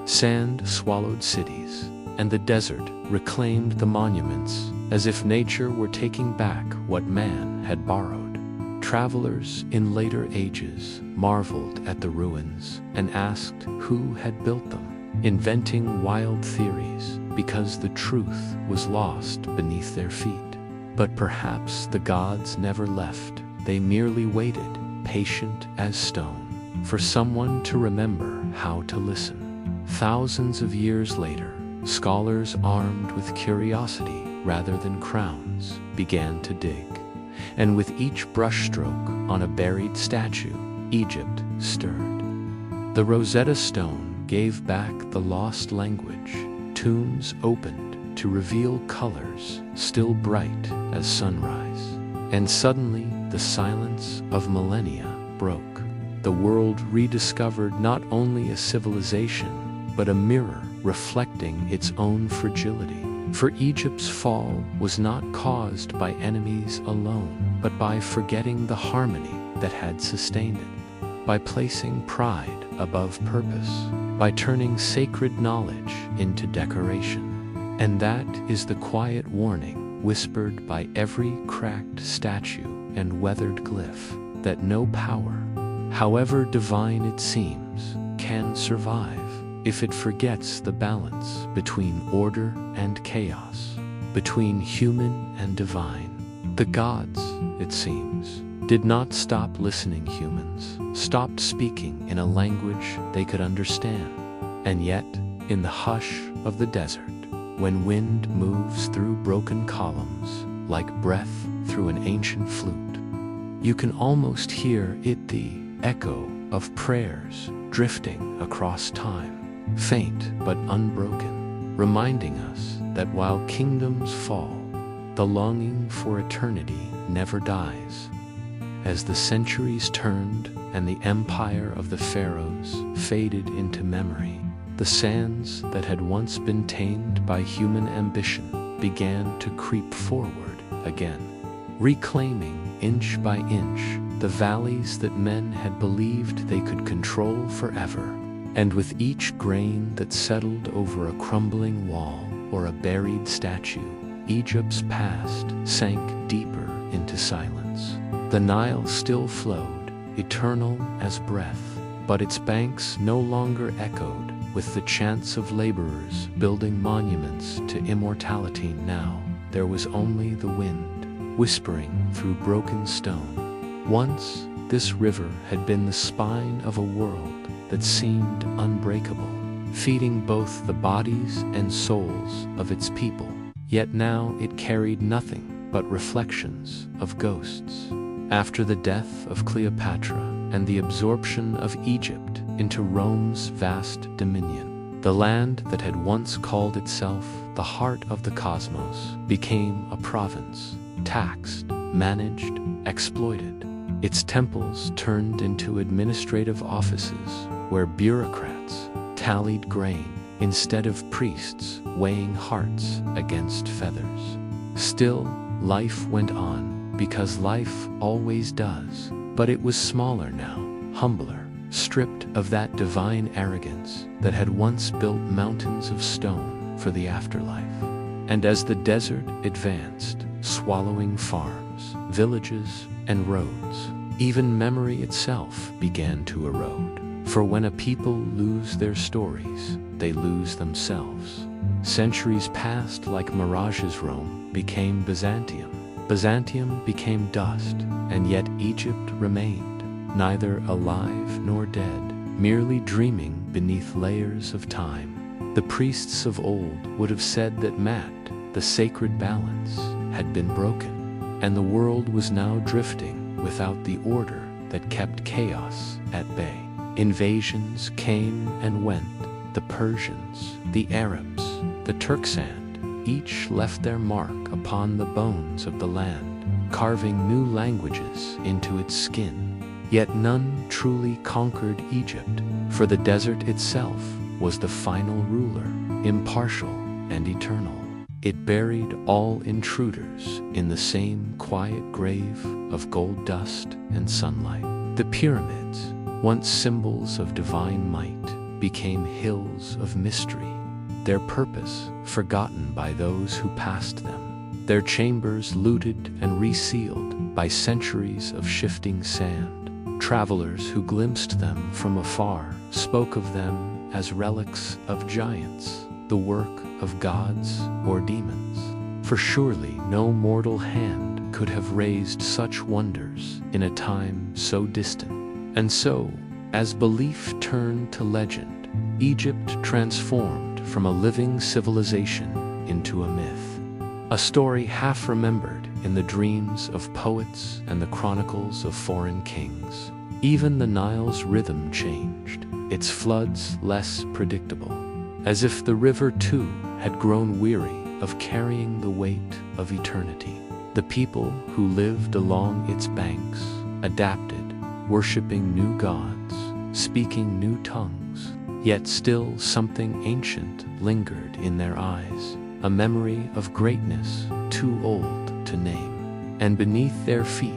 Sand swallowed cities, and the desert reclaimed the monuments, as if nature were taking back what man had borrowed. Travelers in later ages marveled at the ruins and asked who had built them, inventing wild theories because the truth was lost beneath their feet. But perhaps the gods never left. They merely waited, patient as stone, for someone to remember how to listen. Thousands of years later, scholars armed with curiosity rather than crowns began to dig. And with each brushstroke on a buried statue, Egypt stirred. The Rosetta Stone gave back the lost language. Tombs opened to reveal colors still bright as sunrise. And suddenly, the silence of millennia broke. The world rediscovered not only a civilization, but a mirror reflecting its own fragility. For Egypt's fall was not caused by enemies alone, but by forgetting the harmony that had sustained it, by placing pride above purpose, by turning sacred knowledge into decoration. And that is the quiet warning whispered by every cracked statue and weathered glyph, that no power, however divine it seems, can survive if it forgets the balance between order and chaos, between human and divine. The gods, it seems, did not stop listening. Humans stopped speaking in a language they could understand. And yet, in the hush of the desert, when wind moves through broken columns like breath through an ancient flute, you can almost hear it, the echo of prayers drifting across time, faint but unbroken, reminding us that while kingdoms fall, the longing for eternity never dies. As the centuries turned and the empire of the pharaohs faded into memory, the sands that had once been tamed by human ambition began to creep forward again, reclaiming inch by inch the valleys that men had believed they could control forever. And with each grain that settled over a crumbling wall or a buried statue, Egypt's past sank deeper into silence. The Nile still flowed, eternal as breath, but its banks no longer echoed with the chants of laborers building monuments to immortality. Now there was only the wind, whispering through broken stone. Once, this river had been the spine of a world that seemed unbreakable, feeding both the bodies and souls of its people. Yet now it carried nothing but reflections of ghosts. After the death of Cleopatra and the absorption of Egypt into Rome's vast dominion, the land that had once called itself the heart of the cosmos became a province, taxed, managed, exploited. Its temples turned into administrative offices where bureaucrats tallied grain instead of priests weighing hearts against feathers. Still, life went on, because life always does, but it was smaller now, humbler, stripped of that divine arrogance that had once built mountains of stone for the afterlife. And as the desert advanced, swallowing farms, villages, and roads, even memory itself began to erode. For when a people lose their stories, they lose themselves. Centuries passed like mirages. Rome became Byzantium. Byzantium became dust, and yet Egypt remained, neither alive nor dead, merely dreaming beneath layers of time. The priests of old would have said that the sacred balance, had been broken, and the world was now drifting without the order that kept chaos at bay. Invasions came and went. The Persians, the Arabs, the Turksand, each left their mark upon the bones of the land, carving new languages into its skin. Yet none truly conquered Egypt, for the desert itself was the final ruler, impartial and eternal. It buried all intruders in the same quiet grave of gold dust and sunlight. The pyramids, once symbols of divine might, became hills of mystery, their purpose forgotten by those who passed them, their chambers looted and resealed by centuries of shifting sand. Travelers who glimpsed them from afar spoke of them as relics of giants, the work of gods or demons. For surely no mortal hand could have raised such wonders in a time so distant. And so, as belief turned to legend, Egypt transformed from a living civilization into a myth, a story half remembered in the dreams of poets and the chronicles of foreign kings. Even the Nile's rhythm changed, its floods less predictable, as if the river too had grown weary of carrying the weight of eternity. The people who lived along its banks adapted, worshiping new gods, speaking new tongues, yet still something ancient lingered in their eyes, a memory of greatness too old to name. And beneath their feet,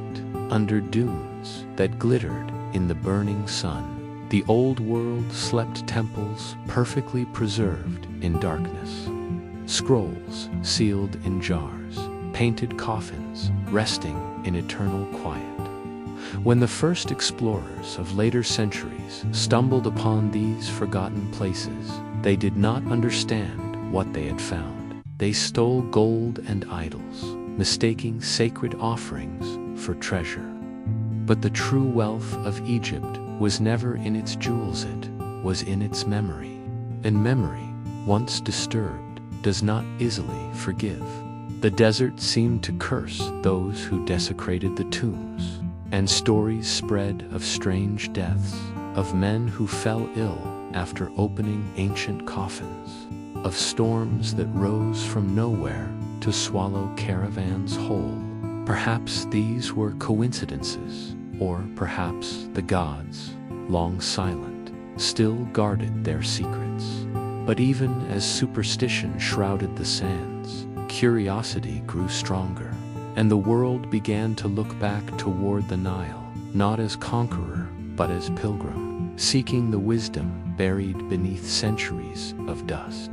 under dunes that glittered in the burning sun, the old world slept, temples perfectly preserved in darkness, scrolls sealed in jars, painted coffins resting in eternal quiet. When the first explorers of later centuries stumbled upon these forgotten places, they did not understand what they had found. They stole gold and idols, mistaking sacred offerings for treasure. But the true wealth of Egypt was never in its jewels, it was in its memory. And memory, once disturbed, does not easily forgive. The desert seemed to curse those who desecrated the tombs, and stories spread of strange deaths, of men who fell ill after opening ancient coffins, of storms that rose from nowhere to swallow caravans whole. Perhaps these were coincidences, or perhaps the gods, long silent, still guarded their secrets. But even as superstition shrouded the sands, curiosity grew stronger, and the world began to look back toward the Nile, not as conqueror, but as pilgrim, seeking the wisdom buried beneath centuries of dust.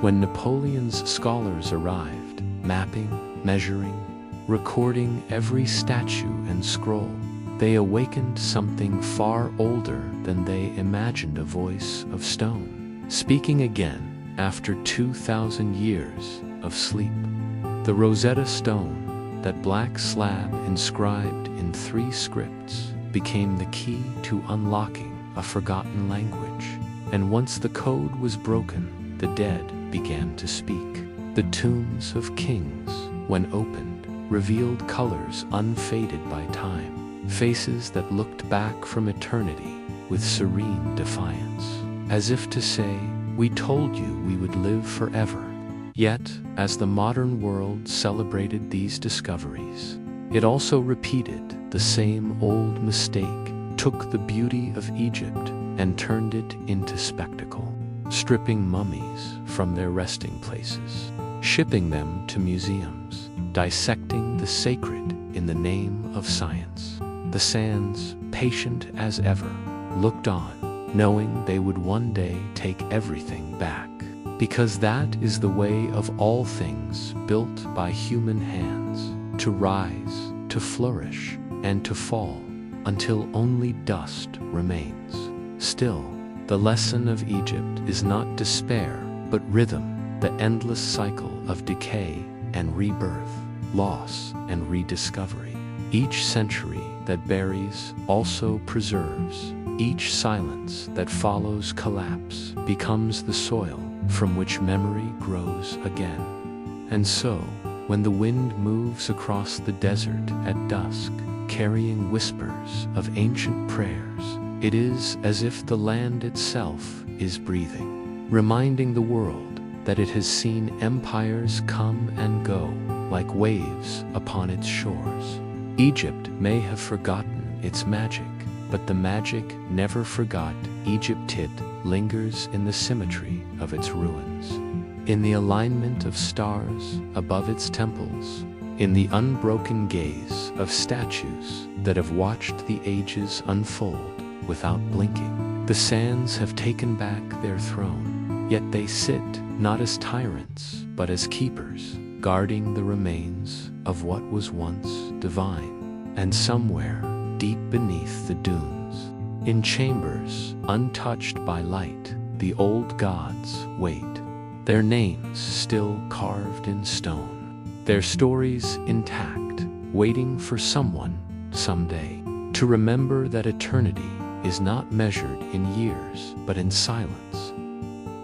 When Napoleon's scholars arrived, mapping, measuring, recording every statue and scroll, they awakened something far older than they imagined, a voice of stone, speaking again after 2,000 years of sleep. The Rosetta Stone, that black slab inscribed in 3 scripts, became the key to unlocking a forgotten language. And once the code was broken, the dead began to speak. The tombs of kings, when opened, revealed colors unfaded by time, faces that looked back from eternity with serene defiance, as if to say, "We told you we would live forever." Yet, as the modern world celebrated these discoveries, it also repeated the same old mistake, took the beauty of Egypt and turned it into spectacle, stripping mummies from their resting places, shipping them to museums, dissecting the sacred in the name of science. The sands, patient as ever, looked on, knowing they would one day take everything back. Because that is the way of all things built by human hands, to rise, to flourish, and to fall, until only dust remains. Still, the lesson of Egypt is not despair, but rhythm, the endless cycle of decay and rebirth, loss and rediscovery. Each century that buries also preserves. Each silence that follows collapse becomes the soil from which memory grows again. And so, when the wind moves across the desert at dusk, carrying whispers of ancient prayers, it is as if the land itself is breathing, reminding the world that it has seen empires come and go like waves upon its shores. Egypt may have forgotten its magic, but the magic never forgot Egypt. It lingers in the symmetry of its ruins, in the alignment of stars above its temples, in the unbroken gaze of statues that have watched the ages unfold without blinking. The sands have taken back their throne, yet they sit not as tyrants, but as keepers, guarding the remains of what was once divine. And somewhere, deep beneath the dunes, in chambers untouched by light, the old gods wait, their names still carved in stone, their stories intact, waiting for someone, someday, to remember that eternity is not measured in years, but in silence.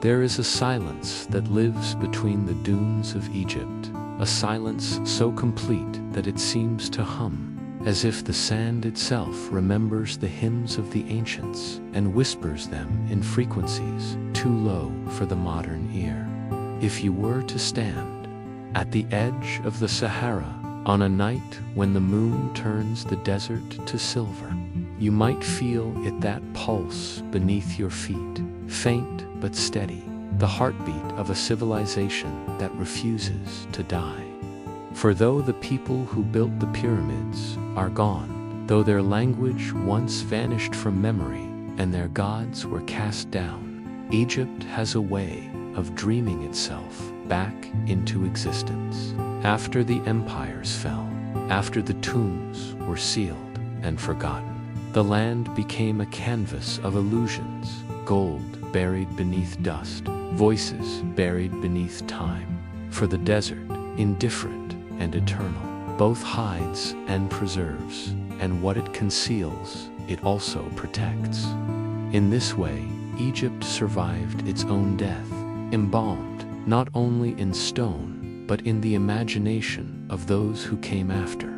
There is a silence that lives between the dunes of Egypt, a silence so complete that it seems to hum, as if the sand itself remembers the hymns of the ancients and whispers them in frequencies too low for the modern ear. If you were to stand at the edge of the Sahara on a night when the moon turns the desert to silver, you might feel it, that pulse beneath your feet, faint but steady, the heartbeat of a civilization that refuses to die. For though the people who built the pyramids are gone, though their language once vanished from memory and their gods were cast down, Egypt has a way of dreaming itself back into existence. After the empires fell, after the tombs were sealed, and forgotten. The land became a canvas of illusions, gold buried beneath dust, voices buried beneath time. For the desert, indifferent and eternal, both hides and preserves, and what it conceals, it also protects. In this way, Egypt survived its own death, embalmed not only in stone, but in the imagination of those who came after.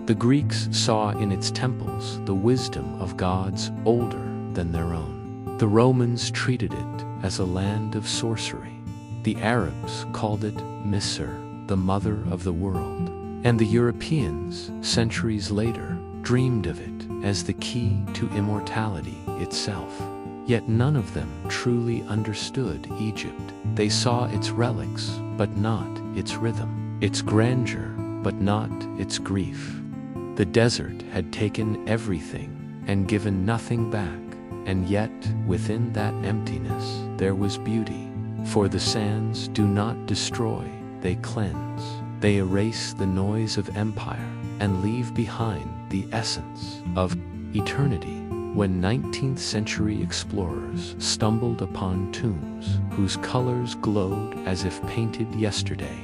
The Greeks saw in its temples the wisdom of gods older than their own. The Romans treated it as a land of sorcery. The Arabs called it Misr, the mother of the world. And the Europeans, centuries later, dreamed of it as the key to immortality itself. Yet none of them truly understood Egypt. They saw its relics, but not its rhythm, its grandeur, but not its grief. The desert had taken everything and given nothing back, and yet within that emptiness there was beauty. For the sands do not destroy, they cleanse. They erase the noise of empire and leave behind the essence of eternity. When 19th century explorers stumbled upon tombs whose colors glowed as if painted yesterday,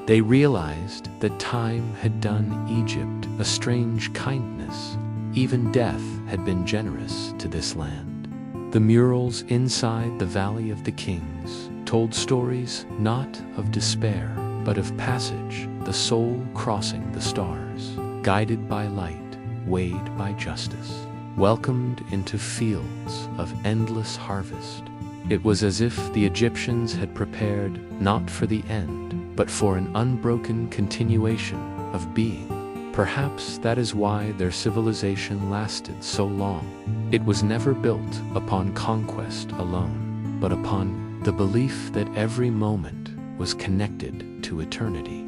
they realized that time had done Egypt a strange kindness. Even death had been generous to this land. The murals inside the Valley of the Kings told stories not of despair, but of passage, the soul crossing the stars, guided by light, weighed by justice, welcomed into fields of endless harvest. It was as if the Egyptians had prepared not for the end, but for an unbroken continuation of being. Perhaps that is why their civilization lasted so long. It was never built upon conquest alone, but upon the belief that every moment was connected to eternity.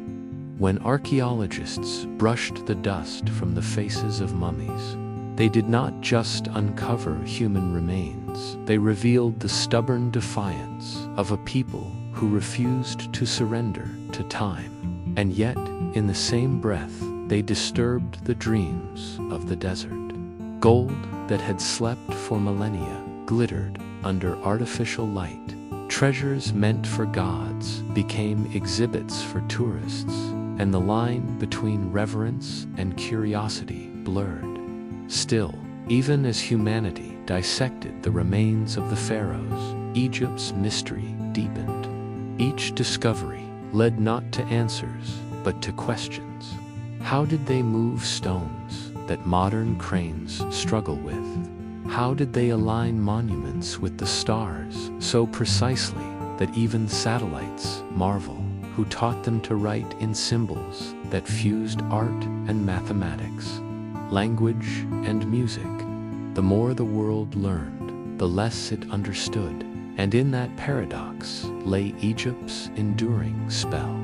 When archaeologists brushed the dust from the faces of mummies, they did not just uncover human remains, they revealed the stubborn defiance of a people who refused to surrender to time. And yet, in the same breath, they disturbed the dreams of the desert. Gold that had slept for millennia glittered under artificial light. Treasures meant for gods became exhibits for tourists, and the line between reverence and curiosity blurred. Still, even as humanity dissected the remains of the pharaohs, Egypt's mystery deepened. Each discovery led not to answers, but to questions. How did they move stones that modern cranes struggle with? How did they align monuments with the stars so precisely that even satellites marvel? Who taught them to write in symbols that fused art and mathematics, language and music? The more the world learned, the less it understood, and in that paradox lay Egypt's enduring spell.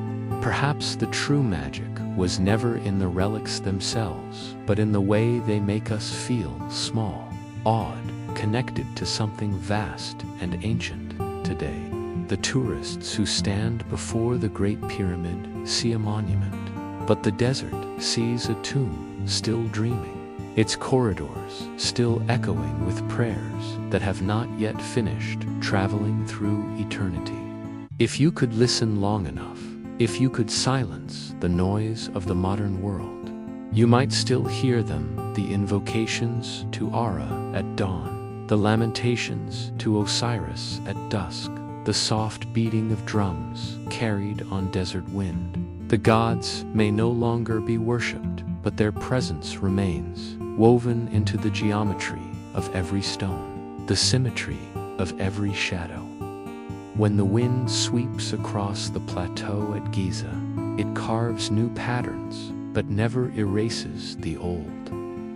Perhaps the true magic was never in the relics themselves, but in the way they make us feel small, awed, connected to something vast and ancient today. The tourists who stand before the Great Pyramid see a monument, but the desert sees a tomb still dreaming, its corridors still echoing with prayers that have not yet finished traveling through eternity. If you could listen long enough, if you could silence the noise of the modern world, you might still hear them, the invocations to Ara at dawn, the lamentations to Osiris at dusk, the soft beating of drums carried on desert wind. The gods may no longer be worshipped, but their presence remains, woven into the geometry of every stone, the symmetry of every shadow. When the wind sweeps across the plateau at Giza, it carves new patterns, but never erases the old.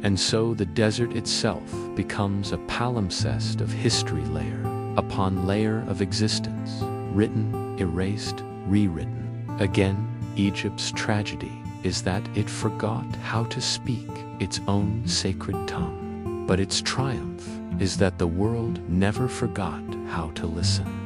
And so the desert itself becomes a palimpsest of history, layer upon layer of existence, written, erased, rewritten. Again, Egypt's tragedy is that it forgot how to speak its own sacred tongue. But its triumph is that the world never forgot how to listen.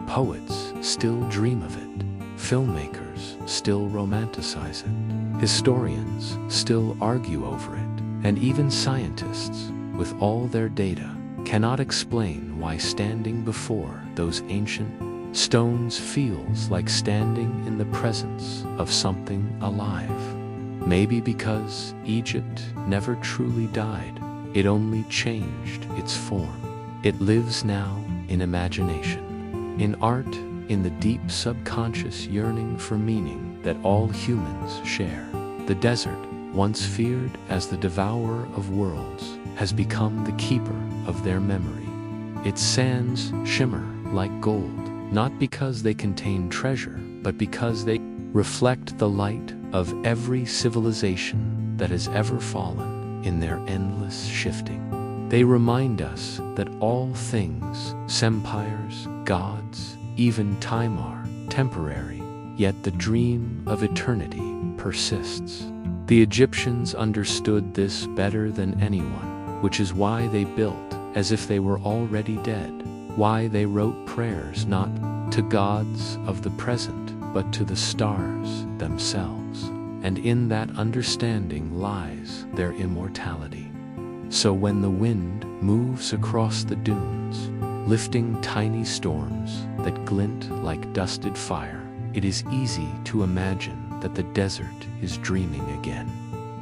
Poets still dream of it, filmmakers still romanticize it, historians still argue over it, And even scientists, with all their data, cannot explain why standing before those ancient stones feels like standing in the presence of something alive. Maybe because Egypt never truly died, it only changed its form. It lives now in imagination, in art, in the deep subconscious yearning for meaning that all humans share. The desert, once feared as the devourer of worlds, has become the keeper of their memory. Its sands shimmer like gold, not because they contain treasure, but because they reflect the light of every civilization that has ever fallen in their endless shifting. They remind us that all things, empires, gods, even time are temporary, yet the dream of eternity persists. The Egyptians understood this better than anyone, which is why they built as if they were already dead, why they wrote prayers not to gods of the present, but to the stars themselves. And in that understanding lies their immortality. So when the wind moves across the dunes, lifting tiny storms that glint like dusted fire, it is easy to imagine that the desert is dreaming again.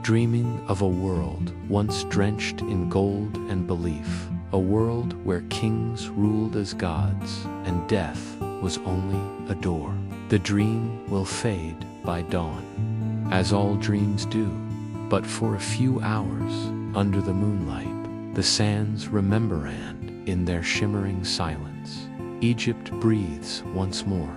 Dreaming of a world once drenched in gold and belief, a world where kings ruled as gods and death was only a door. The dream will fade by dawn, as all dreams do, but for a few hours, under the moonlight, the sands remember, and in their shimmering silence, Egypt breathes once more.